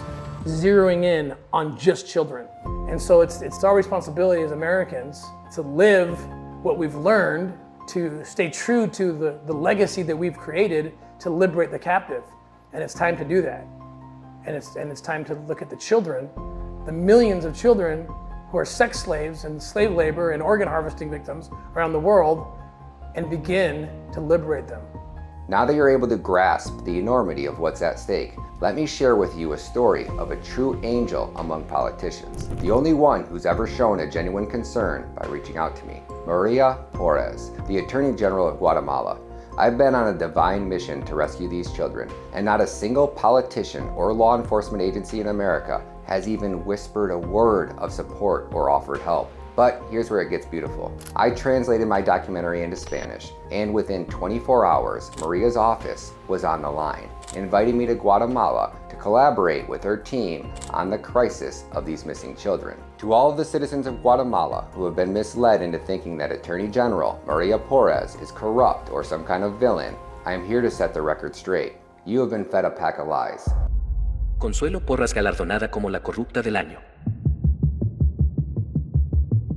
zeroing in on just children. And so it's our responsibility as Americans to live what we've learned, to stay true to the legacy that we've created, to liberate the captive. And it's time to do that. And it's time to look at the children, the millions of children who are sex slaves and slave labor and organ harvesting victims around the world, and begin to liberate them. Now that you're able to grasp the enormity of what's at stake, let me share with you a story of a true angel among politicians. The only one who's ever shown a genuine concern by reaching out to me. Maria Porras, the Attorney General of Guatemala. I've been on a divine mission to rescue these children, and not a single politician or law enforcement agency in America has even whispered a word of support or offered help. But here's where it gets beautiful. I translated my documentary into Spanish, and within 24 hours, Maria's office was on the line, inviting me to Guatemala to collaborate with her team on the crisis of these missing children. To all of the citizens of Guatemala who have been misled into thinking that Attorney General Maria Porras is corrupt or some kind of villain, I am here to set the record straight. You have been fed a pack of lies. Consuelo Porras galardonada como la corrupta del año.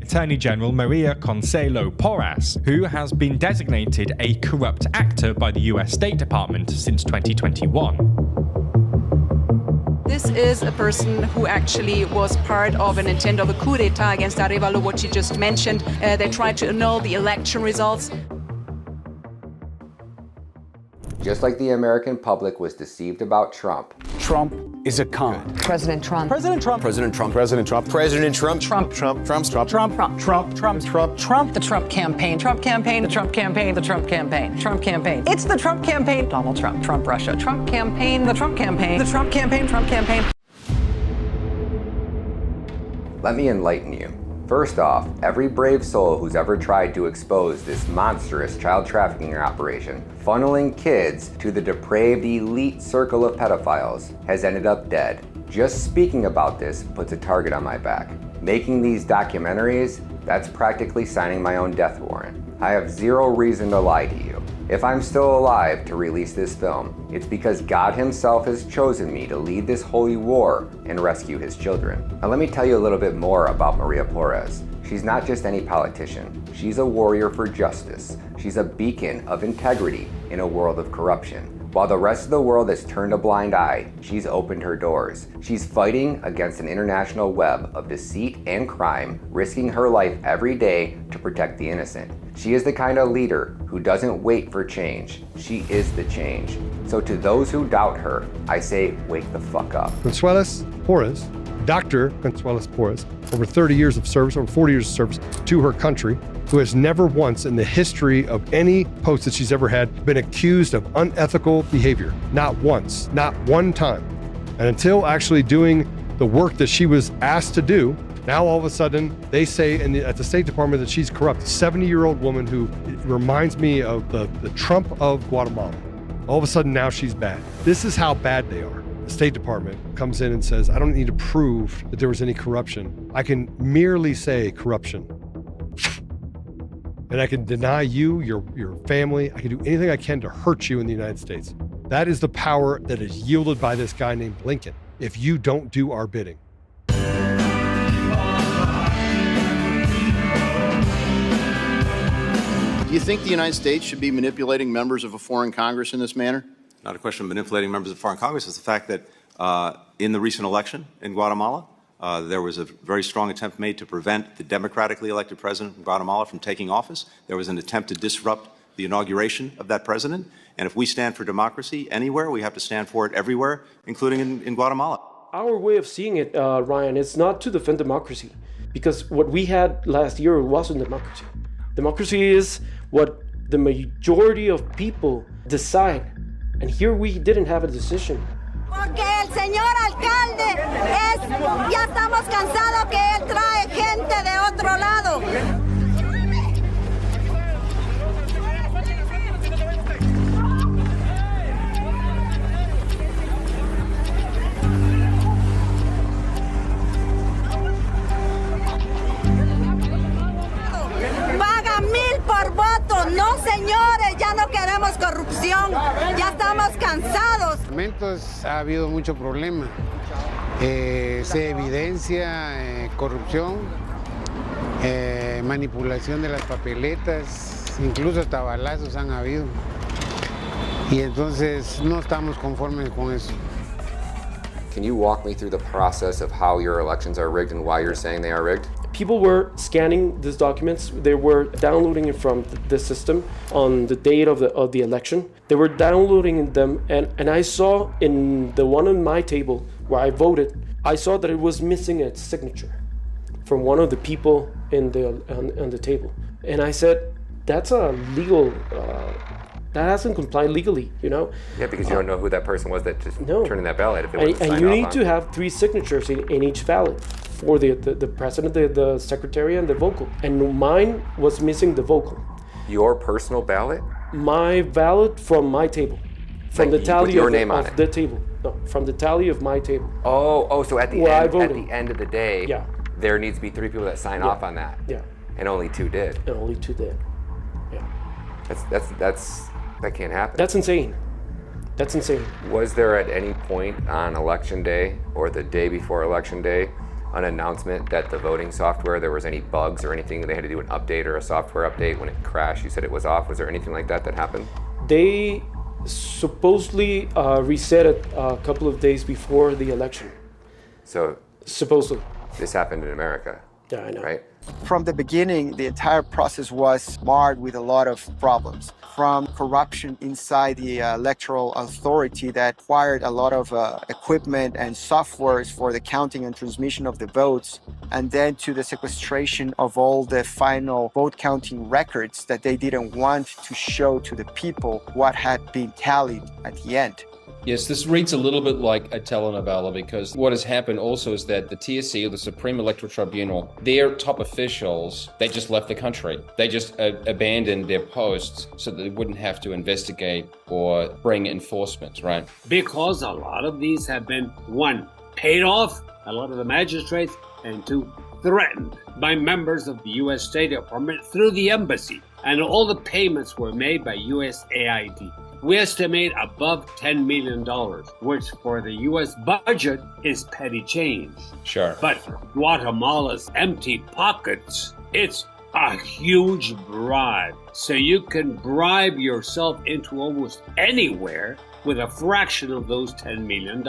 Attorney General Maria Consuelo Porras, who has been designated a corrupt actor by the US State Department since 2021. This is a person who actually was part of an intent of a coup d'etat against Arevalo, what you just mentioned. They tried to annul the election results. Just like the American public was deceived about Trump. Trump is a con. President Trump. President Trump. President Trump. President Trump. President Trump. Trump. Trump. Trump. Trump. Trump. Trump. Trump. Trump. Trump. Trump. The Trump campaign. Trump campaign. The Trump campaign. The Trump campaign. Trump campaign. It's the Trump campaign. Donald Trump. Trump Russia. Trump campaign. The Trump campaign. The Trump campaign. Trump campaign. Let me enlighten you. First off, every brave soul who's ever tried to expose this monstrous child trafficking operation, funneling kids to the depraved elite circle of pedophiles, has ended up dead. Just speaking about this puts a target on my back. Making these documentaries, that's practically signing my own death warrant. I have zero reason to lie to you. If I'm still alive to release this film, it's because God himself has chosen me to lead this holy war and rescue his children. Now let me tell you a little bit more about Maria Porras. She's not just any politician. She's a warrior for justice. She's a beacon of integrity in a world of corruption. While the rest of the world has turned a blind eye, she's opened her doors. She's fighting against an international web of deceit and crime, risking her life every day to protect the innocent. She is the kind of leader who doesn't wait for change. She is the change. So to those who doubt her, I say, wake the fuck up. Consuelo Porras Dr. Consuelos Porras, over 30 years of service, over 40 years of service to her country, who has never once in the history of any post that she's ever had been accused of unethical behavior. Not once, not one time. And until actually doing the work that she was asked to do, now all of a sudden they say at the State Department that she's corrupt. A 70-year-old woman who reminds me of the Trump of Guatemala. All of a sudden now she's bad. This is how bad they are. The State Department comes in and says, I don't need to prove that there was any corruption. I can merely say corruption. And I can deny you, your family. I can do anything I can to hurt you in the United States. That is the power that is yielded by this guy named Blinken if you don't do our bidding. Do you think the United States should be manipulating members of a foreign Congress in this manner? Not a question of manipulating members of foreign Congress. It's the fact that in the recent election in Guatemala, there was a very strong attempt made to prevent the democratically elected president of Guatemala from taking office. There was an attempt to disrupt the inauguration of that president. And if we stand for democracy anywhere, we have to stand for it everywhere, including in Guatemala. Our way of seeing it, Ryan, is not to defend democracy, because what we had last year wasn't democracy. Democracy is what the majority of people decide. And here we didn't have a decision. Porque el señor alcalde ya estamos cansados que él trae gente de otro lado. Paga 1,000 por voto. No, señores, ya no queremos corrupción. Ya estamos cansados. En momentos ha habido mucho problema. Se evidencia corrupción, manipulación de las papeletas, incluso hasta balazos han habido. Y entonces no estamos conformes con eso. Can you walk me through the process of how your elections are rigged and why you're saying they are rigged? People were scanning these documents. They were downloading it from the system on the date of the election. They were downloading them, and I saw in the one on my table where I voted, I saw that it was missing a signature from one of the people on the table. And I said, that's a legal, that hasn't complied legally, you know? Yeah, because you don't know who that person was that just turned in that ballot. If it wasn't and you need to have 3 signatures in each ballot for the president, the secretary, and the vocal. And mine was missing the vocal. Your personal ballot? My ballot from my table. From the tally your name on of the table. No, from the tally of my table. Oh, so at the end of the day, there needs to be 3 people that sign off on that. Yeah. And only 2 did. And only 2 did. Yeah. That can't happen. That's insane. That's insane. Was there at any point on election day or the day before election day an announcement that the voting software, there was any bugs or anything, they had to do an update or a software update when it crashed? You said it was off. Was there anything like that happened? They supposedly reset it a couple of days before the election. So supposedly. This happened in America. Yeah, I know. Right? From the beginning, the entire process was marred with a lot of problems. From corruption inside the electoral authority that acquired a lot of equipment and softwares for the counting and transmission of the votes, and then to the sequestration of all the final vote counting records that they didn't want to show to the people what had been tallied at the end. Yes, this reads a little bit like a telenovela, because what has happened also is that the TSC, or the Supreme Electoral Tribunal, their top officials, they just left the country. They just abandoned their posts so that they wouldn't have to investigate or bring enforcement, right? Because a lot of these have been, 1, paid off, a lot of the magistrates, and 2, threatened by members of the U.S. State Department through the embassy. And all the payments were made by USAID. We estimate above $10 million, which for the U.S. budget is petty change. Sure. But for Guatemala's empty pockets, it's a huge bribe. So you can bribe yourself into almost anywhere with a fraction of those $10 million.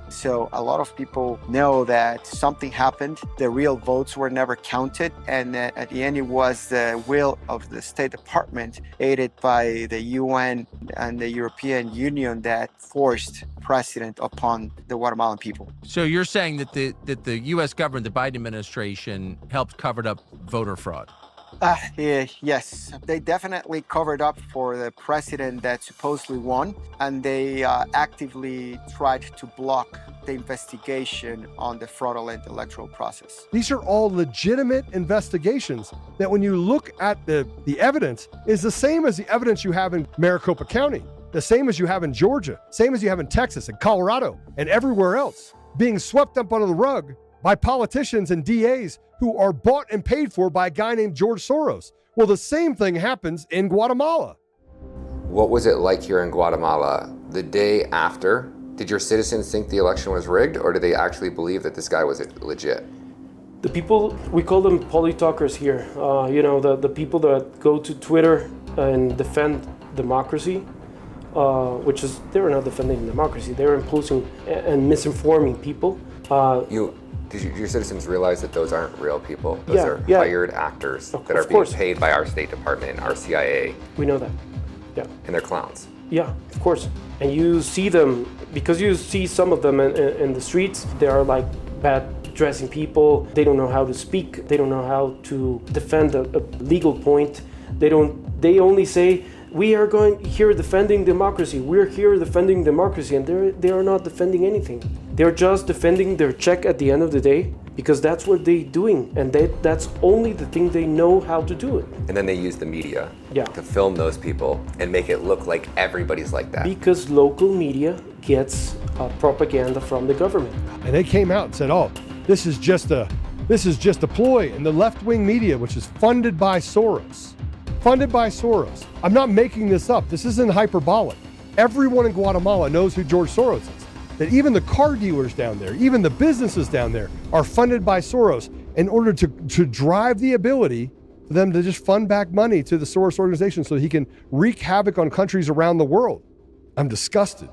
So a lot of people know that something happened. The real votes were never counted. And at the end, it was the will of the State Department, aided by the UN and the European Union, that forced precedent upon the Guatemalan people. So you're saying that the U.S. government, the Biden administration, helped cover up voter fraud? Yes, they definitely covered up for the president that supposedly won, and they actively tried to block the investigation on the fraudulent electoral process. These are all legitimate investigations that, when you look at the evidence, is the same as the evidence you have in Maricopa County, the same as you have in Georgia, same as you have in Texas and Colorado and everywhere else, being swept up under the rug by politicians and DAs who are bought and paid for by a guy named George Soros. Well, the same thing happens in Guatemala. What was it like here in Guatemala the day after? Did your citizens think the election was rigged, or did they actually believe that this guy was legit? The people, we call them polytalkers here. The people that go to Twitter and defend democracy, which is, they were not defending democracy. They were imposing and misinforming people. Did your citizens realize that those aren't real people? Those are hired actors that are being paid by our State Department, our CIA. We know that, yeah. And they're clowns. Yeah, of course. And you see them, because you see some of them in the streets, they are like bad dressing people. They don't know how to speak. They don't know how to defend a legal point. They only say, we are going here defending democracy. We're here defending democracy, and they are not defending anything. They're just defending their check at the end of the day, because that's what they're doing, and that's only the thing they know how to do it. And then they use the media to film those people and make it look like everybody's like that. Because local media gets propaganda from the government. And they came out and said, "Oh, this is just a ploy." And the left-wing media, which is funded by Soros. I'm not making this up. This isn't hyperbolic. Everyone in Guatemala knows who George Soros is. That even the car dealers down there, even the businesses down there are funded by Soros in order to drive the ability for them to just fund back money to the Soros organization so he can wreak havoc on countries around the world. I'm disgusted.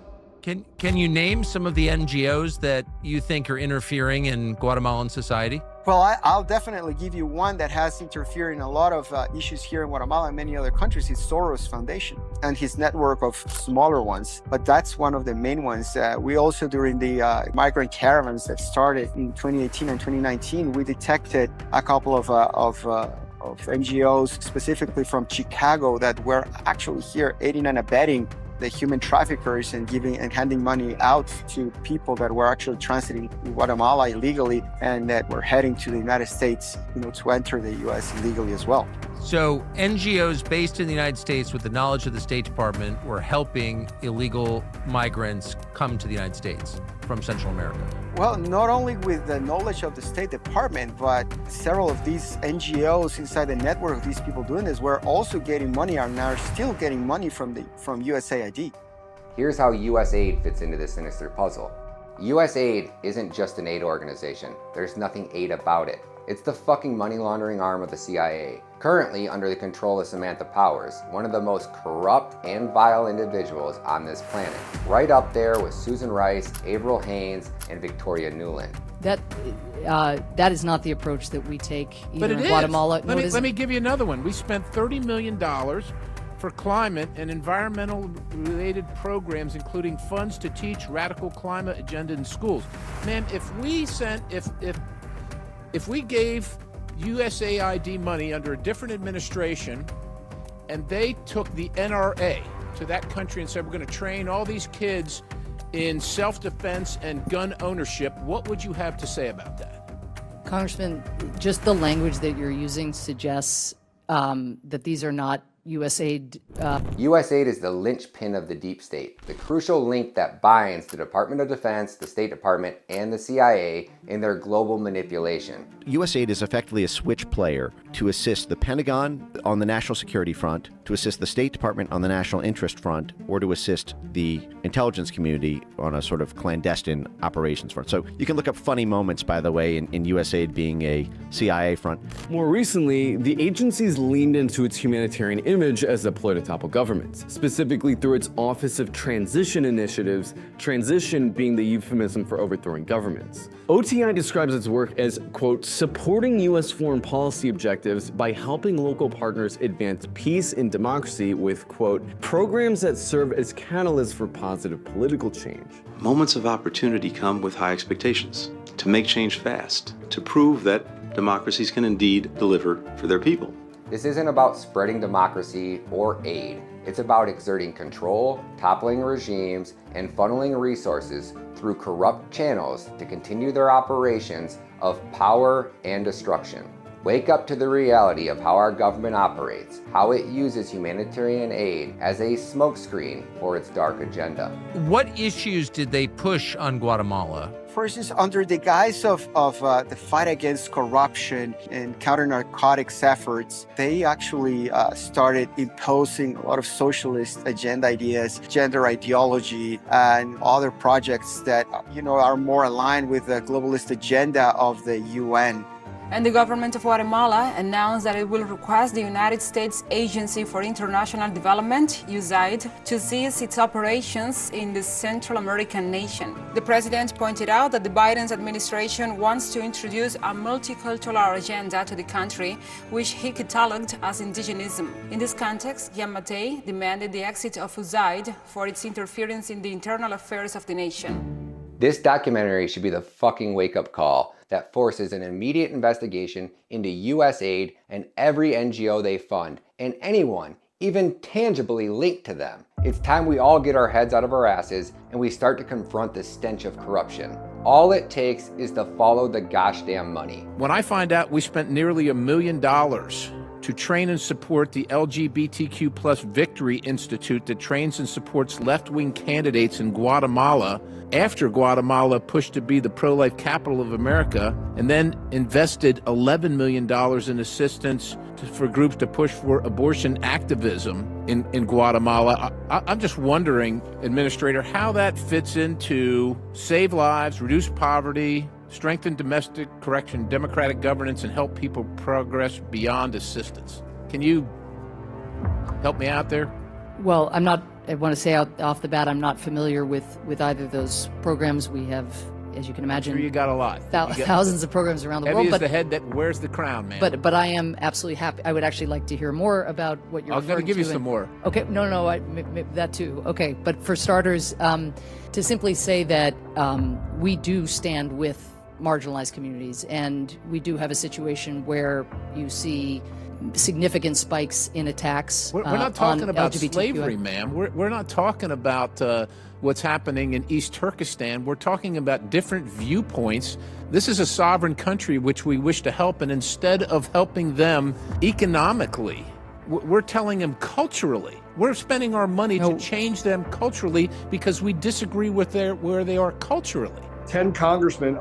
Can you name some of the NGOs that you think are interfering in Guatemalan society? Well, I'll definitely give you one that has interfered in a lot of issues here in Guatemala and many other countries. Is Soros Foundation and his network of smaller ones. But that's one of the main ones. We also, during the migrant caravans that started in 2018 and 2019, we detected a couple of NGOs, specifically from Chicago, that were actually here aiding and abetting the human traffickers and giving and handing money out to people that were actually transiting Guatemala illegally and that were heading to the United States, to enter the U.S. illegally as well. So NGOs based in the United States with the knowledge of the State Department were helping illegal migrants come to the United States from Central America. Well, not only with the knowledge of the State Department, but several of these NGOs inside the network of these people doing this were also getting money and are still getting money from USAID. Here's how USAID fits into this sinister puzzle. USAID isn't just an aid organization. There's nothing aid about it. It's the fucking money laundering arm of the CIA, currently under the control of Samantha Powers, one of the most corrupt and vile individuals on this planet, right up there with Susan Rice, Avril Haines, and Victoria Nuland. That is not the approach that we take either in Guatemala. Let me give you another one. We spent $30 million for climate and environmental related programs, including funds to teach radical climate agenda in schools. Man, if we gave USAID money under a different administration and they took the NRA to that country and said, we're going to train all these kids in self-defense and gun ownership, what would you have to say about that? Congressman, just the language that you're using suggests that these are not USAID. USAID is the linchpin of the deep state, the crucial link that binds the Department of Defense, the State Department, and the CIA in their global manipulation. USAID is effectively a switch player to assist the Pentagon on the national security front, to assist the State Department on the national interest front, or to assist the intelligence community on a sort of clandestine operations front. So you can look up funny moments, by the way, in USAID being a CIA front. More recently, the agency's leaned into its humanitarian image as a political government, specifically through its Office of Transition Initiatives, transition being the euphemism for overthrowing governments. OTI describes its work as, quote, supporting U.S. foreign policy objectives by helping local partners advance peace and democracy with, quote, programs that serve as catalysts for positive political change. Moments of opportunity come with high expectations, to make change fast, to prove that democracies can indeed deliver for their people. This isn't about spreading democracy or aid. It's about exerting control, toppling regimes, and funneling resources through corrupt channels to continue their operations of power and destruction. Wake up to the reality of how our government operates, how it uses humanitarian aid as a smokescreen for its dark agenda. What issues did they push on Guatemala? For instance, under the guise of the fight against corruption and counter-narcotics efforts, they actually started imposing a lot of socialist agenda ideas, gender ideology, and other projects that, are more aligned with the globalist agenda of the UN. And the government of Guatemala announced that it will request the United States Agency for International Development, USAID, to cease its operations in the Central American nation. The president pointed out that the Biden administration wants to introduce a multicultural agenda to the country, which he cataloged as indigenism. In this context, Yamatei demanded the exit of USAID for its interference in the internal affairs of the nation. This documentary should be the fucking wake-up call that forces an immediate investigation into US aid and every NGO they fund, and anyone, even tangibly linked to them. It's time we all get our heads out of our asses and we start to confront the stench of corruption. All it takes is to follow the gosh damn money. When I find out we spent nearly $1 million to train and support the LGBTQ+ Victory Institute that trains and supports left-wing candidates in Guatemala, after Guatemala pushed to be the pro-life capital of America, and then invested $11 million in assistance for groups to push for abortion activism in Guatemala. I'm just wondering, Administrator, how that fits into save lives, reduce poverty, strengthen democratic governance, and help people progress beyond assistance. Can you help me out there? Well, I want to say off the bat, I'm not familiar with either of those programs. We have, as you can imagine, Sure, you got a lot. Thousands of programs around the Heavy world. is But the head that wears the crown, man. But I am absolutely happy. I would actually like to hear more about what you're referring to. I'm going to give you some more. Okay, no, that too. Okay, but for starters, to simply say that we do stand with marginalized communities, and we do have a situation where you see significant spikes in attacks. We're not talking about LGBTQI. slavery, ma'am. We're not talking about what's happening in East Turkestan. We're talking about different viewpoints. This is a sovereign country which we wish to help, and instead of helping them economically, we're telling them culturally. We're spending our money to change them culturally because we disagree with where they are culturally. 11 congressmen,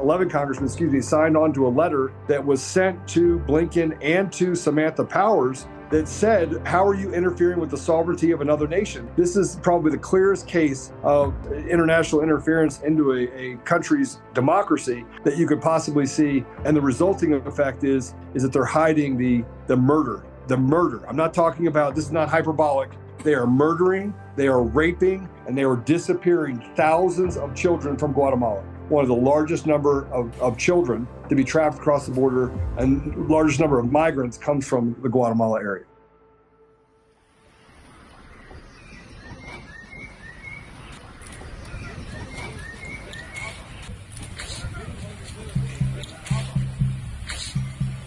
signed on to a letter that was sent to Blinken and to Samantha Powers that said, how are you interfering with the sovereignty of another nation? This is probably the clearest case of international interference into a country's democracy that you could possibly see. And the resulting effect is that they're hiding the murder. I'm not talking about, this is not hyperbolic. They are murdering, they are raping, and they are disappearing thousands of children from Guatemala. One of the largest number of children to be trapped across the border, and largest number of migrants comes from the Guatemala area.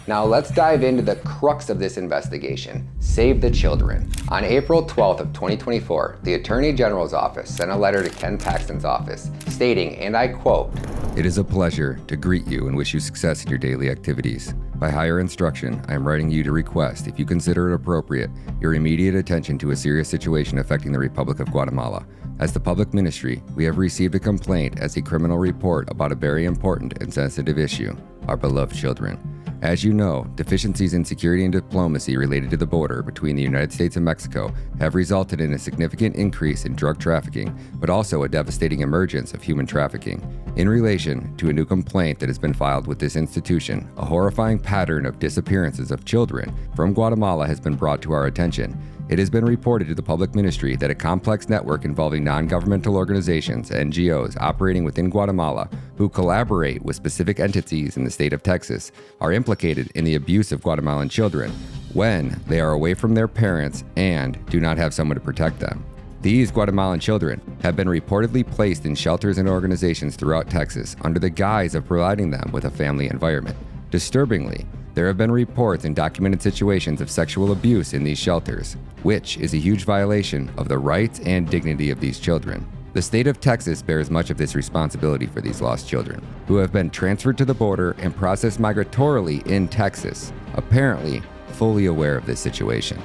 Now let's dive into the crux of this investigation, Save the Children. On April 12th of 2024, the Attorney General's office sent a letter to Ken Paxton's office stating, and I quote, "It is a pleasure to greet you and wish you success in your daily activities. By higher instruction, I am writing you to request, if you consider it appropriate, your immediate attention to a serious situation affecting the Republic of Guatemala. As the public ministry, we have received a complaint as a criminal report about a very important and sensitive issue, our beloved children. As you know, deficiencies in security and diplomacy related to the border between the United States and Mexico have resulted in a significant increase in drug trafficking, but also a devastating emergence of human trafficking. In relation to a new complaint that has been filed with this institution, a horrifying pattern of disappearances of children from Guatemala has been brought to our attention. It has been reported to the public ministry that a complex network involving non-governmental organizations, NGOs, operating within Guatemala, who collaborate with specific entities in the state of Texas, are implicated in the abuse of Guatemalan children when they are away from their parents and do not have someone to protect them. These Guatemalan children have been reportedly placed in shelters and organizations throughout Texas under the guise of providing them with a family environment. Disturbingly, there have been reports and documented situations of sexual abuse in these shelters, which is a huge violation of the rights and dignity of these children. The state of Texas bears much of this responsibility for these lost children, who have been transferred to the border and processed migratorily in Texas, apparently fully aware of this situation.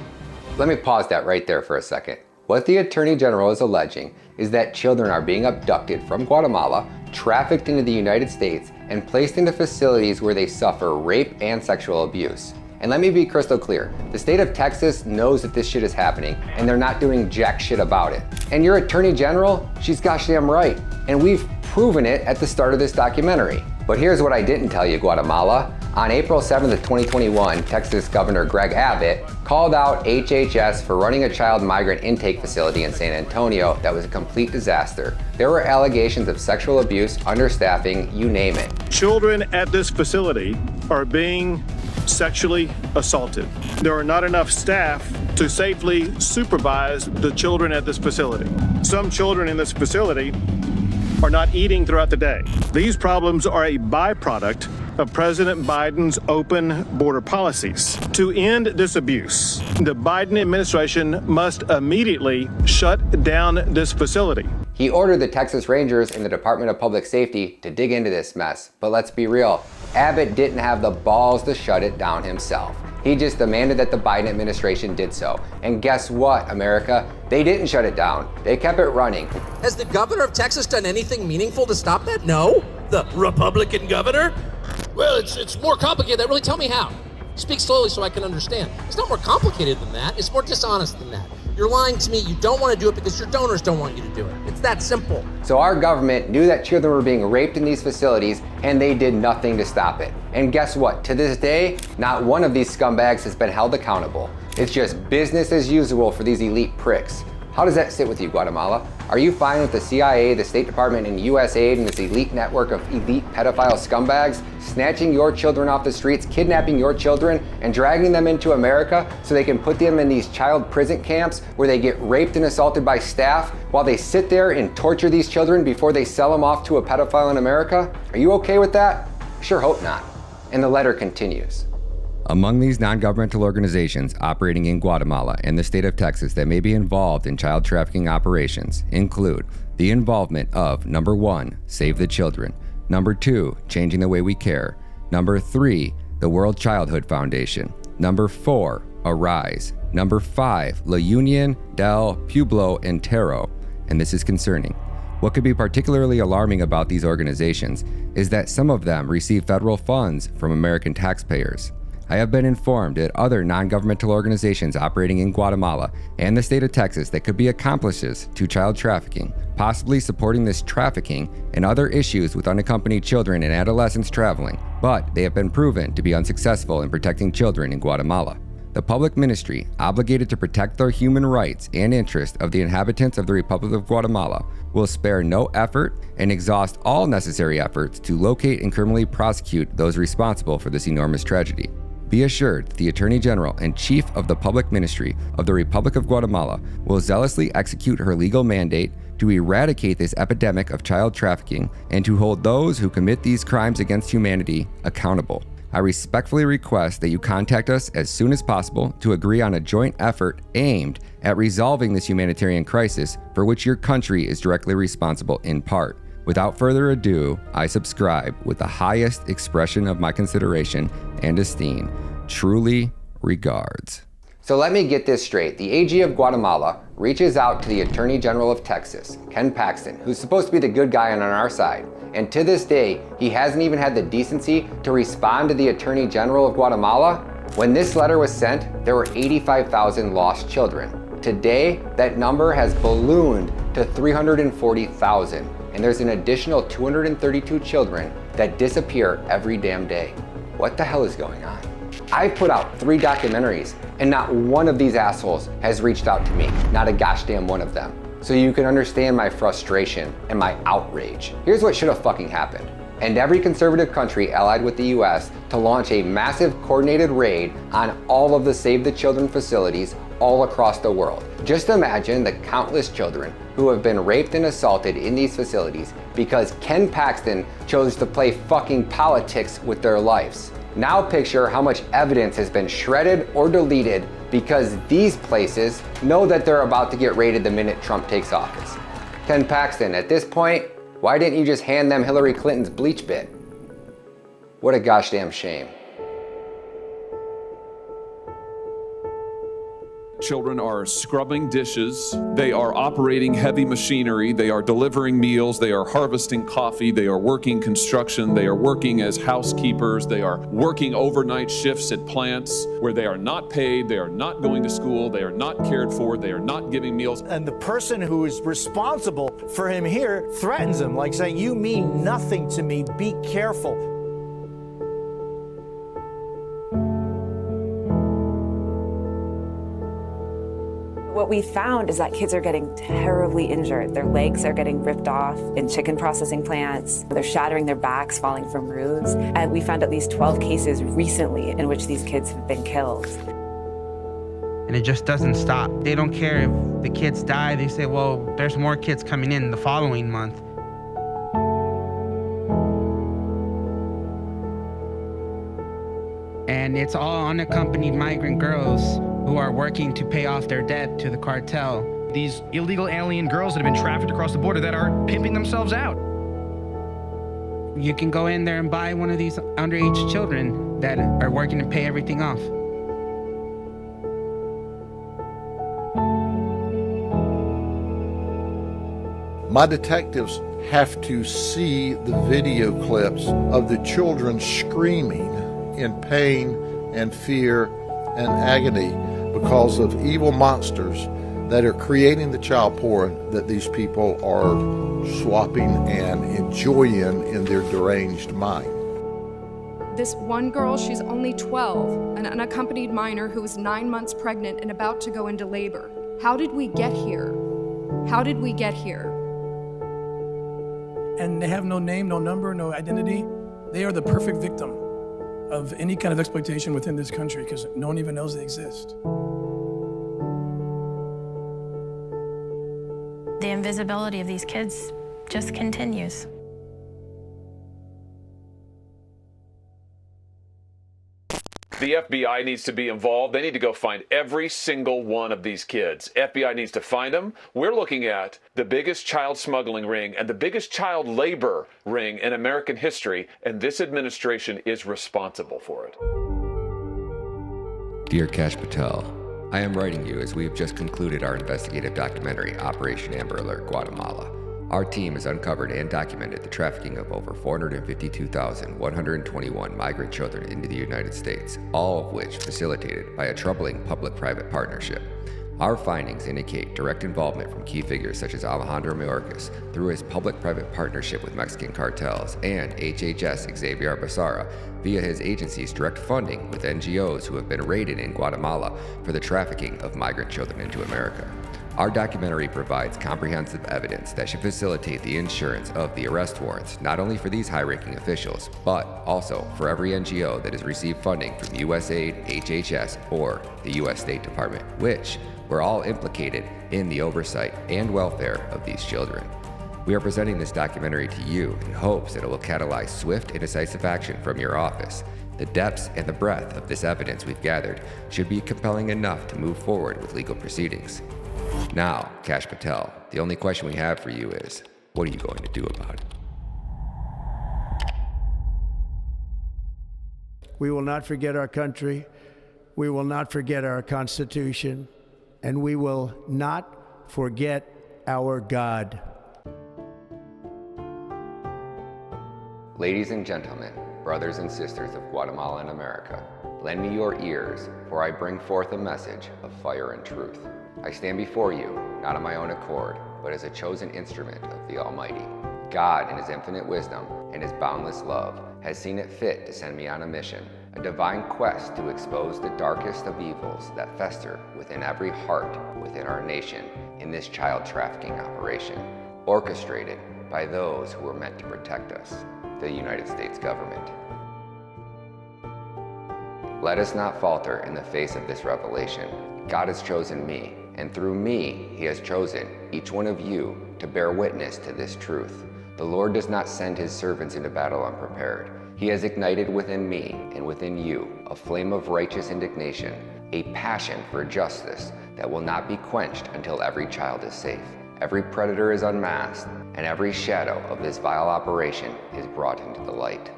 Let me pause that right there for a second. What the Attorney General is alleging is that children are being abducted from Guatemala, trafficked into the United States, and placed into facilities where they suffer rape and sexual abuse. And let me be crystal clear, the state of Texas knows that this shit is happening, and they're not doing jack shit about it. And your Attorney General, she's gosh damn right, and we've proven it at the start of this documentary. But here's what I didn't tell you, Guatemala. On April 7th of 2021, Texas Governor Greg Abbott called out HHS for running a child migrant intake facility in San Antonio that was a complete disaster. There were allegations of sexual abuse, understaffing, you name it. Children at this facility are being sexually assaulted. There are not enough staff to safely supervise the children at this facility. Some children in this facility are not eating throughout the day. These problems are a byproduct of President Biden's open border policies. To end this abuse, the Biden administration must immediately shut down this facility. He ordered the Texas Rangers and the Department of Public Safety to dig into this mess. But let's be real, Abbott didn't have the balls to shut it down himself. He just demanded that the Biden administration did so. And guess what, America? They didn't shut it down. They kept it running. Has the governor of Texas done anything meaningful to stop that? No? The Republican governor? Well, it's more complicated. Really, tell me how. Speak slowly so I can understand. It's not more complicated than that. It's more dishonest than that. You're lying to me. You don't want to do it because your donors don't want you to do it. It's that simple. So our government knew that children were being raped in these facilities, and they did nothing to stop it. And guess what? To this day, not one of these scumbags has been held accountable. It's just business as usual for these elite pricks. How does that sit with you, Guatemala? Are you fine with the CIA, the State Department, and USAID and this elite network of elite pedophile scumbags snatching your children off the streets, kidnapping your children, and dragging them into America so they can put them in these child prison camps where they get raped and assaulted by staff while they sit there and torture these children before they sell them off to a pedophile in America? Are you okay with that? Sure hope not. And the letter continues. Among these non-governmental organizations operating in Guatemala and the state of Texas that may be involved in child trafficking operations include the involvement of, number 1, Save the Children, number 2, Changing the Way We Care, number 3, the World Childhood Foundation, number 4, Arise, number 5, La Unión del Pueblo Entero, and this is concerning. What could be particularly alarming about these organizations is that some of them receive federal funds from American taxpayers. I have been informed that other non-governmental organizations operating in Guatemala and the state of Texas that could be accomplices to child trafficking, possibly supporting this trafficking and other issues with unaccompanied children and adolescents traveling, but they have been proven to be unsuccessful in protecting children in Guatemala. The public ministry, obligated to protect the human rights and interests of the inhabitants of the Republic of Guatemala, will spare no effort and exhaust all necessary efforts to locate and criminally prosecute those responsible for this enormous tragedy. Be assured that the Attorney General and Chief of the Public Ministry of the Republic of Guatemala will zealously execute her legal mandate to eradicate this epidemic of child trafficking and to hold those who commit these crimes against humanity accountable. I respectfully request that you contact us as soon as possible to agree on a joint effort aimed at resolving this humanitarian crisis for which your country is directly responsible in part. Without further ado, I subscribe with the highest expression of my consideration and esteem. Truly, regards. So let me get this straight. The AG of Guatemala reaches out to the Attorney General of Texas, Ken Paxton, who's supposed to be the good guy on our side. And to this day, he hasn't even had the decency to respond to the Attorney General of Guatemala. When this letter was sent, there were 85,000 lost children. Today, that number has ballooned to 340,000. And there's an additional 232 children that disappear every damn day. What the hell is going on? I've put out 3 documentaries, and not one of these assholes has reached out to me. Not a gosh damn one of them. So you can understand my frustration and my outrage. Here's what should have fucking happened. And every conservative country allied with the US to launch a massive coordinated raid on all of the Save the Children facilities all across the world. Just imagine the countless children who have been raped and assaulted in these facilities because Ken Paxton chose to play fucking politics with their lives. Now picture how much evidence has been shredded or deleted because these places know that they're about to get raided the minute Trump takes office. Ken Paxton, at this point, why didn't you just hand them Hillary Clinton's bleach bit? What a gosh damn shame. Children are scrubbing dishes, they are operating heavy machinery, they are delivering meals, they are harvesting coffee, they are working construction, they are working as housekeepers, they are working overnight shifts at plants where they are not paid, they are not going to school, they are not cared for, they are not giving meals. And the person who is responsible for him here threatens him, like saying, "You mean nothing to me, be careful." What we found is that kids are getting terribly injured. Their legs are getting ripped off in chicken processing plants. They're shattering their backs, falling from roofs. And we found at least 12 cases recently in which these kids have been killed. And it just doesn't stop. They don't care if the kids die. They say, well, there's more kids coming in the following month. And it's all unaccompanied migrant girls who are working to pay off their debt to the cartel. These illegal alien girls that have been trafficked across the border that are pimping themselves out. You can go in there and buy one of these underage children that are working to pay everything off. My detectives have to see the video clips of the children screaming in pain and fear and agony because of evil monsters that are creating the child porn that these people are swapping and enjoying in their deranged mind. This one girl, she's only 12, an unaccompanied minor who was 9 months pregnant and about to go into labor. How did we get here? How did we get here? And they have no name, no number, no identity. They are the perfect victim of any kind of exploitation within this country because no one even knows they exist. The invisibility of these kids just continues. The FBI needs to be involved. They need to go find every single one of these kids. FBI needs to find them. We're looking at the biggest child smuggling ring and the biggest child labor ring in American history, and this administration is responsible for it. Dear Kash Patel, I am writing you as we have just concluded our investigative documentary, Operation Amber Alert Guatemala. Our team has uncovered and documented the trafficking of over 452,121 migrant children into the United States, all of which facilitated by a troubling public-private partnership. Our findings indicate direct involvement from key figures such as Alejandro Mayorkas through his public-private partnership with Mexican cartels and HHS Xavier Becerra via his agency's direct funding with NGOs who have been raided in Guatemala for the trafficking of migrant children into America. Our documentary provides comprehensive evidence that should facilitate the insurance of the arrest warrants, not only for these high-ranking officials, but also for every NGO that has received funding from USAID, HHS, or the U.S. State Department, which were all implicated in the oversight and welfare of these children. We are presenting this documentary to you in hopes that it will catalyze swift and decisive action from your office. The depths and the breadth of this evidence we've gathered should be compelling enough to move forward with legal proceedings. Now, Kash Patel, the only question we have for you is, what are you going to do about it? We will not forget our country. We will not forget our Constitution, and we will not forget our God. Ladies and gentlemen, brothers and sisters of Guatemala and America, lend me your ears, for I bring forth a message of fire and truth. I stand before you, not on my own accord, but as a chosen instrument of the Almighty. God, in His infinite wisdom and His boundless love, has seen it fit to send me on a mission, a divine quest to expose the darkest of evils that fester within every heart within our nation in this child trafficking operation, orchestrated by those who were meant to protect us, the United States government. Let us not falter in the face of this revelation. God has chosen me, and through me, He has chosen each one of you to bear witness to this truth. The Lord does not send His servants into battle unprepared. He has ignited within me and within you a flame of righteous indignation, a passion for justice that will not be quenched until every child is safe, every predator is unmasked, and every shadow of this vile operation is brought into the light.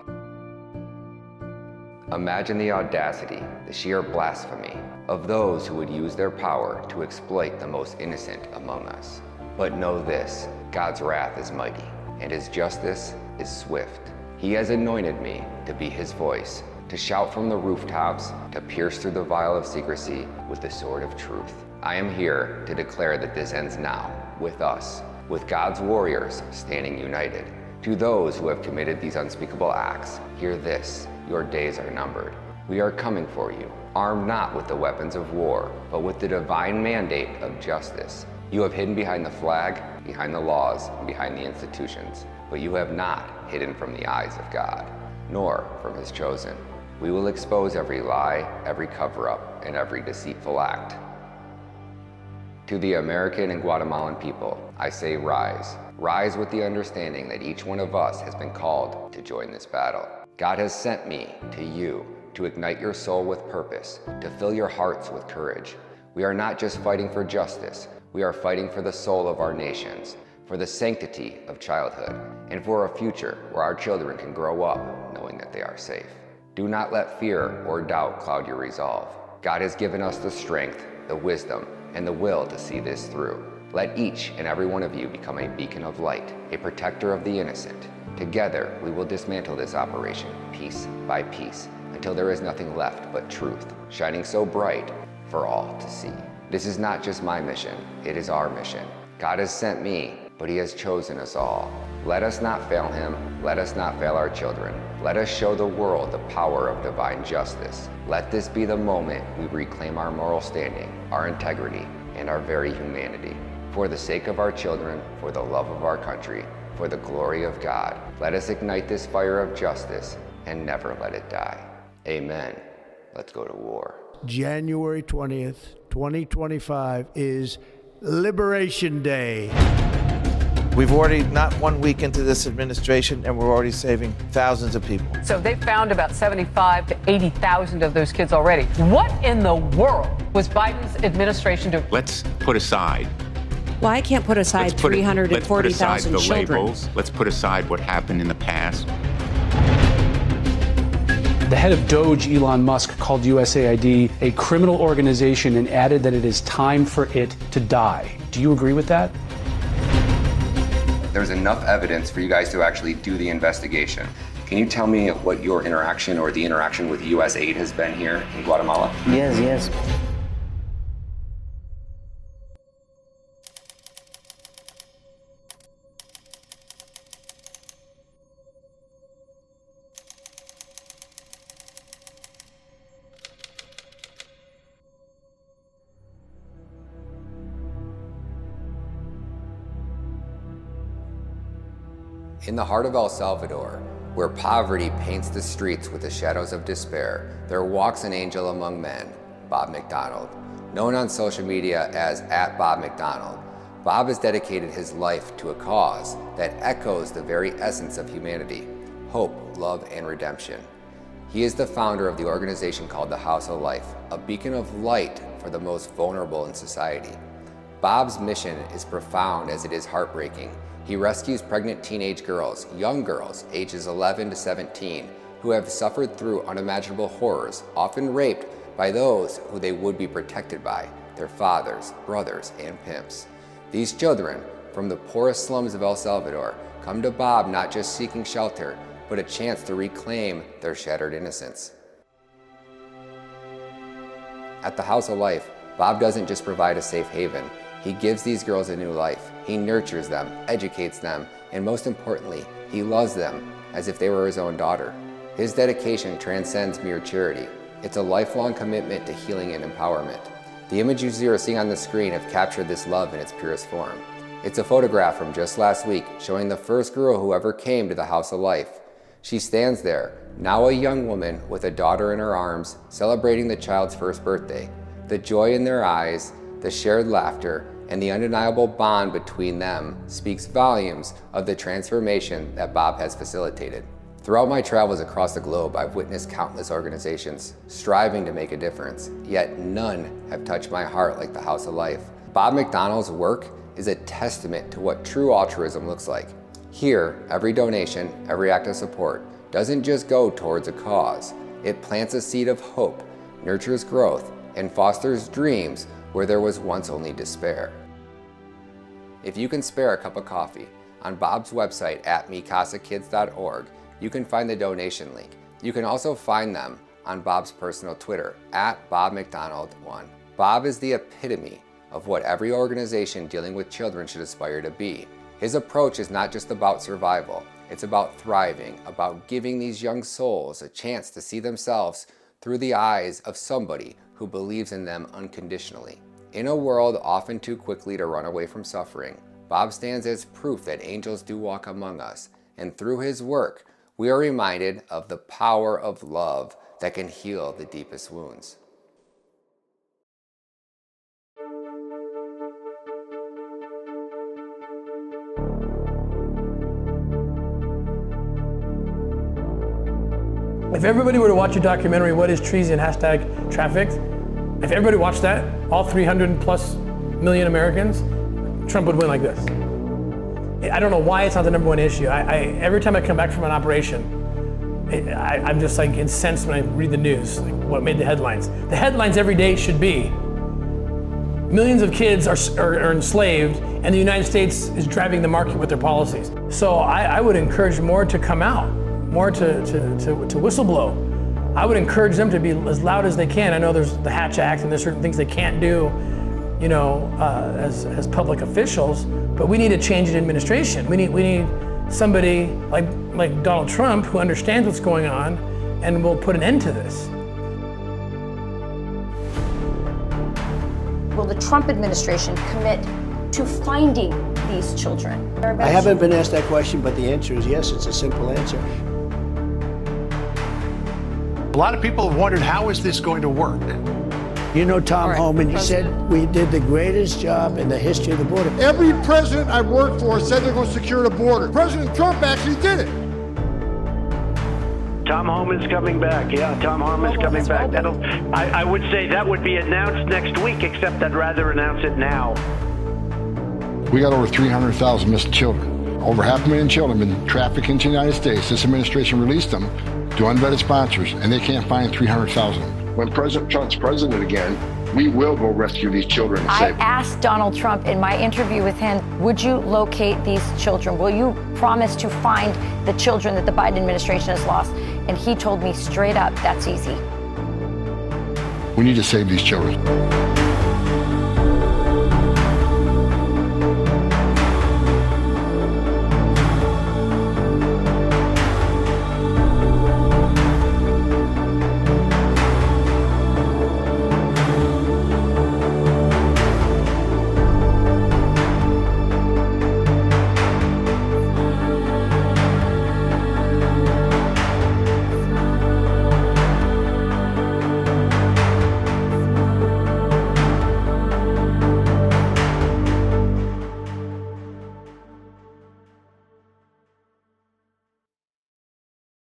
Imagine the audacity, the sheer blasphemy of those who would use their power to exploit the most innocent among us. But know this, God's wrath is mighty, and His justice is swift. He has anointed me to be His voice, to shout from the rooftops, to pierce through the vial of secrecy with the sword of truth. I am here to declare that this ends now, with us, with God's warriors standing united. To those who have committed these unspeakable acts, hear this, your days are numbered. We are coming for you, armed not with the weapons of war, but with the divine mandate of justice. You have hidden behind the flag, behind the laws, and behind the institutions, but you have not hidden from the eyes of God, nor from His chosen. We will expose every lie, every cover-up, and every deceitful act. To the American and Guatemalan people, I say rise. Rise with the understanding that each one of us has been called to join this battle. God has sent me to you to ignite your soul with purpose, to fill your hearts with courage. We are not just fighting for justice, we are fighting for the soul of our nations, for the sanctity of childhood, and for a future where our children can grow up knowing that they are safe. Do not let fear or doubt cloud your resolve. God has given us the strength, the wisdom, and the will to see this through. Let each and every one of you become a beacon of light, a protector of the innocent. Together, we will dismantle this operation, piece by piece, until there is nothing left but truth, shining so bright for all to see. This is not just my mission, it is our mission. God has sent me, but He has chosen us all. Let us not fail Him, let us not fail our children. Let us show the world the power of divine justice. Let this be the moment we reclaim our moral standing, our integrity, and our very humanity. For the sake of our children, for the love of our country, for the glory of God, let us ignite this fire of justice and never let it die. Amen. Let's go to war. January 20th, 2025 is Liberation Day. We've already not 1 week into this administration, and we're already saving thousands of people. So they've found about 75 to 80,000 of those kids already. What in the world was Biden's administration doing? Let's put aside. Well, I can't put aside 340,000 children. Labels. Let's put aside what happened in the past. The head of Doge, Elon Musk, called USAID a criminal organization and added that it is time for it to die. Do you agree with that? There's enough evidence for you guys to actually do the investigation. Can you tell me what your interaction or the interaction with US aid has been here in Guatemala? Yes. In the heart of El Salvador, where poverty paints the streets with the shadows of despair, there walks an angel among men, Bob McDonald. Known on social media as @BobMcDonald, Bob has dedicated his life to a cause that echoes the very essence of humanity: hope, love, and redemption. He is the founder of the organization called the House of Life, a beacon of light for the most vulnerable in society. Bob's mission is profound as it is heartbreaking. He rescues pregnant teenage girls, young girls, ages 11 to 17, who have suffered through unimaginable horrors, often raped by those who they would be protected by, their fathers, brothers, and pimps. These children, from the poorest slums of El Salvador, come to Bob not just seeking shelter, but a chance to reclaim their shattered innocence. At the House of Life, Bob doesn't just provide a safe haven. He gives these girls a new life. He nurtures them, educates them, and most importantly, he loves them as if they were his own daughter. His dedication transcends mere charity. It's a lifelong commitment to healing and empowerment. The images you are seeing on the screen have captured this love in its purest form. It's a photograph from just last week showing the first girl who ever came to the House of Life. She stands there, now a young woman with a daughter in her arms, celebrating the child's first birthday. The joy in their eyes, the shared laughter, and the undeniable bond between them speaks volumes of the transformation that Bob has facilitated. Throughout my travels across the globe, I've witnessed countless organizations striving to make a difference, yet none have touched my heart like the House of Life. Bob McDonald's work is a testament to what true altruism looks like. Here, every donation, every act of support doesn't just go towards a cause. It plants a seed of hope, nurtures growth, and fosters dreams where there was once only despair. If you can spare a cup of coffee, on Bob's website at micasakids.org, you can find the donation link. You can also find them on Bob's personal Twitter, at BobMcDonald1. Bob is the epitome of what every organization dealing with children should aspire to be. His approach is not just about survival, it's about thriving, about giving these young souls a chance to see themselves through the eyes of somebody who believes in them unconditionally. In a world often too quickly to run away from suffering, Bob stands as proof that angels do walk among us, and through his work, we are reminded of the power of love that can heal the deepest wounds. If everybody were to watch a documentary, What is Treason? #Trafficked, if everybody watched that, all 300+ million Americans, Trump would win like this. I don't know why it's not the #1 issue. Every time I come back from an operation, I'm just like incensed when I read the news, like what made the headlines. The headlines every day should be, millions of kids are enslaved and the United States is driving the market with their policies. So I would encourage more to come out, more to whistleblow. I would encourage them to be as loud as they can. I know there's the Hatch Act and there's certain things they can't do, you know, as public officials, but we need a change in administration. We need somebody like Donald Trump who understands what's going on and will put an end to this. Will the Trump administration commit to finding these children? I haven't been asked that question, but the answer is yes. It's a simple answer. A lot of people have wondered, how is this going to work? You know Tom Homan, he said we did the greatest job in the history of the border. Every president I've worked for said they're going to secure the border. President Trump actually did it. Tom Homan's coming back. Yeah, Tom Homan's coming back. I would say that would be announced next week, except I'd rather announce it now. We got over 300,000 missing children. Over 500,000 children have been trafficked into the United States. This administration released them to unvetted sponsors, and they can't find 300,000. When President Trump's president again, we will go rescue these children and save them. I asked Donald Trump in my interview with him, would you locate these children? Will you promise to find the children that the Biden administration has lost? And he told me straight up, that's easy. We need to save these children.